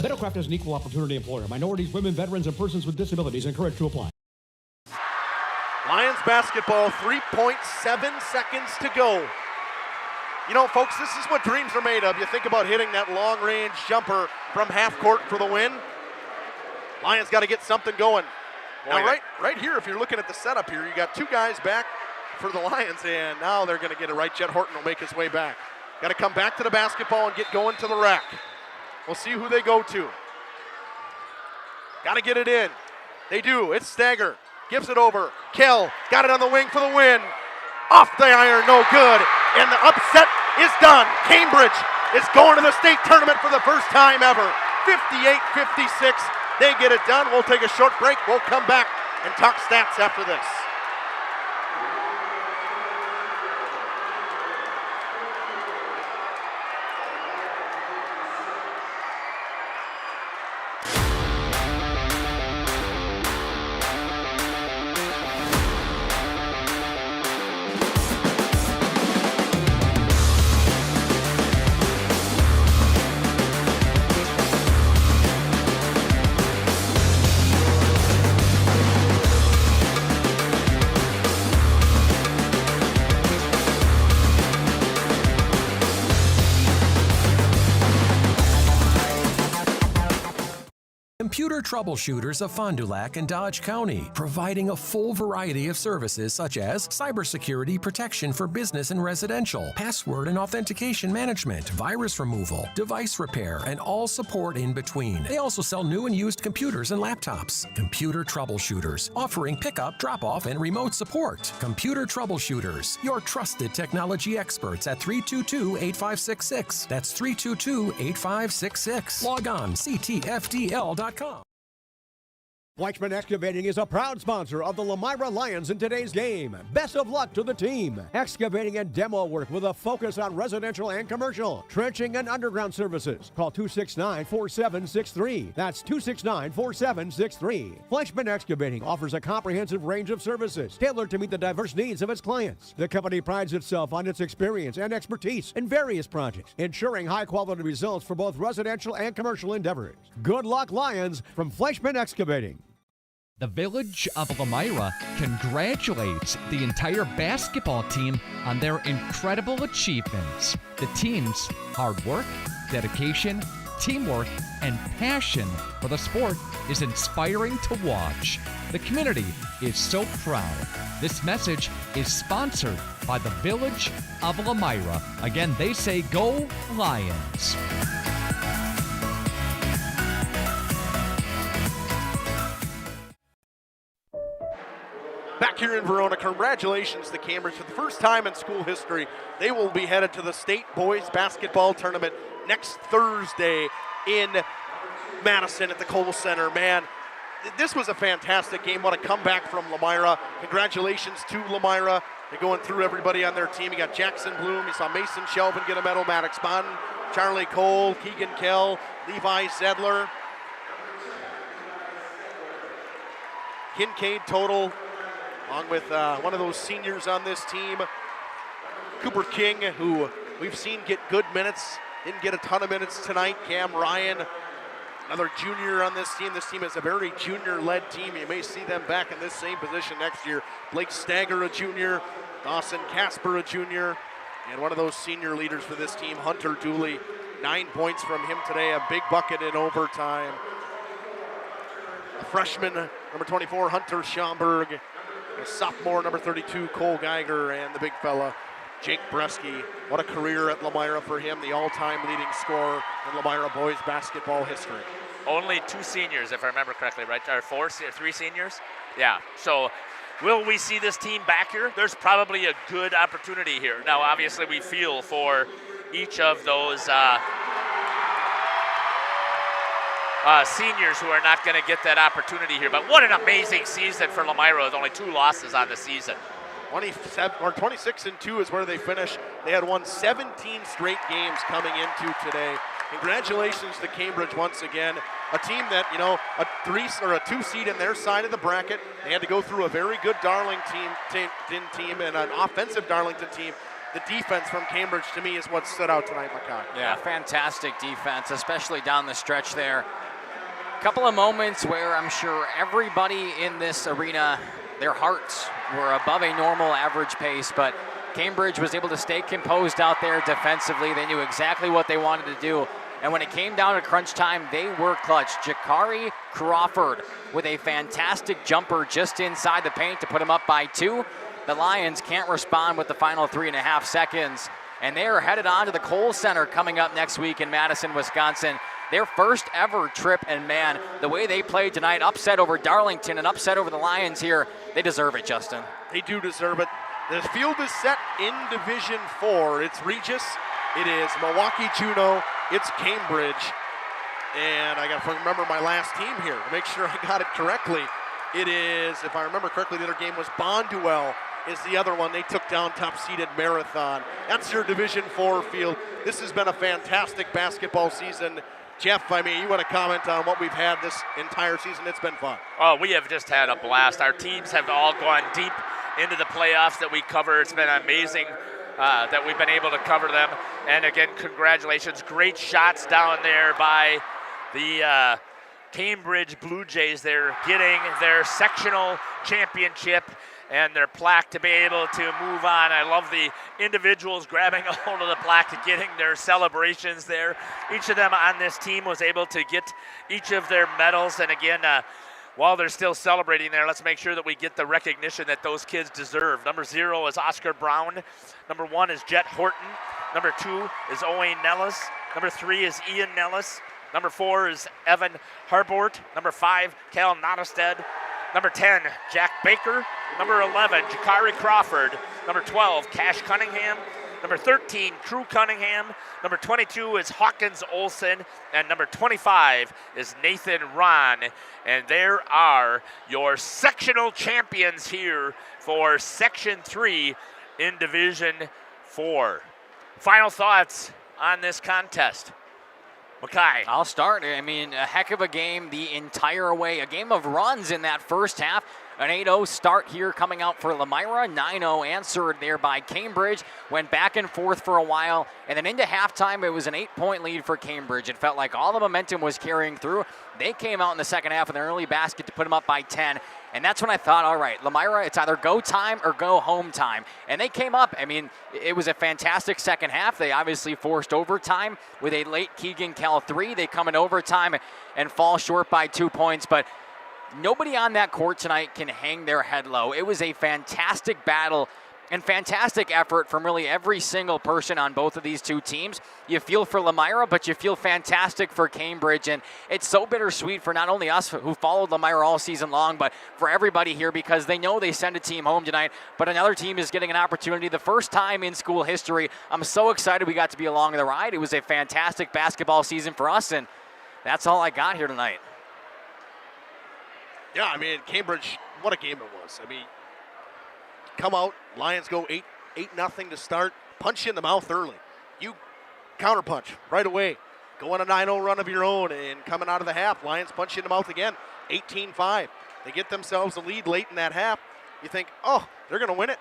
Metalcraft is an equal opportunity employer. Minorities, women, veterans, and persons with disabilities encouraged to apply. Lions basketball, 3.7 seconds to go. You know, folks, this is what dreams are made of. You think about hitting that long-range jumper from half court for the win. Lions got to get something going. Now, right here, if you're looking at the setup here, you got two guys back for the Lions, and now they're going to get it right. Jet Horton will make his way back. Got to come back to the basketball and get going to the rack. We'll see who they go to. Got to get it in. They do. It's Stagger. Gives it over. Kell got it on the wing for the win. Off the iron, no good. And the upset is done. Cambridge is going to the state tournament for the first time ever. 58-56. They get it done. We'll take a short break. We'll come back and talk stats after this. Computer Troubleshooters of Fond du Lac and Dodge County, providing a full variety of services such as cybersecurity protection for business and residential, password and authentication management, virus removal, device repair, and all support in between. They also sell new and used computers and laptops. Computer Troubleshooters, offering pickup, drop-off, and remote support. Computer Troubleshooters, your trusted technology experts at 322-8566. That's 322-8566. Log on ctfdl.com. Fleischman Excavating is a proud sponsor of the Lomira Lions in today's game. Best of luck to the team. Excavating and demo work with a focus on residential and commercial. Trenching and underground services. Call 269-4763. That's 269-4763. Fleischman Excavating offers a comprehensive range of services tailored to meet the diverse needs of its clients. The company prides itself on its experience and expertise in various projects, ensuring high-quality results for both residential and commercial endeavors. Good luck, Lions, from Fleischman Excavating. The Village of Lomira congratulates the entire basketball team on their incredible achievements. The team's hard work, dedication, teamwork, and passion for the sport is inspiring to watch. The community is so proud. This message is sponsored by the Village of Lomira. Again, they say go Lions. Back here in Verona, congratulations to Cambridge. For the first time in school history, they will be headed to the state boys basketball tournament next Thursday in Madison at the Kohl Center. Man, this was a fantastic game. What a comeback from Lomira. Congratulations to Lomira. They're going through everybody on their team. You got Jackson Bloom. You saw Mason Shelvin get a medal. Maddox Bonn, Charlie Cole, Keegan Kell, Levi Zedler. Kincaid total, along with one of those seniors on this team, Cooper King, who we've seen get good minutes. Didn't get a ton of minutes tonight. Cam Ryan, another junior on this team. This team is a very junior-led team. You may see them back in this same position next year. Blake Stagger, a junior. Dawson Casper, a junior. And one of those senior leaders for this team, Hunter Dooley. 9 points from him today, a big bucket in overtime. A freshman, number 24, Hunter Schomburg. A sophomore, number 32, Cole Geiger. And the big fella, Jake Bresky. What a career at Lomira for him, the all-time leading scorer in Lomira boys basketball history. Only 2 seniors, if I remember correctly, right? Or 3 seniors? Yeah, so will we see this team back here? There's probably a good opportunity here. Now, obviously, we feel for each of those seniors who are not going to get that opportunity here. But what an amazing season for Lomira with only 2 losses on the season. 26-2 is where they finished. They had won 17 straight games coming into today. Congratulations to Cambridge once again. A team that, you know, a 3 or a 2 seed in their side of the bracket. They had to go through a very good Darlington team and an offensive Darlington team. The defense from Cambridge, to me, is what stood out tonight, Makai. Yeah, fantastic defense, especially down the stretch there. A couple of moments where I'm sure everybody in this arena, their hearts were above a normal average pace, but Cambridge was able to stay composed out there defensively. They knew exactly what they wanted to do. And when it came down to crunch time, they were clutch. Jakari Crawford with a fantastic jumper just inside the paint to put him up by 2. The Lions can't respond with the final 3.5 seconds. And they are headed on to the Kohl Center coming up next week in Madison, Wisconsin. Their first ever trip, and man, the way they played tonight, upset over Darlington and upset over the Lions here, they deserve it, Justin. They do deserve it. The field is set in Division 4. It's Regis, it is Milwaukee Juneau, it's Cambridge. And I got to remember my last team here to make sure I got it correctly. It is, if I remember correctly, the other game was Bonduel is the other one. They took down top-seeded Marathon. That's your Division 4 field. This has been a fantastic basketball season. Jeff, I mean, you want to comment on what we've had this entire season? It's been fun. Oh, we have just had a blast. Our teams have all gone deep into the playoffs that we cover. It's been amazing that we've been able to cover them. And again, congratulations. Great shots down there by the Cambridge Blue Jays. They're getting their sectional championship and their plaque to be able to move on. I love the individuals grabbing a hold of the plaque and getting their celebrations there. Each of them on this team was able to get each of their medals. And again, while they're still celebrating there, let's make sure that we get the recognition that those kids deserve. Number 0 is Oscar Brown. Number 1 is Jet Horton. Number 2 is Owain Nellis. Number 3 is Ian Nellis. Number 4 is Evan Harbort. Number 5, Cal Nottestead. Number 10, Jack Baker. Number 11, Jakari Crawford. Number 12, Cash Cunningham. Number 13, Crew Cunningham. Number 22 is Hawkins Olson. And number 25 is Nathan Ron. And there are your sectional champions here for Section 3 in Division 4. Final thoughts on this contest? Makai. I'll start. I mean, a heck of a game the entire way. A game of runs in that first half. An 8-0 start here coming out for Lomira. 9-0 answered there by Cambridge. Went back and forth for a while. And then into halftime, it was an 8-point lead for Cambridge. It felt like all the momentum was carrying through. They came out in the second half with an early basket to put them up by 10. And that's when I thought, all right, Lomira, it's either go time or go home time. And they came up. I mean, it was a fantastic second half. They obviously forced overtime with a late Keegan Kell 3. They come in overtime and fall short by 2 points. But nobody on that court tonight can hang their head low. It was a fantastic battle and fantastic effort from really every single person on both of these two teams. You feel for Lomira, but you feel fantastic for Cambridge. And it's so bittersweet for not only us who followed Lomira all season long, but for everybody here because they know they send a team home tonight, but another team is getting an opportunity the first time in school history. I'm so excited we got to be along the ride. It was a fantastic basketball season for us, and That's all I got here tonight. Yeah, I mean, Cambridge, what a game it was. I mean, come out, Lions go 8-0 to start, punch you in the mouth early. You counterpunch right away. Go on a 9-0 run of your own, and coming out of the half, Lions punch you in the mouth again, 18-5. They get themselves a lead late in that half. You think, oh, they're going to win it.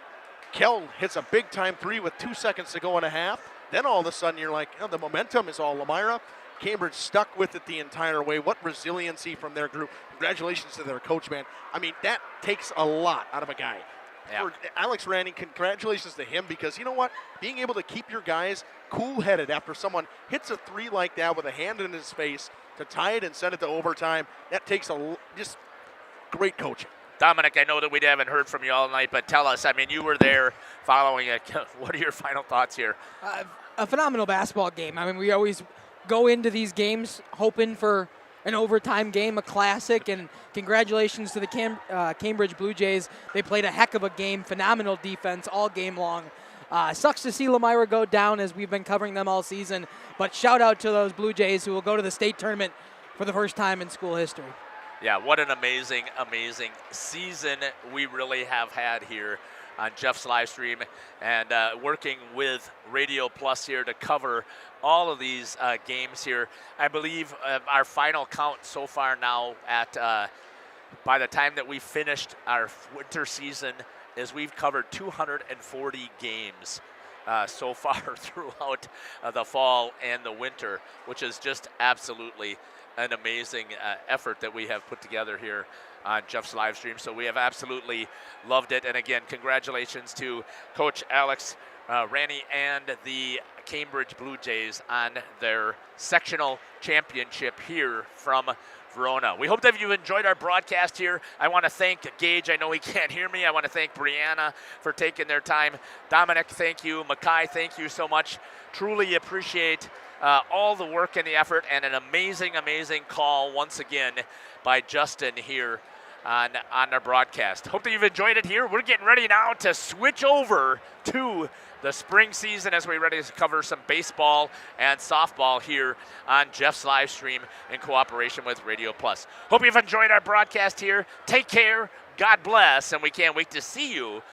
Kell hits a big-time three with 2 seconds to go in a half. Then all of a sudden you're like, oh, the momentum is all Lomira. Cambridge stuck with it the entire way. What resiliency from their group. Congratulations to their coach, man. I mean, that takes a lot out of a guy. Yeah. For Alex Randy, congratulations to him, because you know what? Being able to keep your guys cool-headed after someone hits a three like that with a hand in his face to tie it and send it to overtime, that takes just great coaching. Dominic, I know that we haven't heard from you all night, but tell us, I mean, you were there following it. What are your final thoughts here? A phenomenal basketball game. I mean, we always go into these games hoping for an overtime game, a classic, and congratulations to the Cambridge Blue Jays. They played a heck of a game, phenomenal defense all game long. Sucks to see Lomira go down, as we've been covering them all season, but shout out to those Blue Jays who will go to the state tournament for the first time in school history. Yeah, what an amazing, amazing season we really have had here on Jeff's live stream, and working with Radio Plus here to cover all of these games here. I believe our final count so far now at by the time that we finished our winter season is we've covered 240 games so far throughout the fall and the winter, which is just absolutely an amazing effort that we have put together here on Jeff's live stream. So we have absolutely loved it. And again, congratulations to Coach Alex Ranny and the Cambridge Blue Jays on their sectional championship here from Verona. We hope that you've enjoyed our broadcast here. I want to thank Gage. I know he can't hear me. I want to thank Brianna for taking their time. Dominic, thank you. Mackay, thank you so much. Truly appreciate all the work and the effort, and an amazing, amazing call once again by Justin here on our broadcast. Hope that you've enjoyed it here. We're getting ready now to switch over to the spring season as we're ready to cover some baseball and softball here on Jeff's live stream in cooperation with Radio Plus. Hope you've enjoyed our broadcast here. Take care. God bless, and we can't wait to see you